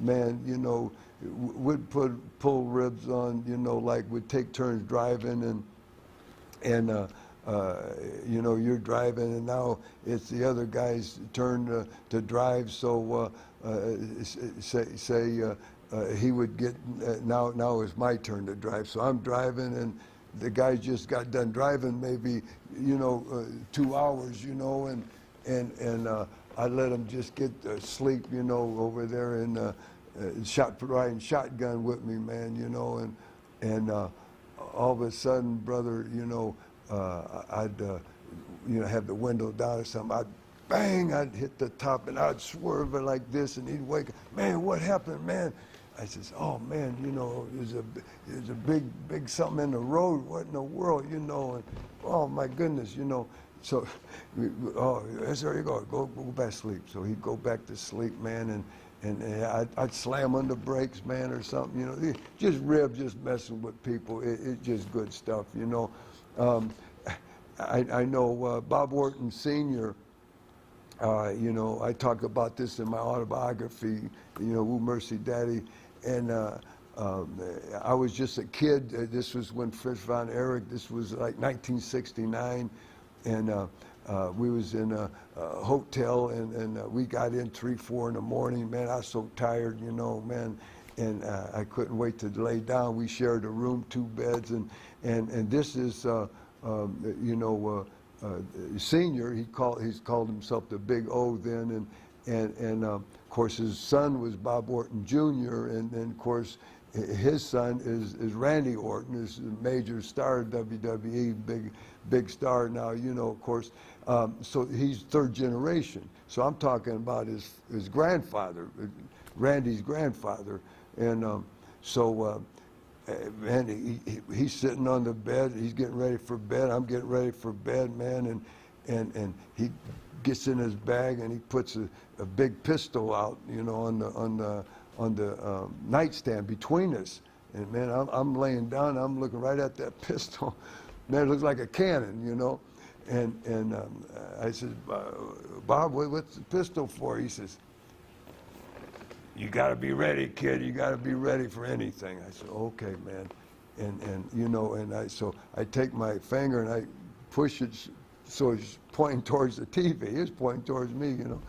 [SPEAKER 3] man, you know, we'd pull ribs on. You know, like we'd take turns driving, and you know, you're driving, and now it's the other guy's turn to drive. So say he would get now it's my turn to drive. So I'm driving, and the guy just got done driving, maybe, you know, 2 hours, you know, and I let him just get sleep, you know, over there, and riding shotgun with me, man, you know, and all of a sudden, brother, you know, I'd you know, have the window down or something. I'd hit the top, and I'd swerve it like this, and he'd wake up. Man, what happened, man? I says, oh man, you know, there's a big something in the road. What in the world, you know? And oh my goodness, you know. So, oh, there you go. Go back to sleep. So he'd go back to sleep, man, and I'd slam on the brakes, man, or something. You know, just rib, just messing with people. It's just good stuff, you know. I know Bob Orton Sr., you know, I talk about this in my autobiography, you know, Woo Mercy Daddy, and I was just a kid. This was when Fritz von Erich, this was like 1969, and we was in a hotel, and we got in 3, 4 in the morning. Man, I was so tired, you know, man, and I couldn't wait to lay down. We shared a room, 2 beds, and this is, you know, Senior. He's called himself the Big O then, and of course his son was Bob Orton Jr., and of course his son is Randy Orton, is a major star, WWE, big star now, you know, of course. So he's 3rd generation. So I'm talking about his grandfather, Randy's grandfather, and so. Man, he's sitting on the bed. He's getting ready for bed. I'm getting ready for bed, man. And he gets in his bag, and he puts a big pistol out, you know, on the nightstand between us. And man, I'm laying down. I'm looking right at that pistol. Man, it looks like a cannon, you know. And I said, Bob, what's the pistol for? He says, you got to be ready, kid. You got to be ready for anything. I said, okay, man. And you know, and so I take my finger and I push it so it's pointing towards the TV. It's pointing towards me, you know.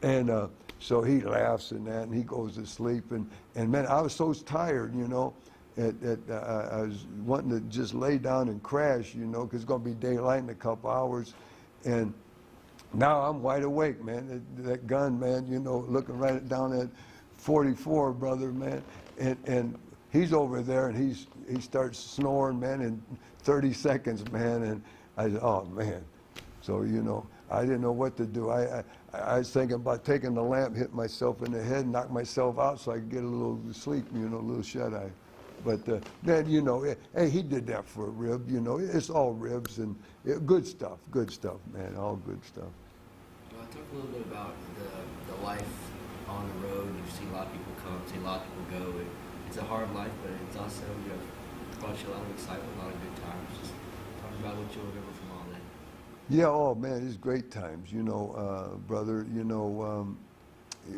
[SPEAKER 3] And so he laughs and that, and he goes to sleep. And man, I was so tired, you know, I was wanting to just lay down and crash, you know, because it's going to be daylight in a couple hours. And now I'm wide awake, man. That gun, man, you know, looking right down at 44, brother, man, and he's over there, and he starts snoring, man, in 30 seconds, man, and I said, oh man. So, you know, I didn't know what to do. I was thinking about taking the lamp, hit myself in the head, knock myself out so I could get a little sleep, you know, a little shut-eye. But then, you know, hey, he did that for a rib, you know. It's all ribs, and good stuff, man, all good stuff.
[SPEAKER 4] Well, talk a little bit about the life on the road. You see a lot of people come, see a lot of people go. It's a hard life, but it's also, you know, brought you a lot of excitement, a lot of good times. Just talk about what you remember from all that.
[SPEAKER 3] Yeah, oh man, it's great times, you know, brother. You know,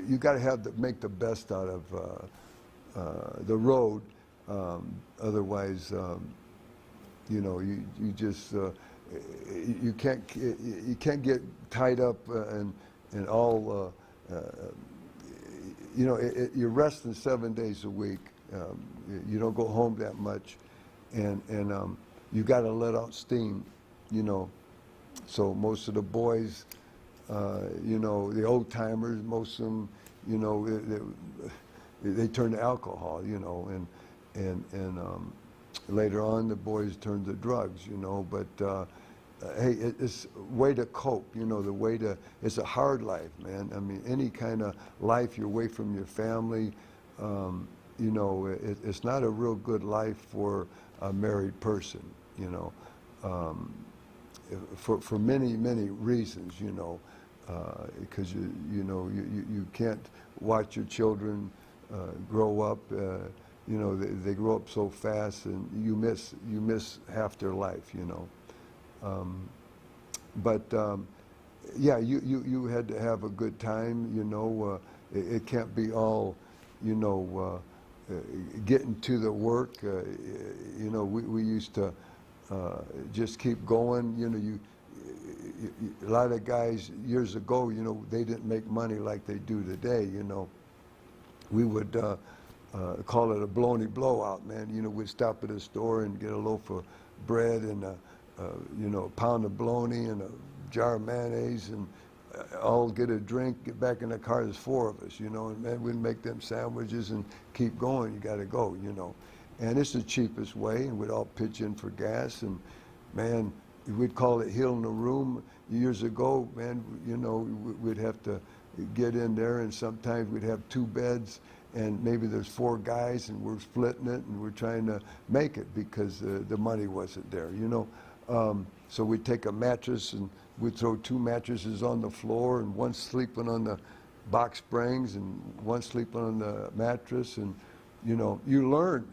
[SPEAKER 3] you got to make the best out of the road. Otherwise, you know, you just you can't get tied up in all. You know, you're resting 7 days a week. You don't go home that much, and you got to let out steam, you know. So most of the boys, you know, the old timers, most of them, you know, they turn to alcohol, you know, and later on the boys turn to drugs, you know. But hey, it's a way to cope, you know, the way to. It's a hard life, man. I mean, any kind of life you're away from your family, you know, it's not a real good life for a married person, you know, for many reasons, you know, because you can't watch your children grow up. You know, they grow up so fast, and you miss half their life, you know. But yeah, you had to have a good time, you know. It can't be all, you know, getting to the work. You know, we used to just keep going. You know, a lot of guys years ago, you know, they didn't make money like they do today. You know, we would call it a bologna blowout, man. You know, we'd stop at a store and get a loaf of bread and you know, a pound of bologna and a jar of mayonnaise, and all get a drink, get back in the car. There's 4 of us, you know, and man, we'd make them sandwiches and keep going. You got to go, you know. And it's the cheapest way, and we'd all pitch in for gas, and man, we'd call it healing the room. Years ago, man, you know, we'd have to get in there, and sometimes we'd have 2 beds, and maybe there's 4 guys, and we're splitting it, and we're trying to make it because the money wasn't there, you know. So we'd take a mattress, and we'd throw 2 mattresses on the floor, and one sleeping on the box springs, and one sleeping on the mattress, and you know, you learn,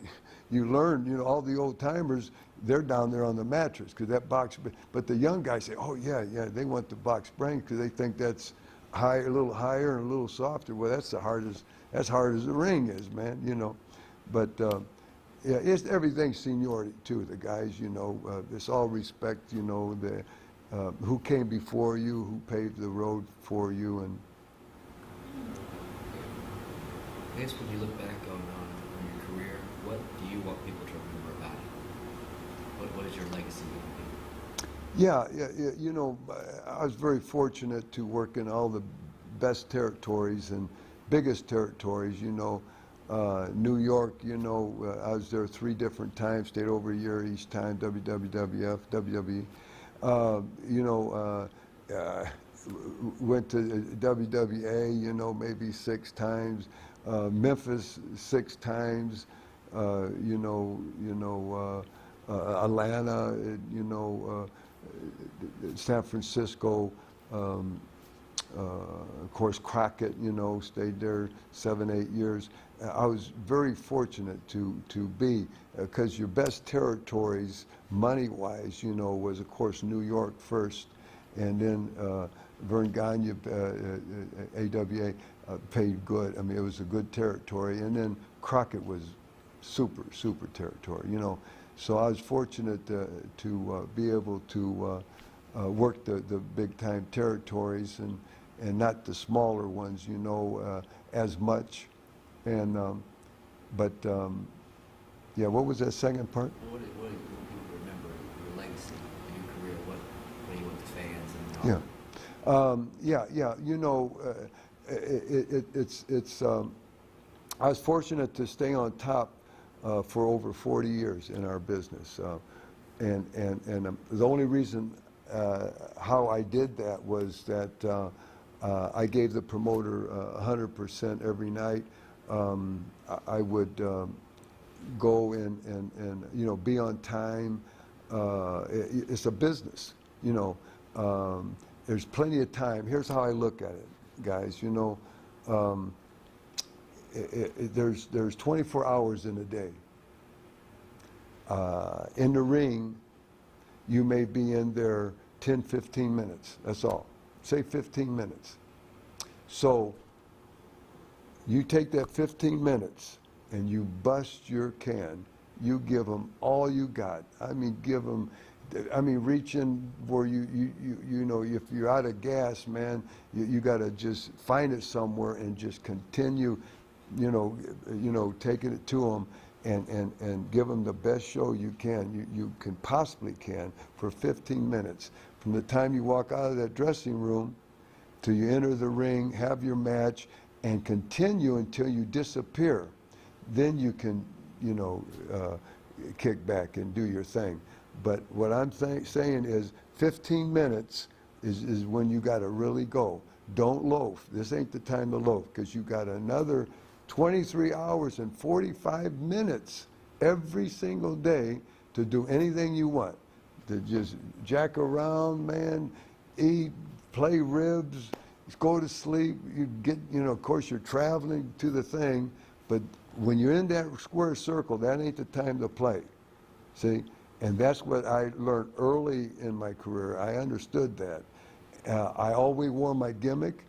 [SPEAKER 3] you know, all the old timers, they're down there on the mattress because that box. But the young guys say, oh yeah, they want the box springs because they think that's high, a little higher and a little softer. Well, that's as hard as the ring is, man, you know. But yeah, it's everything's seniority too. The guys, you know, it's all respect, you know, the who came before you, who paved the road for you, and
[SPEAKER 4] I guess when you look back on your career, what do you want people to remember about it? What is your legacy going to be?
[SPEAKER 3] yeah, you know, I was very fortunate to work in all the best territories and biggest territories, you know. New York, you know, I was there 3 different times, stayed over a year each time, WWF, WWE. You know, went to WWA, you know, maybe 6 times. Memphis 6 times. You know, Atlanta, you know, San Francisco. Of course, Crockett, you know, stayed there 7, 8 years. I was very fortunate to be, because your best territories, money-wise, you know, was, of course, New York first, and then Verne Gagne, AWA, paid good. I mean, it was a good territory, and then Crockett was super territory, you know. So I was fortunate to be able to work the big-time territories and not the smaller ones, you know, as much. And but yeah, what was that second part?
[SPEAKER 4] What do people remember your legacy, your career? What do you want the fans and
[SPEAKER 3] Yeah, you know, it's I was fortunate to stay on top for over 40 years in our business, and the only reason how I did that was that I gave the promoter 100% every night. I would go and you know, be on time. It's a business, you know. There's plenty of time. Here's how I look at it, guys. You know, there's 24 hours in a day. In the ring, you may be in there 10, 15 minutes. That's all. Say 15 minutes. So you take that 15 minutes and you bust your can. You give them all you got. I mean, give them. I mean, reach in where you know, if you're out of gas, man, you got to just find it somewhere and just continue, you know, taking it to them and give them the best show you can possibly can for 15 minutes. From the time you walk out of that dressing room till you enter the ring, have your match, and continue until you disappear. Then you can, you know, kick back and do your thing. But what I'm saying is 15 minutes is when you got to really go. Don't loaf. This ain't the time to loaf, because you got another 23 hours and 45 minutes every single day to do anything you want. To just jack around, man, eat, play ribs, go to sleep. You get, you know, of course you're traveling to the thing, but when you're in that square circle, that ain't the time to play. See? And that's what I learned early in my career. I understood that. I always wore my gimmick.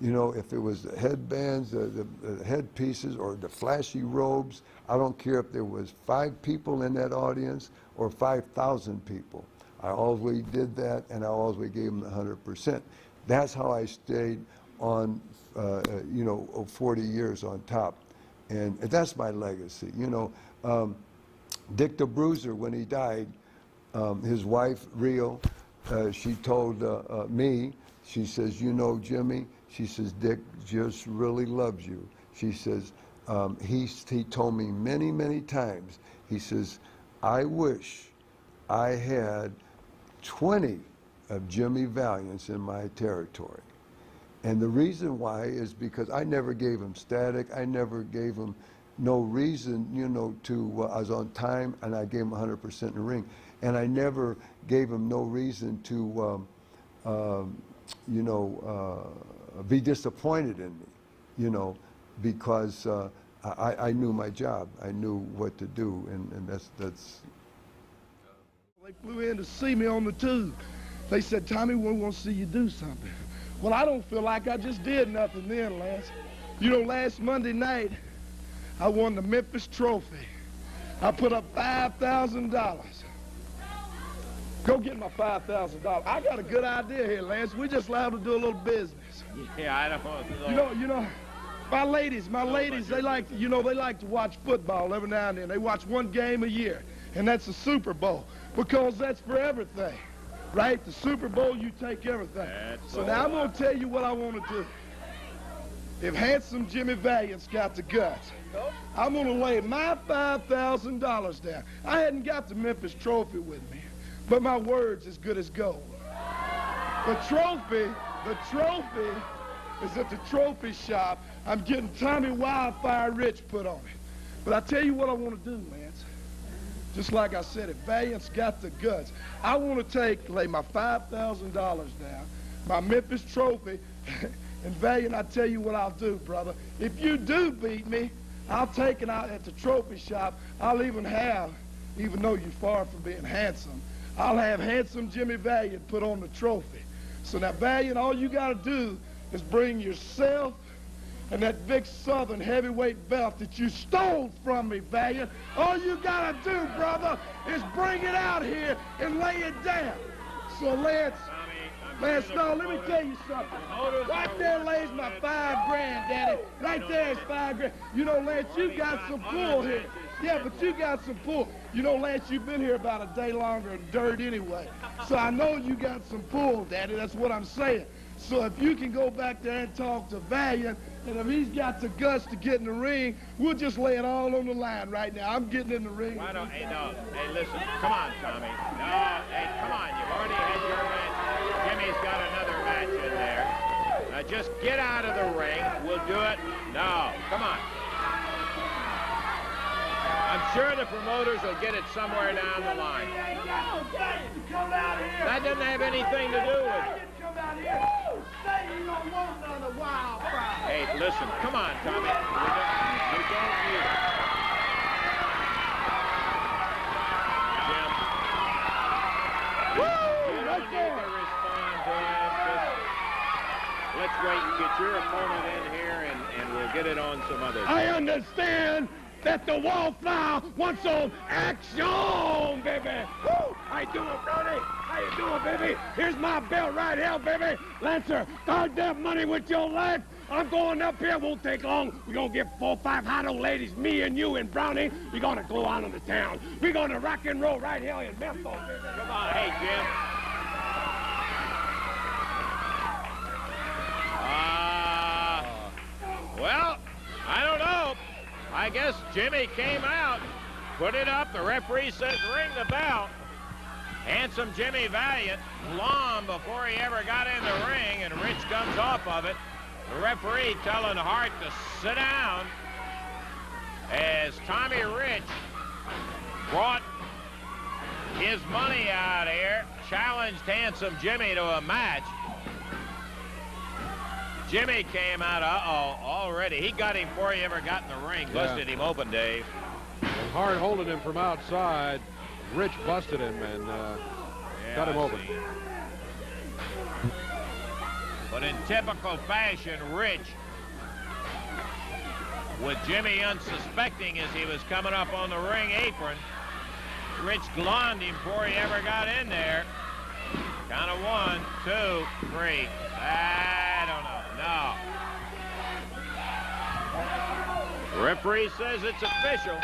[SPEAKER 3] You know, if it was the headbands, the headpieces, or the flashy robes, I don't care if there was 5 people in that audience or 5,000 people. I always did that, and I always gave them 100%. That's how I stayed on, you know, 40 years on top. And that's my legacy. You know, Dick the Bruiser, when he died, his wife, Rio, she told me, she says, you know, Jimmy, she says, Dick just really loves you. She says, he told me many, many times, he says, I wish I had 20 of Jimmy Valiants in my territory. And the reason why is because I never gave him static. I never gave him no reason, you know, to, I was on time, and I gave him 100% in the ring. And I never gave him no reason to, you know, be disappointed in me, you know, because I knew my job. I knew what to do, and that's.
[SPEAKER 5] They flew in to see me on the tube. They said, Tommy, we want to see you do something. Well, I don't feel like I just did nothing then, Lance. You know, last Monday night, I won the Memphis Trophy. I put up $5,000. Go get my $5,000. I got a good idea here, Lance. We just allowed to do a little business.
[SPEAKER 6] Yeah, I don't know.
[SPEAKER 5] You know, my ladies, they like, you know, they like to watch football every now and then. They watch one game a year, and that's the Super Bowl, because that's for everything, right? The Super Bowl, you take everything. So now I'm going to tell you what I want to do. If handsome Jimmy Valiant's got the guts, I'm going to lay my $5,000 down. I hadn't got the Memphis Trophy with me, but my word's as good as gold. The trophy is at the trophy shop. I'm getting Tommy Wildfire Rich put on it. But I tell you what I want to do, Lance. Just like I said, if Valiant's got the guts, I want to lay my $5,000 down, my Memphis Trophy, and Valiant, I tell you what I'll do, brother. If you do beat me, I'll take it out at the trophy shop. I'll even have, even though you're far from being handsome, I'll have handsome Jimmy Valiant put on the trophy. So now, Valiant, all you got to do is bring yourself and that Vic Southern heavyweight belt that you stole from me, Valiant. All you got to do, brother, is bring it out here and lay it down. So, Lance, no, let me tell you something. Right there lays my $5 grand, Daddy. Right there is $5 grand. You know, Lance, you got some pull here. Yeah, but you got some pull. You know, Lance, you've been here about a day longer than dirt anyway. So I know you got some pull, Daddy. That's what I'm saying. So if you can go back there and talk to Valiant, and if he's got the guts to get in the ring, we'll just lay it all on the line right now. I'm getting in the ring.
[SPEAKER 6] Why don't, hey, no, hey, listen, come on, Tommy. No, hey, come on, you've already had your match. Jimmy's got another match in there. Now just get out of the ring. We'll do it. No, come on. I'm sure the promoters will get it somewhere down the line. That doesn't have anything to do with it. Hey, listen, come on, Tommy. You don't need it. Jim. You don't need to respond to him. Just let's wait and get your opponent in here, and we'll get it on some other time.
[SPEAKER 5] I understand that the Wallflower wants some action, baby. Woo! How you doing, Brody? How you doing, baby? Here's my belt right here, baby. Lancer, guard that money with your life. I'm going up here. Won't take long. We're going to get 4 or 5 hot old ladies, me and you and Brownie. We're going to go out on the town. We're going to rock and roll right here in Memphis, baby.
[SPEAKER 6] Come on, hey, Jim. Well, I don't know. I guess Jimmy came out, put it up. The referee says ring the bell. Handsome Jimmy Valiant, long before he ever got in the ring, and Rich comes off of it. The referee telling Hart to sit down as Tommy Rich brought his money out here, challenged Handsome Jimmy to a match. Jimmy came out, already. He got him before he ever got in the ring. Busted him open, Dave.
[SPEAKER 7] And Hart holding him from outside. Rich busted him and got him open.
[SPEAKER 6] But in typical fashion, Rich, with Jimmy unsuspecting as he was coming up on the ring apron, Rich glonned him before he ever got in there. Count of 1, 2, 3. I don't know. No. Referee says it's official.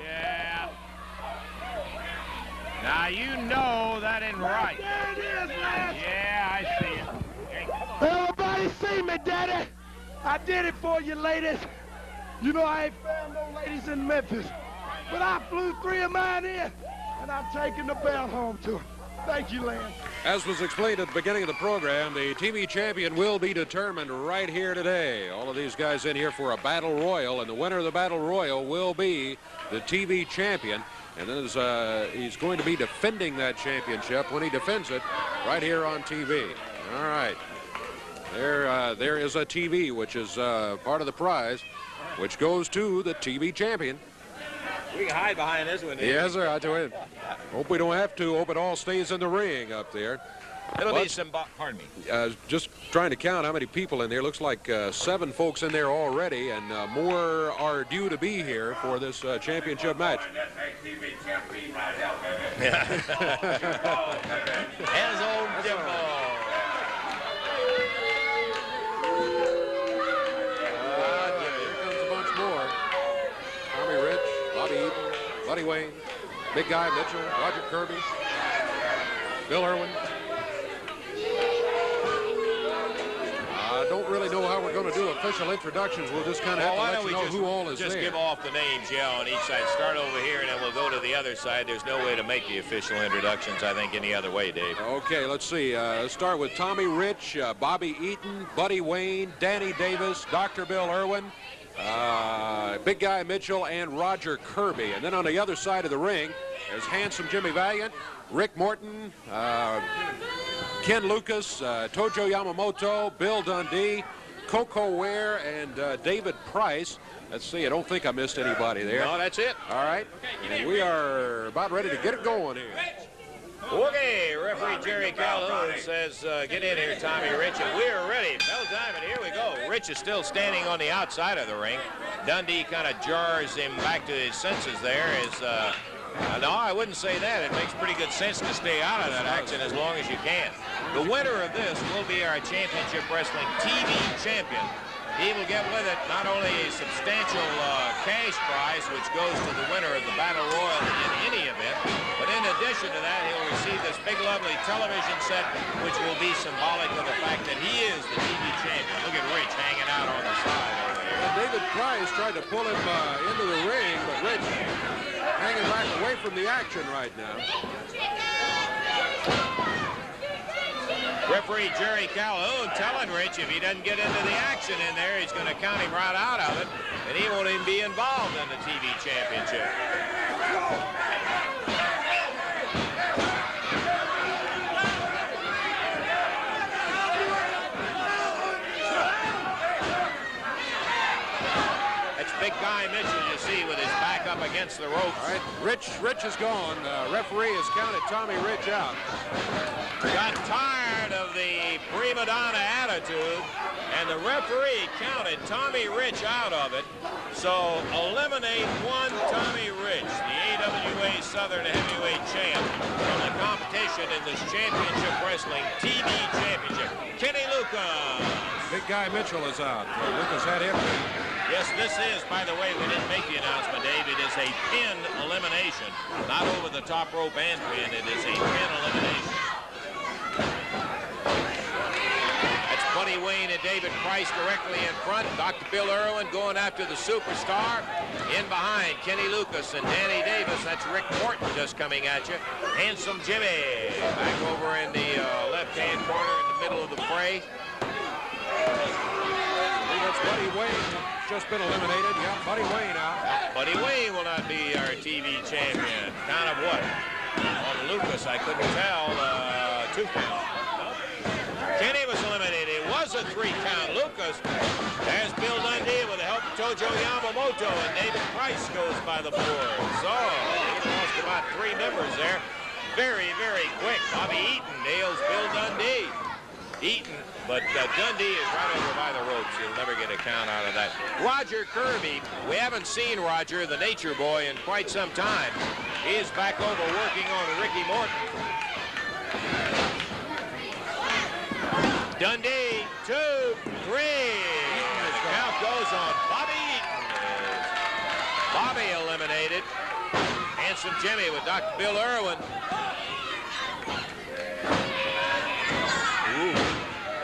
[SPEAKER 6] Yeah. Now you know that ain't right.
[SPEAKER 5] There it is, Lance.
[SPEAKER 6] Yeah, I see it. Hey, come on.
[SPEAKER 5] Everybody see me, Daddy. I did it for you, ladies. You know I ain't found no ladies in Memphis, but I flew 3 of mine in, and I'm taking the belt home to them. Thank you, Lance.
[SPEAKER 7] As was explained at the beginning of the program, the TV champion will be determined right here today. All of these guys in here for a battle royal, and the winner of the battle royal will be the TV champion. And then he's going to be defending that championship when he defends it right here on TV. All right. There is a TV, which is part of the prize, which goes to the TV champion.
[SPEAKER 6] We can hide behind this one.
[SPEAKER 7] Yes, sir. I tell you. Hope we don't have to. Hope it all stays in the ring up there.
[SPEAKER 6] It'll be some, pardon me.
[SPEAKER 7] Just trying to count how many people in there. Looks like 7 folks in there already, and more are due to be here for this championship match.
[SPEAKER 6] Hands old Jimbo.
[SPEAKER 7] Here comes a bunch more. Tommy Rich, Bobby Eaton, Buddy Wayne, Big Guy Mitchell, Roger Kirby, Bill Irwin. I don't really know how we're going to do official introductions. We'll just kind of have to let you know who all is there.
[SPEAKER 6] Just give off the names, on each side. Start over here, and then we'll go to the other side. There's no way to make the official introductions, I think, any other way, Dave.
[SPEAKER 7] Okay, let's see. Let's start with Tommy Rich, Bobby Eaton, Buddy Wayne, Danny Davis, Dr. Bill Irwin, Big Guy Mitchell, and Roger Kirby. And then on the other side of the ring is Handsome Jimmy Valiant, Rick Morton, Ken Lucas, Tojo Yamamoto, Bill Dundee, Coco Ware, and David Price. Let's see, I don't think I missed anybody there.
[SPEAKER 6] No, that's it.
[SPEAKER 7] All right, and we are about ready to get it going here.
[SPEAKER 6] Okay, referee Jerry Calhoun says, get in here, Tommy Rich, and we're ready. Bell time, and here we go. Rich is still standing on the outside of the ring. Dundee kind of jars him back to his senses there as... no, I wouldn't say that. It makes pretty good sense to stay out of that action as long as you can. The winner of this will be our Championship Wrestling TV champion. He will get with it not only a substantial cash prize, which goes to the winner of the Battle Royal in any event, but in addition to that, he'll receive this big, lovely television set, which will be symbolic of the fact that he is the TV champion. Look at Rich hanging out on the side over there.
[SPEAKER 7] Well, David Price tried to pull him into the ring, but Rich hanging back away from the action right now.
[SPEAKER 6] Referee Jerry Calhoun telling Rich if he doesn't get into the action in there, he's going to count him right out of it, and he won't even be involved in the TV championship. That's Big Guy Mitchell, you see, with his back up against the ropes.
[SPEAKER 7] All right, Rich is gone. Referee has counted Tommy Rich out.
[SPEAKER 6] Got tired of the prima donna attitude, and the referee counted Tommy Rich out of it. So eliminate one Tommy Rich, the AWA Southern Heavyweight Champ, from the competition in this Championship Wrestling TV Championship. Kenny Lucas.
[SPEAKER 7] Big Guy Mitchell is out. Lucas had him.
[SPEAKER 6] Yes, this is, by the way, we didn't make the announcement, Dave. It is a pin elimination. Not over the top rope and pin. It is a pin elimination. Buddy Wayne and David Price directly in front. Dr. Bill Irwin going after the superstar. In behind, Kenny Lucas and Danny Davis. That's Rick Morton just coming at you. Handsome Jimmy back over in the left-hand corner in the middle of the fray.
[SPEAKER 7] That's Buddy Wayne, just been eliminated. Yeah, Buddy Wayne out.
[SPEAKER 6] Buddy Wayne will not be our TV champion. Count of what? On Lucas, I couldn't tell. 2 count. Nope. Kenny was eliminated. It was a 3 count. Lucas. There's Bill Dundee with the help of Tojo Yamamoto, and David Price goes by the board. So he lost about 3 members there. Very, very quick. Bobby Eaton nails Bill Dundee. Eaton, but Dundee is right over by the ropes. You'll never get a count out of that. Roger Kirby, we haven't seen Roger, the Nature Boy, in quite some time. He's back over working on Ricky Morton. Dundee, 2, 3. And the count goes on Bobby Eaton. Bobby eliminated. Handsome Jimmy with Dr. Bill Irwin.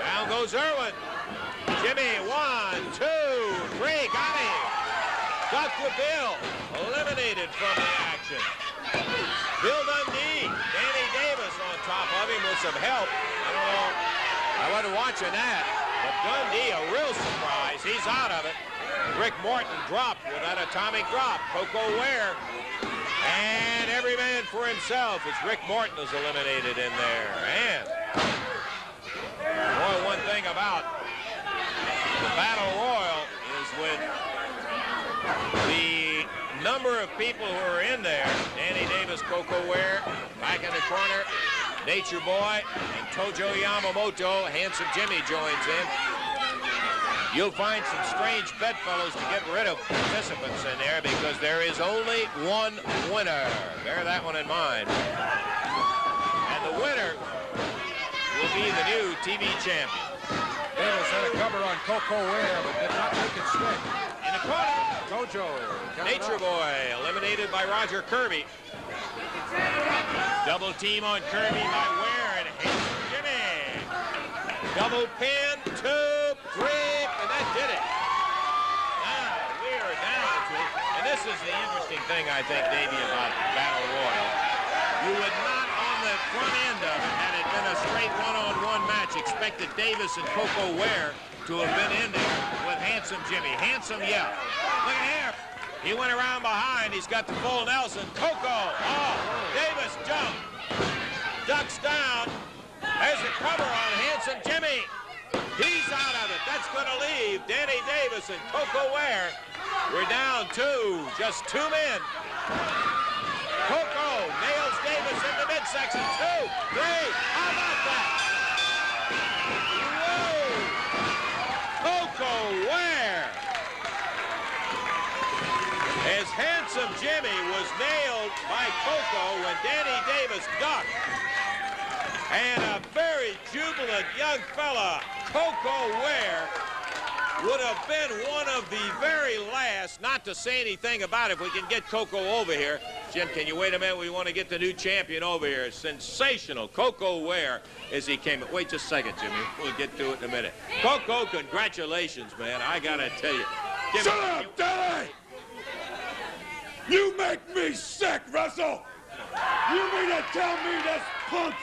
[SPEAKER 6] Down goes Irwin. Jimmy, 1, 2, 3, got him. Dr. Bill eliminated from the action. Bill Dundee, Danny Davis on top of him with some help. I don't know, I wasn't watching that, but Dundee, a real surprise. He's out of it. Rick Morton dropped with that atomic drop. Coco Ware. And every man for himself as Rick Morton is eliminated in there. And boy, one thing about the Battle Royal is when the number of people who are in there, Danny Davis, Coco Ware, back in the corner, Nature Boy, and Tojo Yamamoto, Handsome Jimmy joins in. You'll find some strange bedfellows to get rid of participants in there because there is only one winner. Bear that one in mind. And the winner will be the new TV champion.
[SPEAKER 7] Davis had a cover on Coco Ware, but did not make it stick.
[SPEAKER 6] In the corner,
[SPEAKER 7] Tojo.
[SPEAKER 6] Nature Boy eliminated by Roger Kirby. Double team on Kirby by Ware and Handsome Jimmy. Double pin, 2, 3, and that did it. Now we are down to, and this is the interesting thing I think, Davey, about Battle Royal. You would not on the front end of it, had it been a straight one-on-one match, expected Davis and Coco Ware to have been in there with Handsome Jimmy. Handsome, yeah. Look at here. He went around behind. He's got the full Nelson. Coco. Oh, Davis jumped. Ducks down. There's a cover on Handsome Jimmy. He's out of it. That's going to leave Danny Davis and Coco Ware. We're down 2. Just 2 men. Coco nails Davis in the midsection. 2, 3. How about that? Whoa! Coco Ware. As Handsome Jimmy was nailed by Coco when Danny Davis ducked. And a very jubilant young fella, Coco Ware, would have been one of the very last, not to say anything about it, if we can get Coco over here. Jim, can you wait a minute? We want to get the new champion over here. Sensational Coco Ware as he came. Wait just a second, Jimmy. We'll get to it in a minute. Coco, congratulations, man. I got to tell you.
[SPEAKER 5] Shut up, Danny! You make me sick, Russell! You mean to tell me this punk,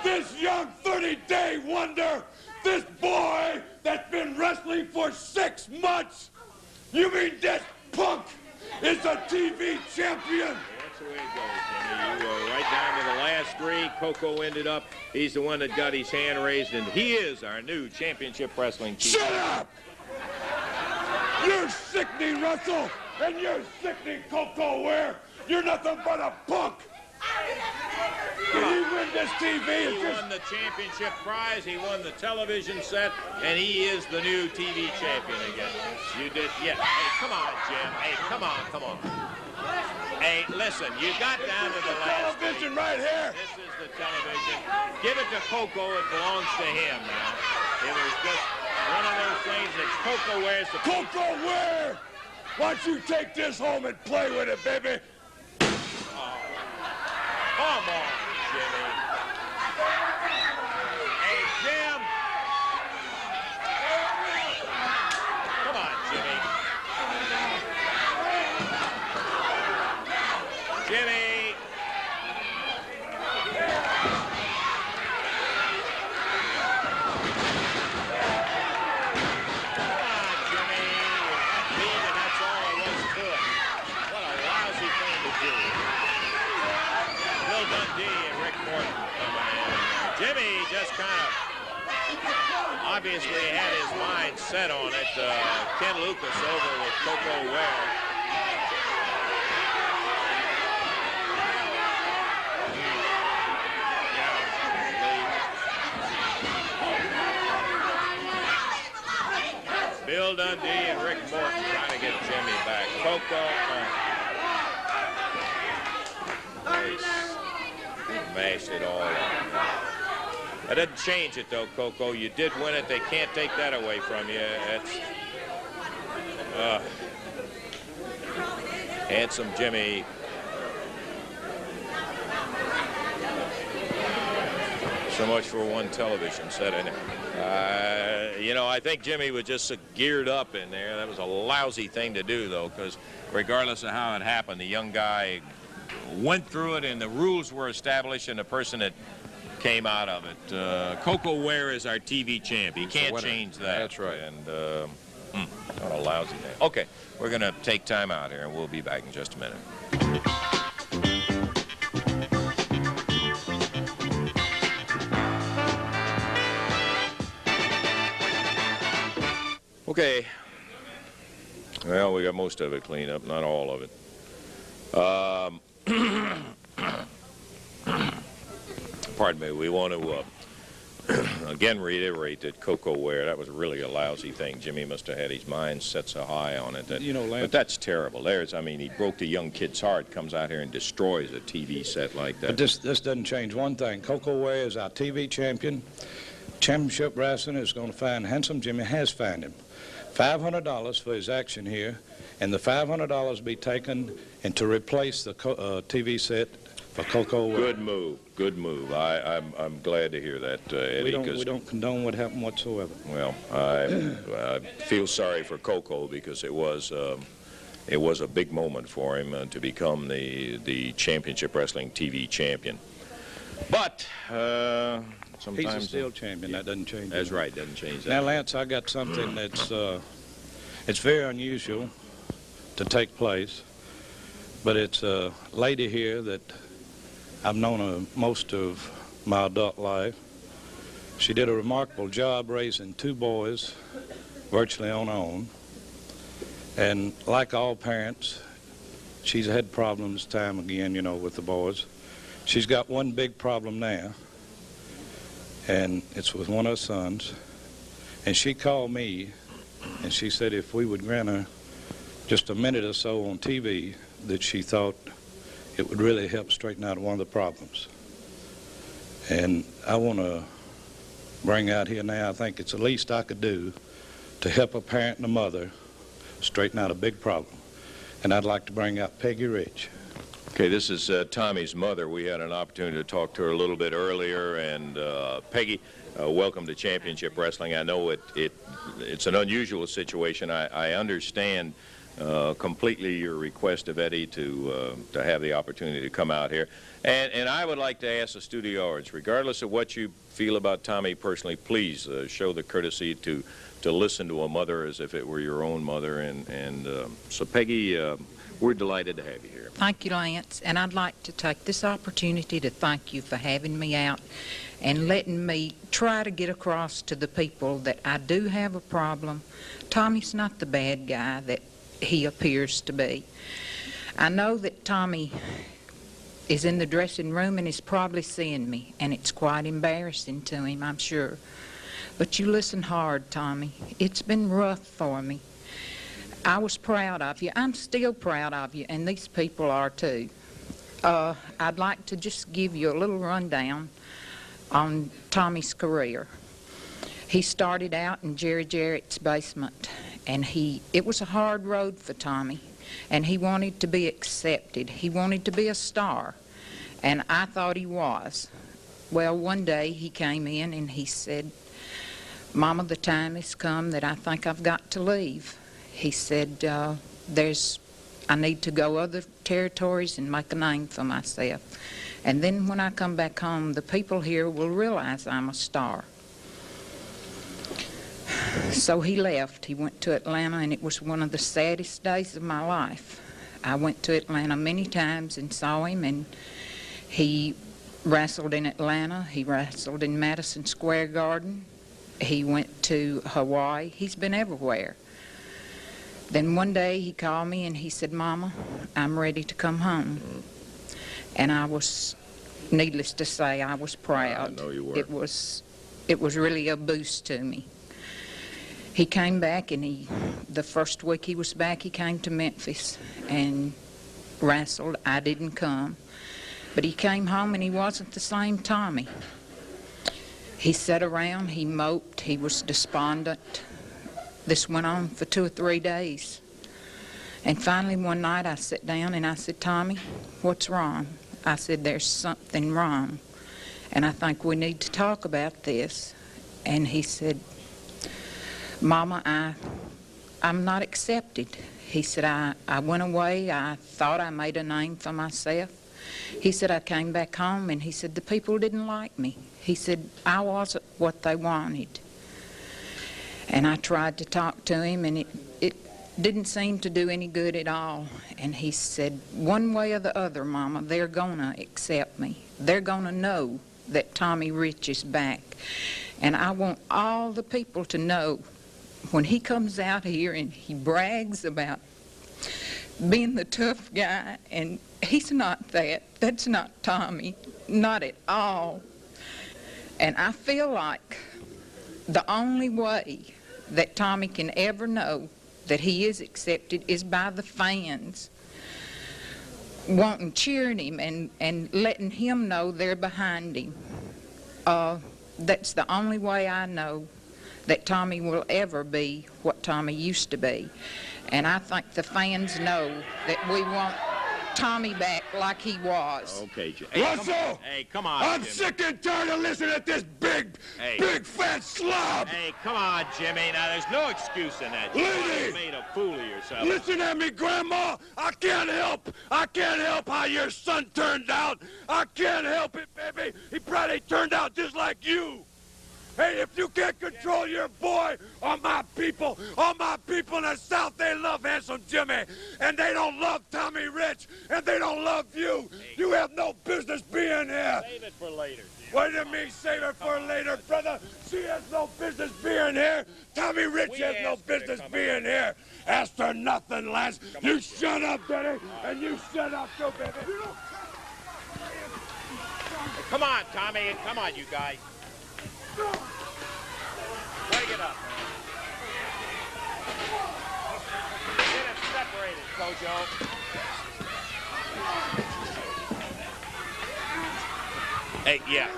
[SPEAKER 5] this young 30-day wonder, this boy that's been wrestling for 6 months, you mean this punk is a TV champion?
[SPEAKER 6] That's the way it goes, Jimmy. You were right down to the last 3. Coco ended up, he's the one that got his hand raised, and he is our new championship wrestling champion.
[SPEAKER 5] Shut up! You're sickening, Russell, and you're sickening, Coco Ware. You're nothing but a punk. Did he win this TV?
[SPEAKER 6] He won the championship prize, he won the television set, and he is the new TV champion again. You did, yeah. Hey, come on, Jim. Hey, come on. Hey, listen, you got down to the last
[SPEAKER 5] television right here.
[SPEAKER 6] This is the television. Give it to Coco. It belongs to him now. It was just one of those things that Coco Ware's the...
[SPEAKER 5] Coco Ware! Why don't you take this home and play with it, baby?
[SPEAKER 6] Come on, Jimmy. Hey, Jim. Jimmy. Jimmy just kind of obviously had his mind set on it. Ken Lucas over with Coco Ware. Bill Dundee and Rick Morton trying to get Jimmy back. Coco mashed it all up. That doesn't change it, though, Coco. You did win it. They can't take that away from you. That's handsome Jimmy. So much for one television set, isn't it? You know, I think Jimmy was just so geared up in there. That was a lousy thing to do, though, because regardless of how it happened, the young guy went through it, and the rules were established, and the person that came out of it. Coco Ware is our TV champ. He can't change that.
[SPEAKER 7] That's right.
[SPEAKER 6] And what a lousy thing. Okay, we're going to take time out here, and we'll be back in just a minute. Okay. Well, we got most of it cleaned up, not all of it. Pardon me, we want to again reiterate that Coco Ware, that was really a lousy thing. Jimmy must have had his mind set so high on it. That,
[SPEAKER 2] You know, Lance,
[SPEAKER 6] but that's terrible. I mean, he broke the young kid's heart, comes out here and destroys a TV set like that.
[SPEAKER 2] but this doesn't change one thing. Coco Ware is our TV champion. Championship Wrestling is going to find Handsome Jimmy, has found him. $500 for his action here, and the $500 be taken and to replace the TV set for Coco Ware.
[SPEAKER 6] Good move. Good move. I'm glad to hear that, Eddie.
[SPEAKER 2] We don't condone what happened whatsoever.
[SPEAKER 6] Well, I feel sorry for Coco because it was a big moment for him to become the Championship Wrestling TV champion. But sometimes
[SPEAKER 2] He's a still champion. That doesn't change.
[SPEAKER 6] That's right. Doesn't change that.
[SPEAKER 2] Now, Lance, I got something that's it's very unusual to take place, but it's a lady here that I've known her most of my adult life. She did a remarkable job raising 2 boys virtually on her own. And like all parents, she's had problems time again, you know, with the boys. She's got one big problem now, and it's with one of her sons. And she called me, and she said if we would grant her just a minute or so on TV, that she thought it would really help straighten out one of the problems. And I want to bring out here now, I think it's the least I could do to help a parent and a mother straighten out a big problem. And I'd like to bring out Peggy Rich.
[SPEAKER 6] Okay, this is Tommy's mother. We had an opportunity to talk to her a little bit earlier, and Peggy, welcome to Championship Wrestling. I know it's an unusual situation. I understand completely your request of Eddie to have the opportunity to come out here. And I would like to ask the studio audience, regardless of what you feel about Tommy personally, please show the courtesy to listen to a mother as if it were your own mother. And so, Peggy, we're delighted to have you here.
[SPEAKER 8] Thank you, Lance. And I'd like to take this opportunity to thank you for having me out and letting me try to get across to the people that I do have a problem. Tommy's not the bad guy that he appears to be. I know that Tommy is in the dressing room and is probably seeing me, and it's quite embarrassing to him, I'm sure. But you listen hard, Tommy. It's been rough for me. I was proud of you. I'm still proud of you, and these people are too. I'd like to just give you a little rundown on Tommy's career. He started out in Jerry Jarrett's basement, and it was a hard road for Tommy, and he wanted to be accepted. He wanted to be a star, and I thought he was. Well, one day he came in and he said, "Mama, the time has come that I think I've got to leave." He said, I need to go other territories and make a name for myself. And then when I come back home, the people here will realize I'm a star. So he left. He went to Atlanta, and it was one of the saddest days of my life. I went to Atlanta many times and saw him, and he wrestled in Atlanta. He wrestled in Madison Square Garden. He went to Hawaii. He's been everywhere. Then one day he called me and he said, "Mama, I'm ready to come home." And I was, needless to say, I was proud.
[SPEAKER 6] I know you were.
[SPEAKER 8] It was really a boost to me. He came back, and the first week he was back, he came to Memphis and wrestled. I didn't come. But he came home, and he wasn't the same Tommy. He sat around, he moped, he was despondent. This went on for 2 or 3 days. And finally one night I sat down and I said, "Tommy, what's wrong?" I said, "There's something wrong, and I think we need to talk about this." And he said, "Mama, I'm not accepted." He said, I went away, I thought I made a name for myself. He said, I came back home, and he said, the people didn't like me. He said, I wasn't what they wanted. And I tried to talk to him, and it didn't seem to do any good at all. And he said, one way or the other, Mama, they're going to accept me. They're going to know that Tommy Rich is back. And I want all the people to know, when he comes out here and he brags about being the tough guy, and he's not that. That's not Tommy, not at all. And I feel like the only way that Tommy can ever know that he is accepted is by the fans wanting, cheering him and letting him know they're behind him. That's the only way I know that Tommy will ever be what Tommy used to be. And I think the fans know that we want Tommy back like he was.
[SPEAKER 6] Okay,
[SPEAKER 5] Russell!
[SPEAKER 6] Hey, come on,
[SPEAKER 5] I'm
[SPEAKER 6] Jimmy.
[SPEAKER 5] sick and tired of listening to this big fat slob!
[SPEAKER 6] Hey, come on, Jimmy. Now, there's no excuse in that.
[SPEAKER 5] Lady!
[SPEAKER 6] You made a fool of yourself.
[SPEAKER 5] Listen at me, Grandma. I can't help how your son turned out. I can't help it, baby. He probably turned out just like you. Hey, if you can't control your boy, all my people in the South, they love Handsome Jimmy, and they don't love Tommy Rich, and they don't love you. You have no business being here.
[SPEAKER 6] Save it for later, Jim.
[SPEAKER 5] What do you mean, save it for later, brother? She has no business being here. Tommy Rich has no business being here. Ask her nothing, Lance. You shut up, Daddy, and you shut up, too, baby.
[SPEAKER 6] Come on, Tommy. Come on, you guys. Break it up. Get it separated, Kojo. Hey, yeah.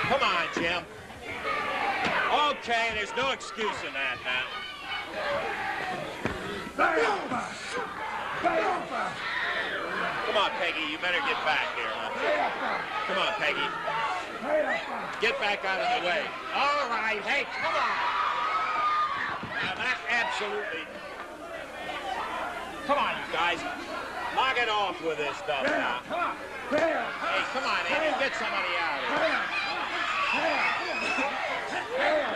[SPEAKER 6] Come on, Jim. Okay, there's no excuse in that now. Come on, Peggy, you better get back here, huh? Come on, Peggy. Get back out of the way. All right, hey, come on. Now, that absolutely... Come on, you guys. Knock it off with this stuff now. Hey, come on, Eddie, get somebody out of here.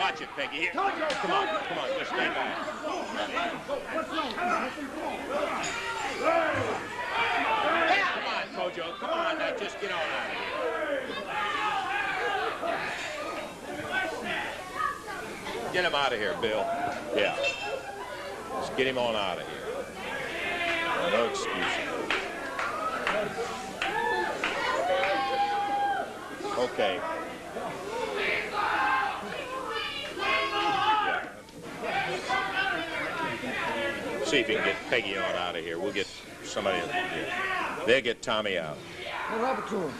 [SPEAKER 6] Watch it, Peggy. Here. Come on, just stay back. Come on, Kojo. Come on, now, just get on out of here. Get him out of here, Bill. Yeah. Just get him on out of here. No excuses. Okay. Yeah. See if you can get Peggy on out of here. We'll get somebody in here. They'll get Tommy out.
[SPEAKER 5] What happened to him?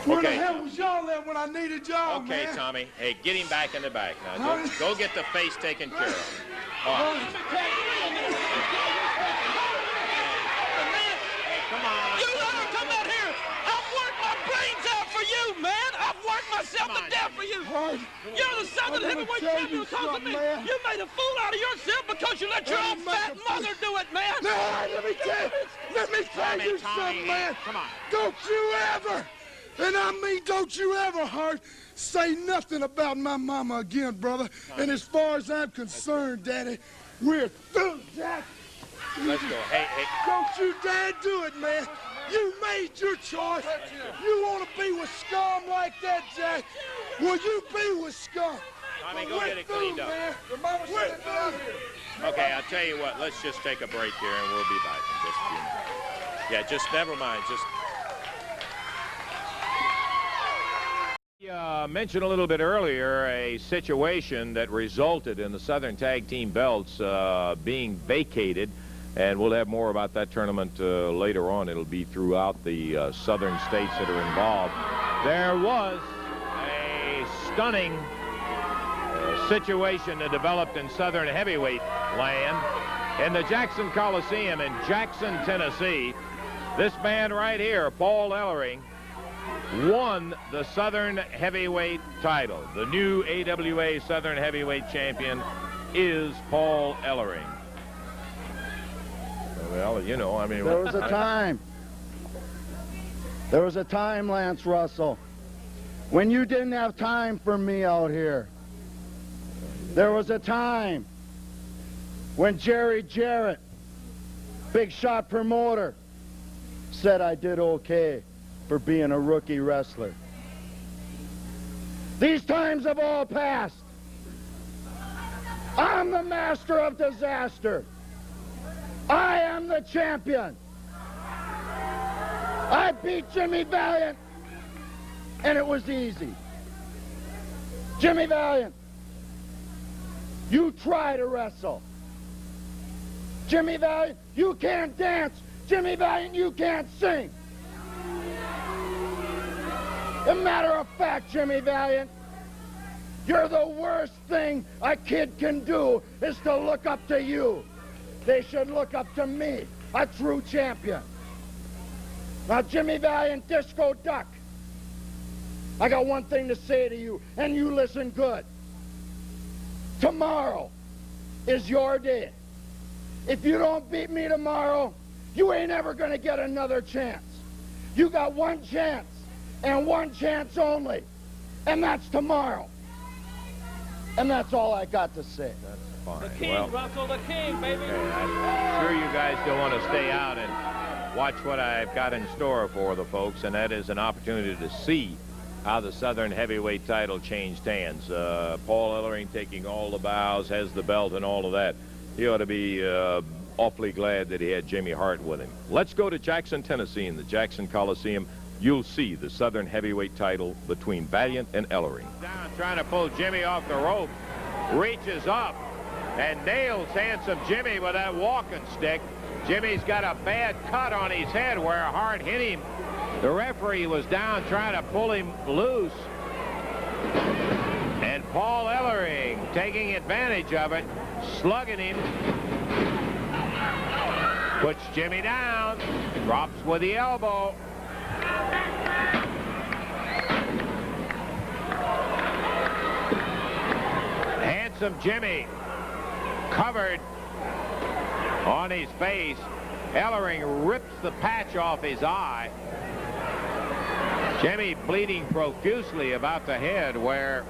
[SPEAKER 6] Okay.
[SPEAKER 5] Where the hell was y'all at when I needed y'all,
[SPEAKER 6] Okay,
[SPEAKER 5] man?
[SPEAKER 6] Tommy. Hey, get him back in the back now. Go get the face taken care of. All right. Hey, come on.
[SPEAKER 9] You let her come out here. I've worked my brains out for you, man. I've worked myself to death for you. You're the Southern heavyweight champion because of me.
[SPEAKER 5] Man.
[SPEAKER 9] You made a fool out of yourself because you let your own fat mother do it, man.
[SPEAKER 5] No, let me tell you something, man.
[SPEAKER 6] Come on.
[SPEAKER 5] Don't you ever, and I mean don't you ever, Hart, say nothing about my mama again, brother. And as far as I'm concerned, Daddy, we're through, Jack.
[SPEAKER 6] Let's go. Hey.
[SPEAKER 5] Don't you dare do it, man. You made your choice. You want to be with scum like that, Jack? Well, you be with scum.
[SPEAKER 6] Tommy, go get it cleaned up.
[SPEAKER 5] Man. We're through.
[SPEAKER 6] Okay, I'll tell you what. Let's just take a break here, and we'll be back in just a few minutes. Yeah, just never mind. Just. Mentioned a little bit earlier a situation that resulted in the Southern Tag Team belts being vacated, and we'll have more about that tournament later on. It'll be throughout the southern states that are involved. There was a stunning situation that developed in Southern heavyweight land in the Jackson Coliseum in Jackson, Tennessee. This man right here, Paul Ellering, won the Southern heavyweight title. The new AWA Southern heavyweight champion is Paul Ellering. Well, you know, I mean...
[SPEAKER 10] There was a time. There was a time, Lance Russell, when you didn't have time for me out here. There was a time when Jerry Jarrett, big shot promoter, said I did okay for being a rookie wrestler. These times have all passed. I'm the master of disaster. I am the champion. I beat Jimmy Valiant, and it was easy. Jimmy Valiant, you try to wrestle. Jimmy Valiant, you can't dance. Jimmy Valiant, you can't sing. As a matter of fact, Jimmy Valiant, you're the worst thing a kid can do is to look up to you. They should look up to me, a true champion. Now, Jimmy Valiant, Disco Duck, I got one thing to say to you, and you listen good. Tomorrow is your day. If you don't beat me tomorrow, you ain't ever gonna get another chance. You got one chance, and one chance only, and that's tomorrow. And that's all I got to say.
[SPEAKER 6] That's fine.
[SPEAKER 9] The king, Russell, the king, baby.
[SPEAKER 6] Okay, I'm sure you guys don't want to stay out and watch what I've got in store for the folks, and that is an opportunity to see how the Southern heavyweight title changed hands. Paul Ellering taking all the bows, has the belt and all of that. He ought to be awfully glad that he had Jimmy Hart with him. Let's go to Jackson, Tennessee, in the Jackson Coliseum. You'll see the Southern heavyweight title between Valiant and Ellering. Down, trying to pull Jimmy off the rope, reaches up and nails handsome Jimmy with that walking stick. Jimmy's got a bad cut on his head where Hart hit him. The referee was down trying to pull him loose. And Paul Ellering taking advantage of it, slugging him. Puts Jimmy down, drops with the elbow. Handsome Jimmy covered on his face. Ellering rips the patch off his eye. Jimmy bleeding profusely about the head where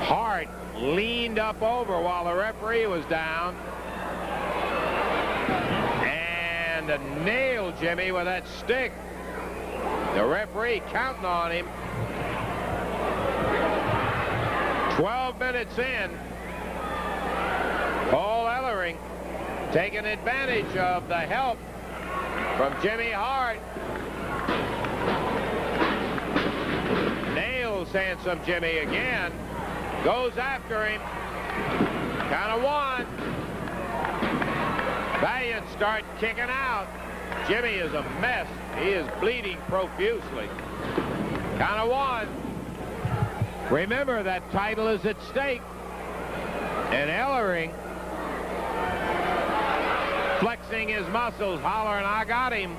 [SPEAKER 6] Hart leaned up over while the referee was down and nailed Jimmy with that stick. The referee counting on him. 12 minutes in, Paul Ellering taking advantage of the help from Jimmy Hart. Nails handsome Jimmy again. Goes after him. Count of one. Valiant start kicking out. Jimmy is a mess. He is bleeding profusely. Count of one. Remember, that title is at stake. And Ellering flexing his muscles, hollering, I got him.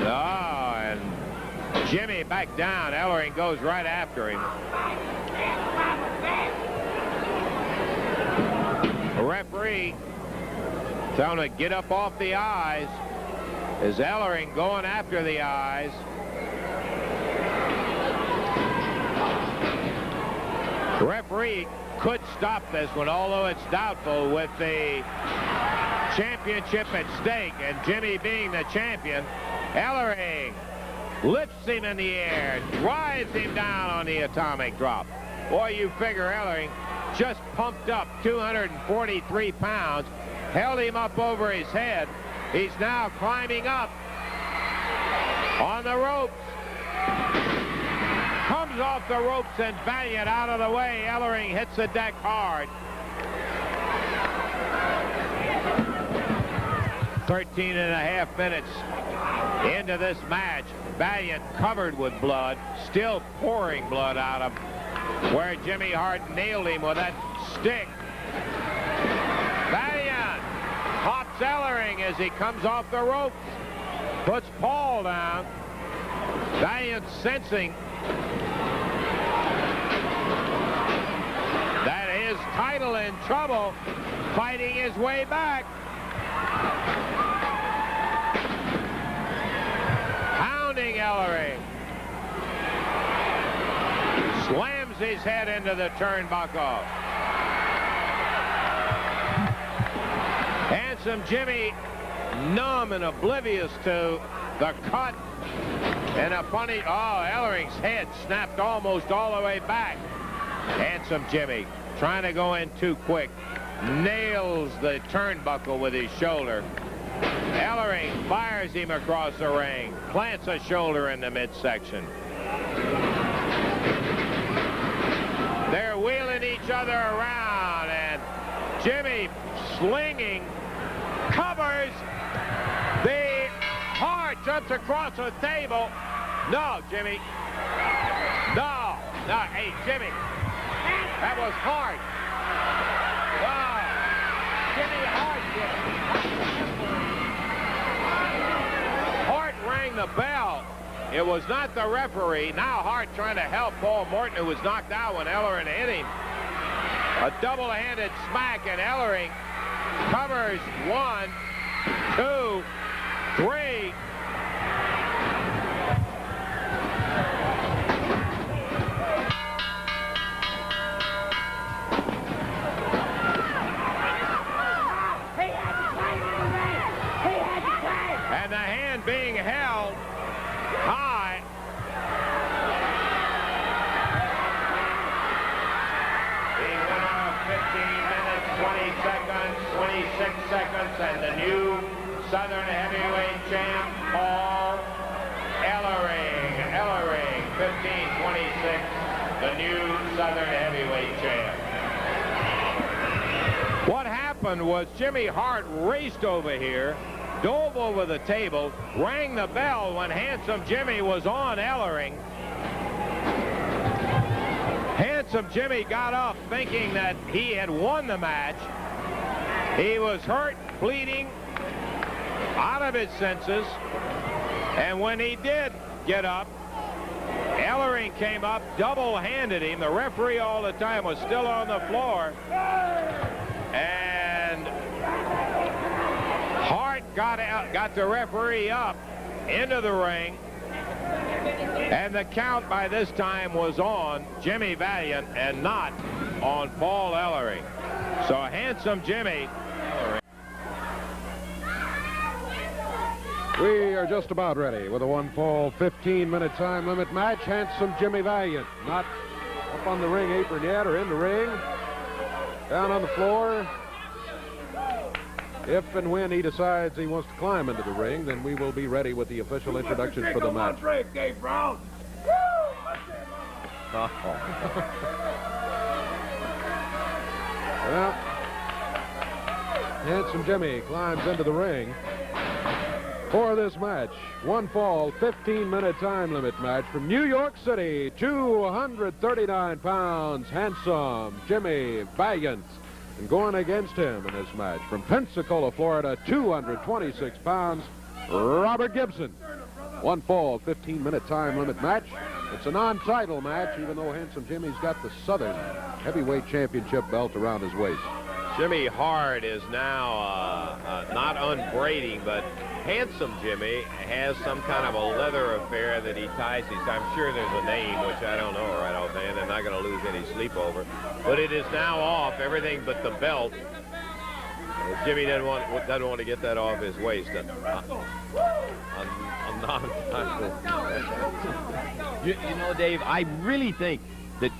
[SPEAKER 6] Oh, and Jimmy back down. Ellering goes right after him. The referee telling him to get up off the eyes. Is Ellering going after the eyes? The referee could stop this one, although it's doubtful with the championship at stake and Jimmy being the champion. Ellering lifts him in the air, drives him down on the atomic drop. Boy, you figure Ellering just pumped up 243 pounds, held him up over his head. He's now climbing up on the ropes. Comes off the ropes and Valiant out of the way. Ellering hits the deck hard. 13.5 minutes into this match. Valiant covered with blood, still pouring blood out of him, where Jimmy Hart nailed him with that stick. Valiant hops Ellering as he comes off the ropes, puts Paul down. Valiant sensing that his title in trouble, fighting his way back. Pounding Ellering. Slams his head into the turnbuckle. Handsome Jimmy, numb and oblivious to the cut. And a funny, Ellering's head snapped almost all the way back. Handsome Jimmy trying to go in too quick. Nails the turnbuckle with his shoulder. Ellering fires him across the ring. Plants a shoulder in the midsection. They're wheeling each other around, and Jimmy slinging, covers the Hart, jumps across the table. No, Jimmy. No. Hey, Jimmy. That was Hart. Wow. Jimmy Hart did it. Hart rang the bell. It was not the referee. Now Hart trying to help Paul Morton, who was knocked out when Ellering hit him. A double-handed smack, and Ellering covers 1, 2, 3. And the hand being held high. The winner of 15 minutes, 20 seconds, 26 seconds, and the new Southern heavyweight champ, Paul Ellering. Ellering, 15-26, the new Southern heavyweight champ. What happened was Jimmy Hart raced over here, dove over the table, rang the bell when Handsome Jimmy was on Ellering. Handsome Jimmy got up thinking that he had won the match. He was hurt, bleeding, out of his senses, and when he did get up, Ellering came up, double-handed him. The referee all the time was still on the floor, and Hart got the referee up into the ring, and the count by this time was on Jimmy Valiant and not on Paul Ellering. So Handsome Jimmy.
[SPEAKER 7] We are just about ready with a one-fall 15-minute time limit match. Handsome Jimmy Valiant not up on the ring apron yet or in the ring. Down on the floor. If and when he decides he wants to climb into the ring, then we will be ready with the official introduction for the match. Well, Handsome Jimmy climbs into the ring for this match. One fall, 15-minute time limit match from New York City, 239 pounds, Handsome Jimmy Valiant. And going against him in this match from Pensacola, Florida, 226 pounds, Robert Gibson. One fall, 15-minute time limit match. It's a non-title match, even though Handsome Jimmy's got the Southern Heavyweight Championship belt around his waist.
[SPEAKER 6] Jimmy Hart is now not unbraiding, but Handsome Jimmy has some kind of a leather affair that he ties. I'm sure there's a name, which I don't know right offhand. I'm not going to lose any sleep over. But it is now off, everything but the belt. Jimmy doesn't want to get that off his waist. A non-title.
[SPEAKER 11] You know, Dave, I really think that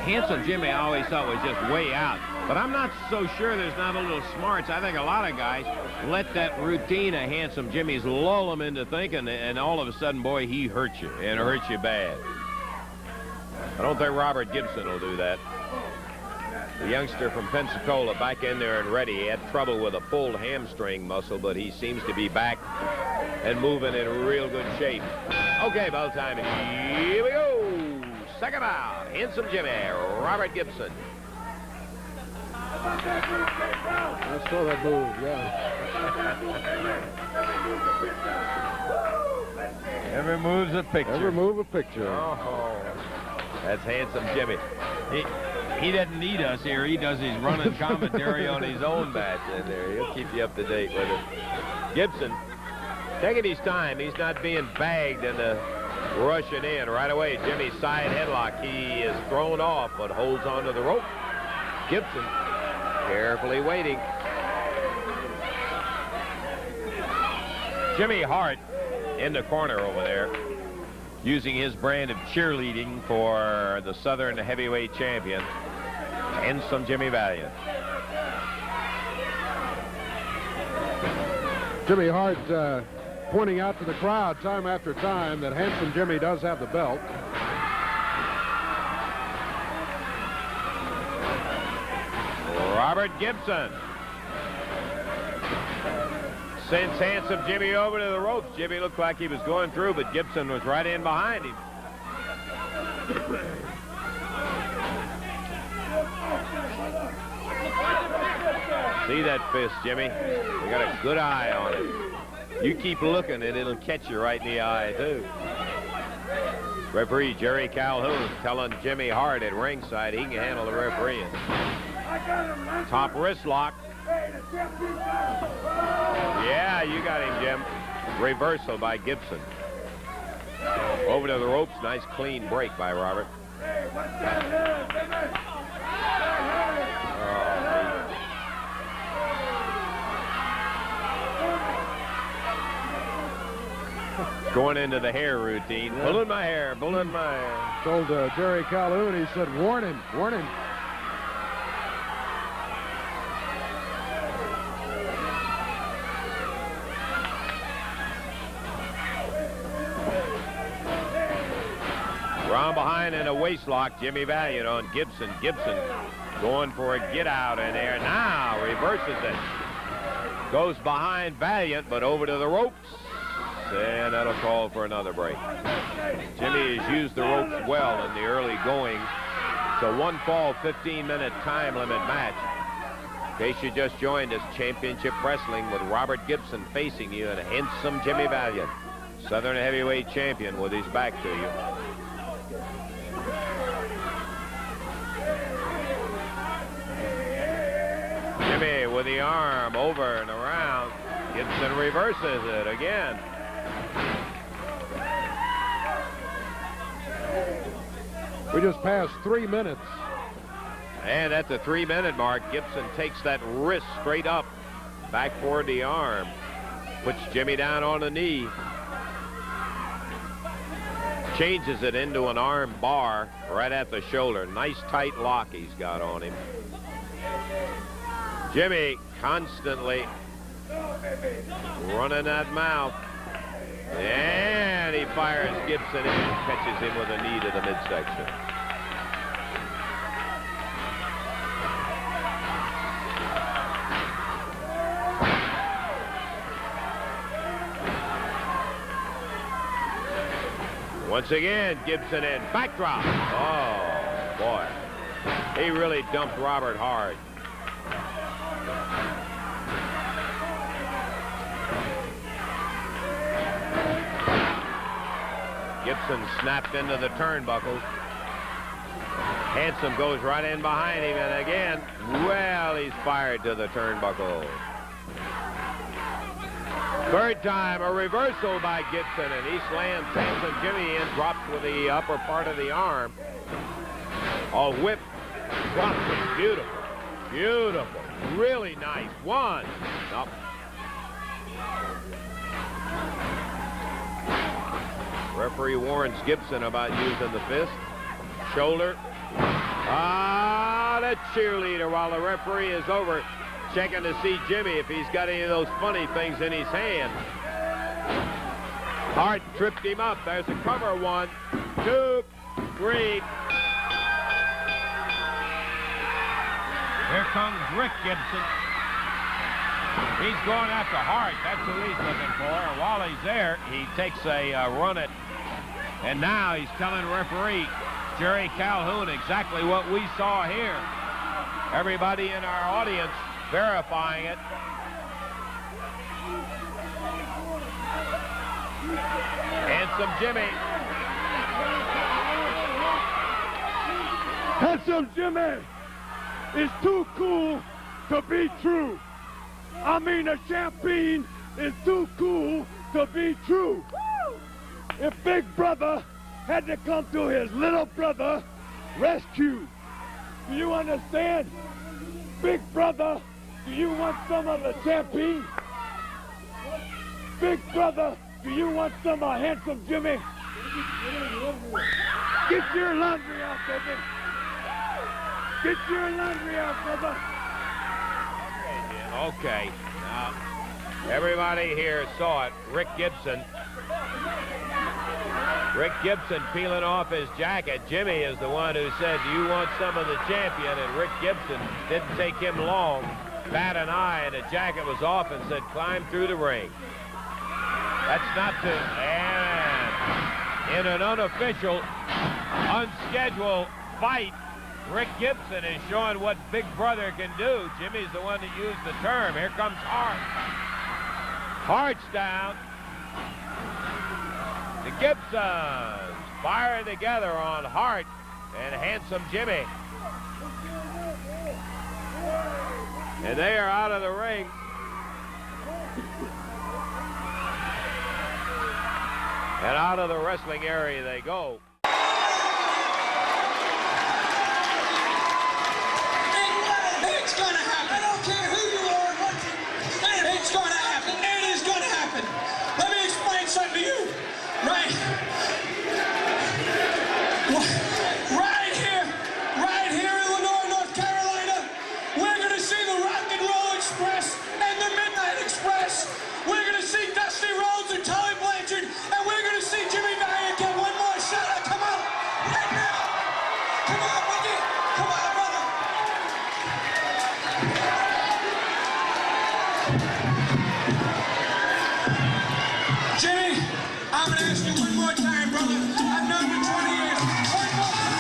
[SPEAKER 11] Handsome Jimmy I always thought was just way out. But I'm not so sure there's not a little smarts. I think a lot of guys let that routine of Handsome Jimmy's lull them into thinking, and all of a sudden, boy, he hurts you, and hurts you bad.
[SPEAKER 6] I don't think Robert Gibson will do that. The youngster from Pensacola back in there and ready. He had trouble with a pulled hamstring muscle, but he seems to be back and moving in real good shape. Okay, bell time. Here we go. Second out. Handsome Jimmy, Robert Gibson.
[SPEAKER 7] I saw that move, yeah.
[SPEAKER 11] Every move's a picture.
[SPEAKER 7] Every move a picture.
[SPEAKER 6] Oh, that's Handsome Jimmy.
[SPEAKER 11] He doesn't need us here. He does his running commentary on his own match
[SPEAKER 6] in there. He'll keep you up to date with it. Gibson taking his time. He's not being bagged and rushing in right away. Jimmy's side headlock. He is thrown off but holds onto the rope. Gibson carefully waiting. Jimmy Hart in the corner over there, using his brand of cheerleading for the Southern Heavyweight Champion, Handsome Jimmy Valiant.
[SPEAKER 7] Jimmy Hart pointing out to the crowd time after time that Handsome Jimmy does have the belt.
[SPEAKER 6] Robert Gibson sends Handsome Jimmy over to the ropes. Jimmy looked like he was going through, but Gibson was right in behind him. See that fist, Jimmy? You got a good eye on it. You keep looking and it'll catch you right in the eye, too. Referee Jerry Calhoun telling Jimmy Hart at ringside he can handle the refereeing. Top wrist lock. Yeah, you got him, Jim. Reversal by Gibson. Over to the ropes. Nice clean break by Robert. Going into the hair routine. Yeah. Pulling my hair, pulling my hair.
[SPEAKER 7] Told Jerry Calhoun, he said, warn him, warn him.
[SPEAKER 6] Round behind in a waist lock, Jimmy Valiant on Gibson. Gibson going for a get out in there. Now reverses it. Goes behind Valiant, but over to the ropes. And that'll call for another break. Jimmy has used the ropes well in the early going. It's a one fall, 15-minute time limit match. In case you just joined us, Championship Wrestling with Robert Gibson facing you and Handsome Jimmy Valiant, Southern Heavyweight Champion, with his back to you. Jimmy with the arm over and around. Gibson reverses it again.
[SPEAKER 7] We just passed 3 minutes.
[SPEAKER 6] And at the 3-minute mark, Gibson takes that wrist straight up, back toward the arm, puts Jimmy down on a knee, changes it into an arm bar right at the shoulder. Nice tight lock he's got on him. Jimmy constantly running that mouth. And he fires Gibson in and catches him with a knee to the midsection. Once again, Gibson in. Backdrop. Oh, boy. He really dumped Robert hard.
[SPEAKER 11] Gibson snapped into the turnbuckles. Handsome goes right in behind him, and again, well, he's fired to the turnbuckle. Third time, a reversal by Gibson, and he slams Handsome Jimmy in, drops with the upper part of the arm. All whipped, drops it, beautiful, beautiful, really nice. One, nope. Referee warns Gibson about using the fist. Shoulder. Ah, the cheerleader while the referee is over checking to see Jimmy if he's got any of those funny things in his hand. Hart tripped him up. There's a cover. 1, 2, 3. Here comes Rick Gibson. He's going after Hart. That's who he's looking for. And while he's there, he takes a run at, and now he's telling referee Jerry Calhoun exactly what we saw here. Everybody in our audience verifying it. Handsome Jimmy.
[SPEAKER 5] Handsome Jimmy is too cool to be true. I mean, the champagne is too cool to be true. If Big Brother had to come to his little brother rescue, do you understand? Big Brother, do you want some of the champagne? Big Brother, do you want some of Handsome Jimmy? Get your laundry out, baby. Get your laundry out, brother.
[SPEAKER 11] Okay, now everybody here saw it. Rick Gibson peeling off his jacket. Jimmy is the one who said, "Do you want some of the champion?" And Rick Gibson didn't take him long. Bat an eye, and the jacket was off, and said, "Climb through the ring." That's not to. And in an unofficial, unscheduled fight, Rick Gibson is showing what Big Brother can do. Jimmy's the one that used the term. Here comes Hart. Hart's down. The Gibsons fire together on Hart and Handsome Jimmy. And they are out of the ring. And out of the wrestling area they go.
[SPEAKER 9] It's gonna happen. I don't care who you are, what it's gonna happen. It is gonna happen. Let me explain something to you. Right here in Lenore, North Carolina, we're gonna see the Rock and Roll Express and the Midnight Express. We're gonna see Dusty Rhodes and Tully Blanchard, and we're gonna see Jimmy Valiant get one more shot at. Come on, right now. Come on, Boogie. Come on, brother. Jimmy, I'm gonna ask you one more time, brother. I've known you 20 years. One more time.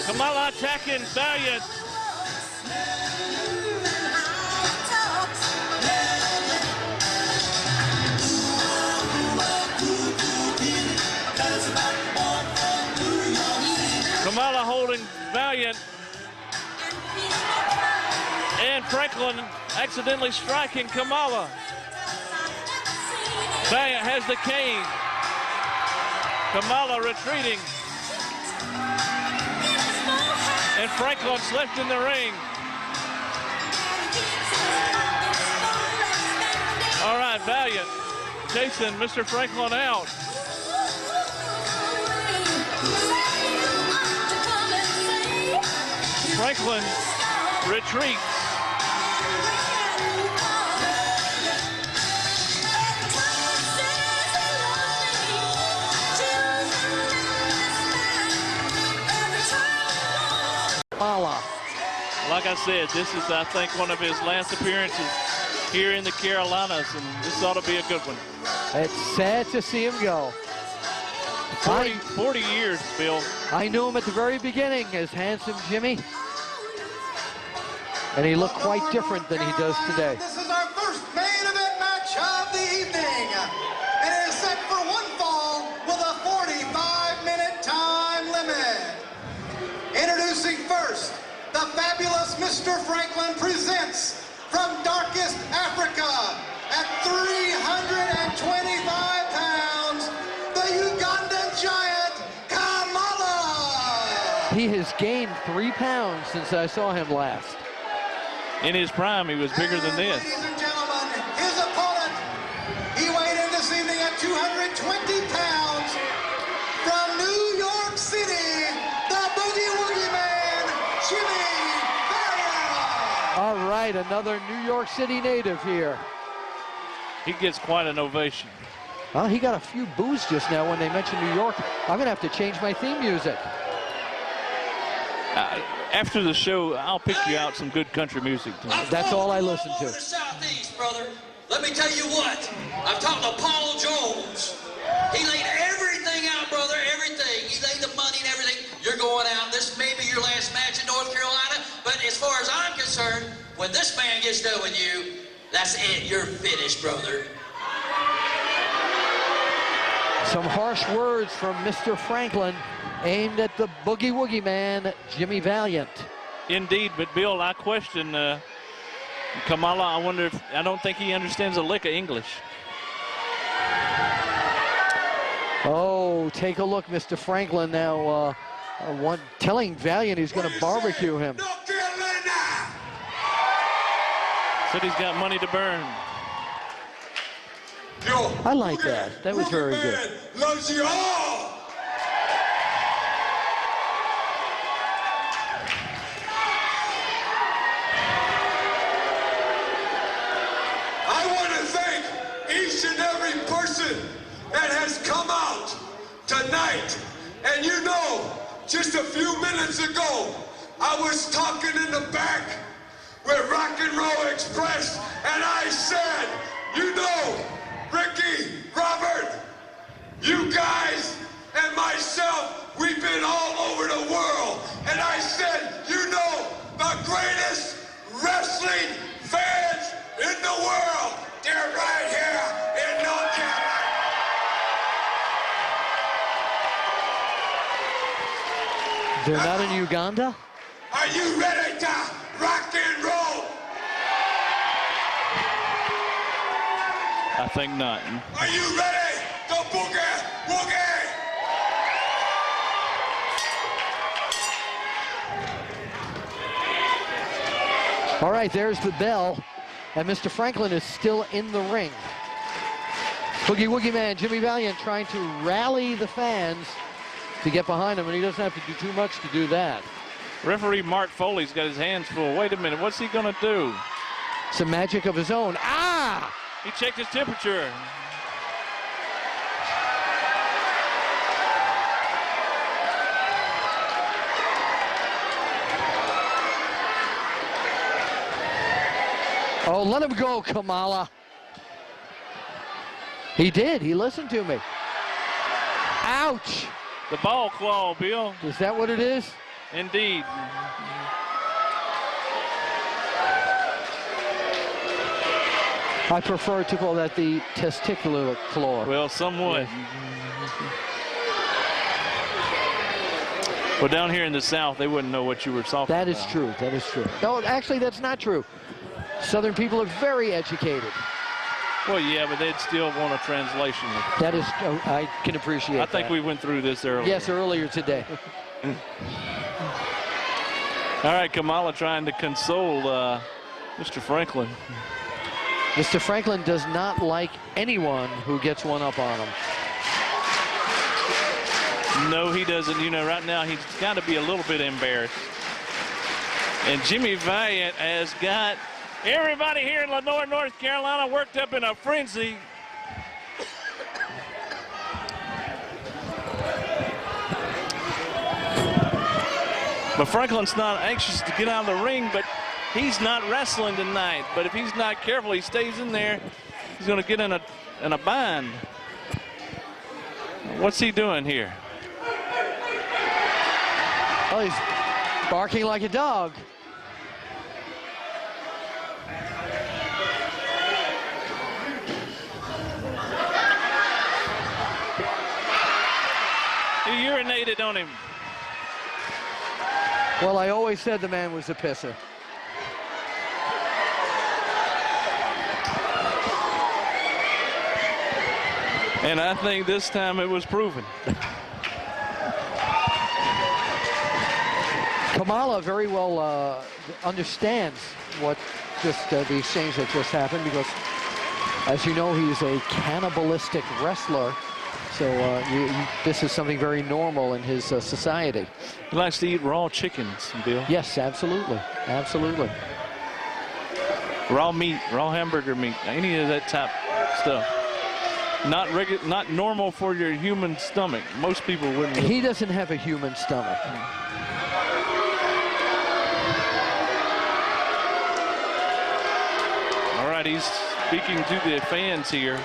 [SPEAKER 9] Kamala attacking Valiant. Kamala holding Valiant. And Franklin accidentally striking Kamala. Valiant has the cane. Kamala retreating. And Franklin's left in the ring. All right, Valiant chasing Mr. Franklin out.
[SPEAKER 12] treats. Like I said, this is, I think, one of his last appearances here in the Carolinas, and this ought to be a good one.
[SPEAKER 13] It's sad to see him go.
[SPEAKER 12] 40 years, Bill.
[SPEAKER 13] I knew him at the very beginning as Handsome Jimmy, and he looked quite different than he does today.
[SPEAKER 9] This is our first main event match of the evening. It is set for one fall with a 45-minute time limit. Introducing first, the fabulous Mr. Franklin presents from darkest Africa at 325 pounds, the Ugandan giant, Kamala.
[SPEAKER 13] He has gained 3 pounds since I saw him last.
[SPEAKER 12] In his prime, he was bigger than this.
[SPEAKER 9] Ladies and gentlemen, his opponent, he weighed in this evening at 220 pounds from New York City, the Boogie Woogie Man, Jimmy Valiant.
[SPEAKER 13] All right, another New York City native here.
[SPEAKER 12] He gets quite an ovation.
[SPEAKER 13] Well, he got a few boos just now when they mentioned New York. I'm going to have to change my theme music.
[SPEAKER 12] After the show, I'll pick you out some good country music.
[SPEAKER 13] That's all I listen to.
[SPEAKER 14] The Southeast, brother. Let me tell you what. I've talked to Paul Jones. He laid everything out, brother, everything. He laid the money and everything. You're going out. This may be your last match in North Carolina, but as far as I'm concerned, when this man gets done with you, that's it. You're finished, brother.
[SPEAKER 13] Some harsh words from Mr. Franklin aimed at the Boogie Woogie Man, Jimmy Valiant.
[SPEAKER 12] Indeed, but Bill, I question Kamala. I wonder if, I don't think he understands a lick of English.
[SPEAKER 13] Oh, take a look, Mr. Franklin now telling Valiant he's going to barbecue him.
[SPEAKER 12] Said he's got money to burn.
[SPEAKER 13] I like that. That was very good.
[SPEAKER 9] Loves you all. I want to thank each and every person that has come out tonight. And you know, just a few minutes ago, I was talking in the back with Rock and Roll Express, and I said, you know, Ricky, Robert, you guys and myself, we've been all over the world. And I said, you know, the greatest wrestling fans in the world, they're right here in North Carolina.
[SPEAKER 13] They're not in Uganda?
[SPEAKER 9] Are you ready to rock and roll?
[SPEAKER 12] I think not.
[SPEAKER 9] Are you ready to boogie woogie?
[SPEAKER 13] All right, there's the bell, and Mr. Franklin is still in the ring. Boogie Woogie Man, Jimmy Valiant, trying to rally the fans to get behind him, and he doesn't have to do too much to do that.
[SPEAKER 12] Referee Mark Foley's got his hands full. Wait a minute, what's he going to do?
[SPEAKER 13] Some magic of his own. Ah!
[SPEAKER 12] He checked his temperature.
[SPEAKER 13] Oh, let him go, Kamala. He did. He listened to me. Ouch.
[SPEAKER 12] The ball claw, Bill.
[SPEAKER 13] Is that what it is?
[SPEAKER 12] Indeed.
[SPEAKER 13] I prefer to call that the testicular claw.
[SPEAKER 12] Well, somewhat. Well, down here in the South, they wouldn't know what you were talking about.
[SPEAKER 13] That is true. That is true. No, actually, that's not true. Southern people are very educated.
[SPEAKER 12] Well, yeah, but they'd still want a translation.
[SPEAKER 13] That is, I can appreciate that.
[SPEAKER 12] I think we went through this earlier.
[SPEAKER 13] Yes, earlier today.
[SPEAKER 12] All right, Kamala trying to console Mr. Franklin.
[SPEAKER 13] Mr. Franklin does not like anyone who gets one up on him.
[SPEAKER 12] No, he doesn't. You know, right now he's got to be a little bit embarrassed. And Jimmy Valiant has got everybody here in Lenoir, North Carolina worked up in a frenzy. But Franklin's not anxious to get out of the ring, but he's not wrestling tonight. But if he's not careful, he stays in there, he's going to get in a bind. What's he doing here?
[SPEAKER 13] Oh, he's barking like a dog.
[SPEAKER 12] He urinated on him.
[SPEAKER 13] Well, I always said the man was a pisser.
[SPEAKER 12] And I think this time it was proven.
[SPEAKER 13] Kamala very well understands what just the exchange that just happened, because, as you know, he's a cannibalistic wrestler. So this is something very normal in his society.
[SPEAKER 12] He likes to eat raw chickens, Bill.
[SPEAKER 13] Yes, absolutely, absolutely.
[SPEAKER 12] Raw meat, raw hamburger meat, any of that type stuff. Not normal for your human stomach. Most people wouldn't.
[SPEAKER 13] He doesn't have a human stomach.
[SPEAKER 12] All right, he's speaking to the fans here.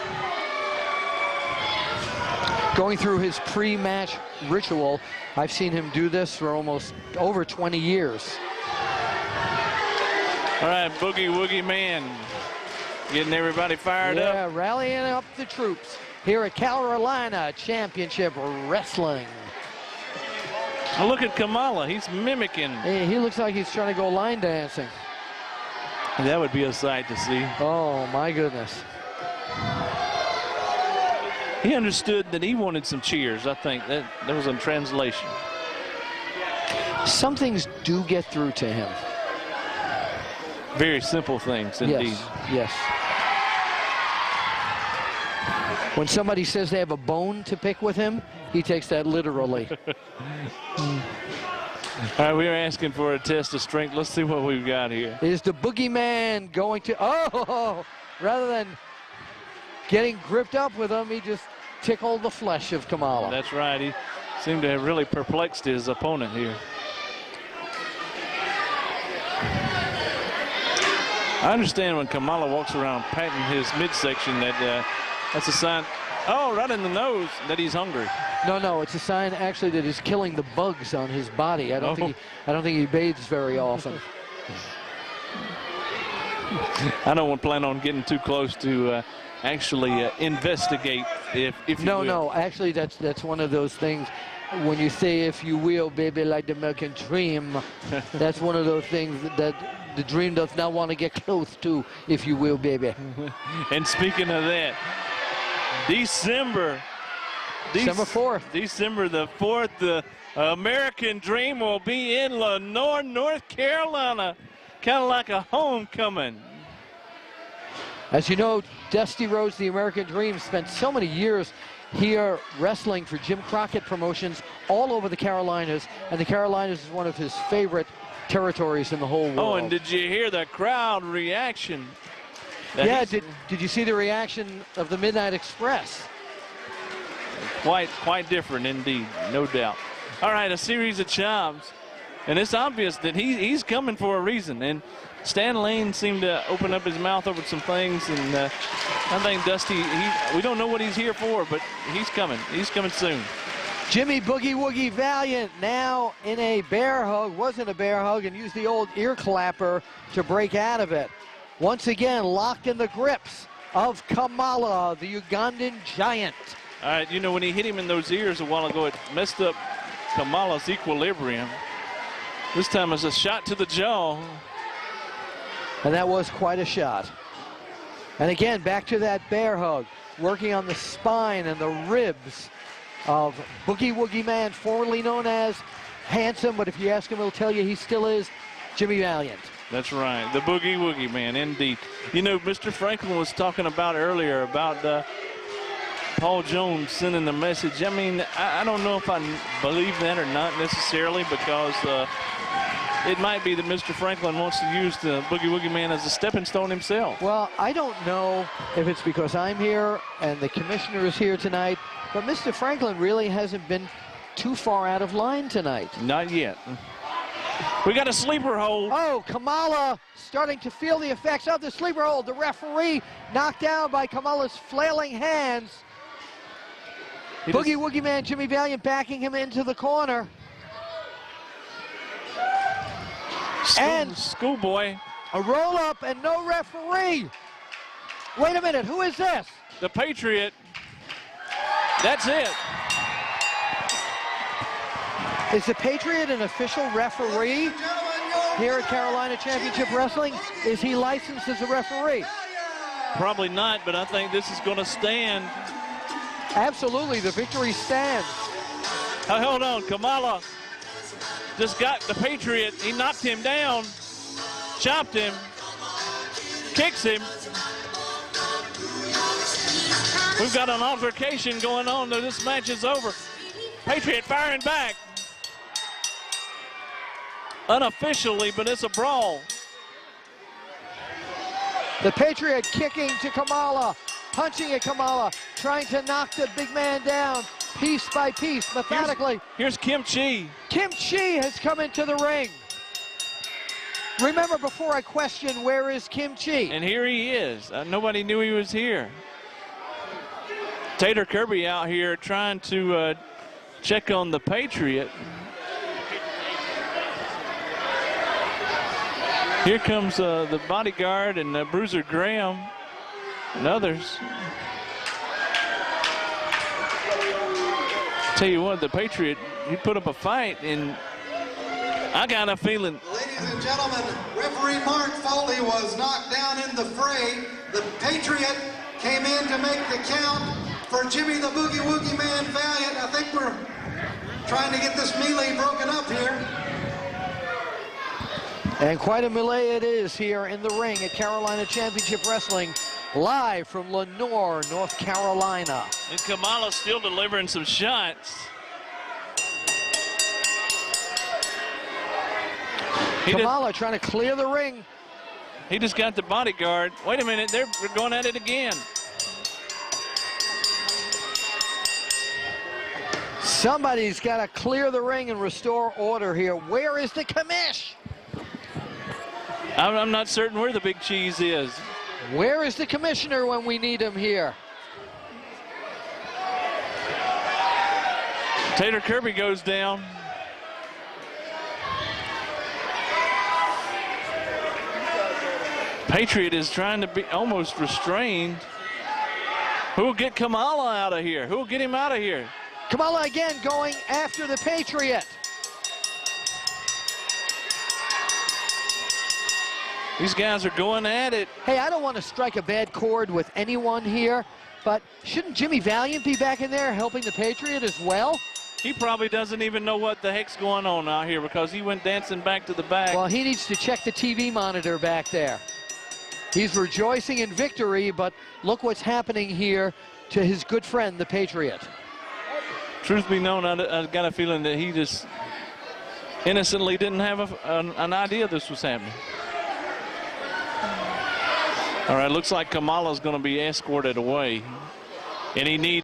[SPEAKER 13] Going through his pre-match ritual. I've seen him do this for almost over 20 years.
[SPEAKER 12] All right, Boogie Woogie Man getting everybody fired up.
[SPEAKER 13] Yeah, rallying up the troops here at Carolina Championship Wrestling.
[SPEAKER 12] Oh, look at Kamala. He's mimicking.
[SPEAKER 13] Hey, he looks like he's trying to go line dancing.
[SPEAKER 12] That would be a sight to see.
[SPEAKER 13] Oh, my goodness.
[SPEAKER 12] He understood that he wanted some cheers. I think that was in translation.
[SPEAKER 13] Some things do get through to him.
[SPEAKER 12] Very simple things, indeed.
[SPEAKER 13] Yes, yes. When somebody says they have a bone to pick with him, he takes that literally.
[SPEAKER 12] All right, we are asking for a test of strength. Let's see what we've got here.
[SPEAKER 13] Is the boogeyman going to, oh, rather than getting gripped up with him, he just tickled the flesh of Kamala.
[SPEAKER 12] That's right. He seemed to have really perplexed his opponent here. I understand when Kamala walks around patting his midsection that that's a sign, oh, right in the nose, that he's hungry.
[SPEAKER 13] No, it's a sign actually that he's killing the bugs on his body. I don't think he bathes very often.
[SPEAKER 12] I don't plan on getting too close to actually investigate, if you will.
[SPEAKER 13] No, actually that's one of those things when you say, if you will, baby, like the American dream, that's one of those things that the dream does not want to get close to, if you will, baby.
[SPEAKER 12] And speaking of that, December
[SPEAKER 13] 4th.
[SPEAKER 12] December the 4th, the American Dream will be in Lenoir, North Carolina, kind of like a homecoming.
[SPEAKER 13] As you know, Dusty Rhodes, the American Dream, spent so many years here wrestling for Jim Crockett Promotions all over the Carolinas, and the Carolinas is one of his favorite territories in the whole world.
[SPEAKER 12] Oh, and did you hear the crowd reaction?
[SPEAKER 13] Yeah, did you see the reaction of the Midnight Express?
[SPEAKER 12] Quite different indeed, no doubt. All right, a series of chops, and it's obvious that he's coming for a reason. And Stan Lane seemed to open up his mouth over some things, and I think Dusty, we don't know what he's here for, but he's coming. He's coming soon.
[SPEAKER 13] Jimmy Boogie Woogie Valiant now in a bear hug, wasn't a bear hug, and used the old ear clapper to break out of it. Once again, locked in the grips of Kamala, the Ugandan giant.
[SPEAKER 12] All right, you know, when he hit him in those ears a while ago, it messed up Kamala's equilibrium. This time it's a shot to the jaw.
[SPEAKER 13] And that was quite a shot. And again, back to that bear hug, working on the spine and the ribs of Boogie Woogie Man, formerly known as Handsome, but if you ask him, he'll tell you he still is Jimmy Valiant.
[SPEAKER 12] That's right, the Boogie Woogie Man, indeed. You know, Mr. Franklin was talking about earlier about Paul Jones sending the message. I mean, I don't know if I believe that or not necessarily, because it might be that Mr. Franklin wants to use the Boogie Woogie Man as a stepping stone himself.
[SPEAKER 13] Well, I don't know if it's because I'm here and the commissioner is here tonight, but Mr. Franklin really hasn't been too far out of line tonight.
[SPEAKER 12] Not yet. We got a sleeper hold.
[SPEAKER 13] Oh, Kamala starting to feel the effects of the sleeper hold. The referee knocked down by Kamala's flailing hands. Boogie Woogie Man Jimmy Valiant backing him into the corner. And
[SPEAKER 12] schoolboy.
[SPEAKER 13] A roll up and no referee. Wait a minute, who is this?
[SPEAKER 12] The Patriot. That's it.
[SPEAKER 13] Is the Patriot an official referee here at Carolina Championship Wrestling? Is he licensed as a referee?
[SPEAKER 12] Probably not, but I think this is going to stand.
[SPEAKER 13] Absolutely, the victory stands.
[SPEAKER 12] Hold on, Kamala just got the Patriot. He knocked him down, chopped him, kicks him. We've got an altercation going on. This match is over. Patriot firing back. Unofficially, but it's a brawl.
[SPEAKER 13] The Patriot kicking to Kamala, punching at Kamala, trying to knock the big man down piece by piece, methodically.
[SPEAKER 12] Here's Kim Chi.
[SPEAKER 13] Kim Chi has come into the ring. Remember, before I question, where is Kim Chi?
[SPEAKER 12] And here he is. Nobody knew he was here. Tater Kirby out here trying to check on the Patriot. Here comes the bodyguard and Bruiser Graham and others. Tell you what, the Patriot, he put up a fight, and I got a feeling.
[SPEAKER 15] Ladies and gentlemen, referee Mark Foley was knocked down in the fray. The Patriot came in to make the count for Jimmy the Boogie Woogie Man Valiant. I think we're trying to get this melee broken up here.
[SPEAKER 13] And quite a melee it is here in the ring at Carolina Championship Wrestling, live from Lenoir, North Carolina.
[SPEAKER 12] And Kamala's still delivering some shots.
[SPEAKER 13] Kamala trying to clear the ring.
[SPEAKER 12] He just got the bodyguard. Wait a minute, they're going at it again.
[SPEAKER 13] Somebody's got to clear the ring and restore order here. Where is the commish?
[SPEAKER 12] I'm not certain where the big cheese is.
[SPEAKER 13] Where is the commissioner when we need him here?
[SPEAKER 12] Tater Kirby goes down. Patriot is trying to be almost restrained. Who will get Kamala out of here? Who will get him out of here?
[SPEAKER 13] Kamala again going after the Patriot.
[SPEAKER 12] These guys are going at it.
[SPEAKER 13] Hey, I don't want to strike a bad chord with anyone here, but shouldn't Jimmy Valiant be back in there helping the Patriot as well?
[SPEAKER 12] He probably doesn't even know what the heck's going on out here because he went dancing back to the back.
[SPEAKER 13] Well, he needs to check the TV monitor back there. He's rejoicing in victory, but look what's happening here to his good friend, the Patriot.
[SPEAKER 12] Truth be known, I got a feeling that he just innocently didn't have an idea this was happening. All right, looks like Kamala's going to be escorted away, and he needs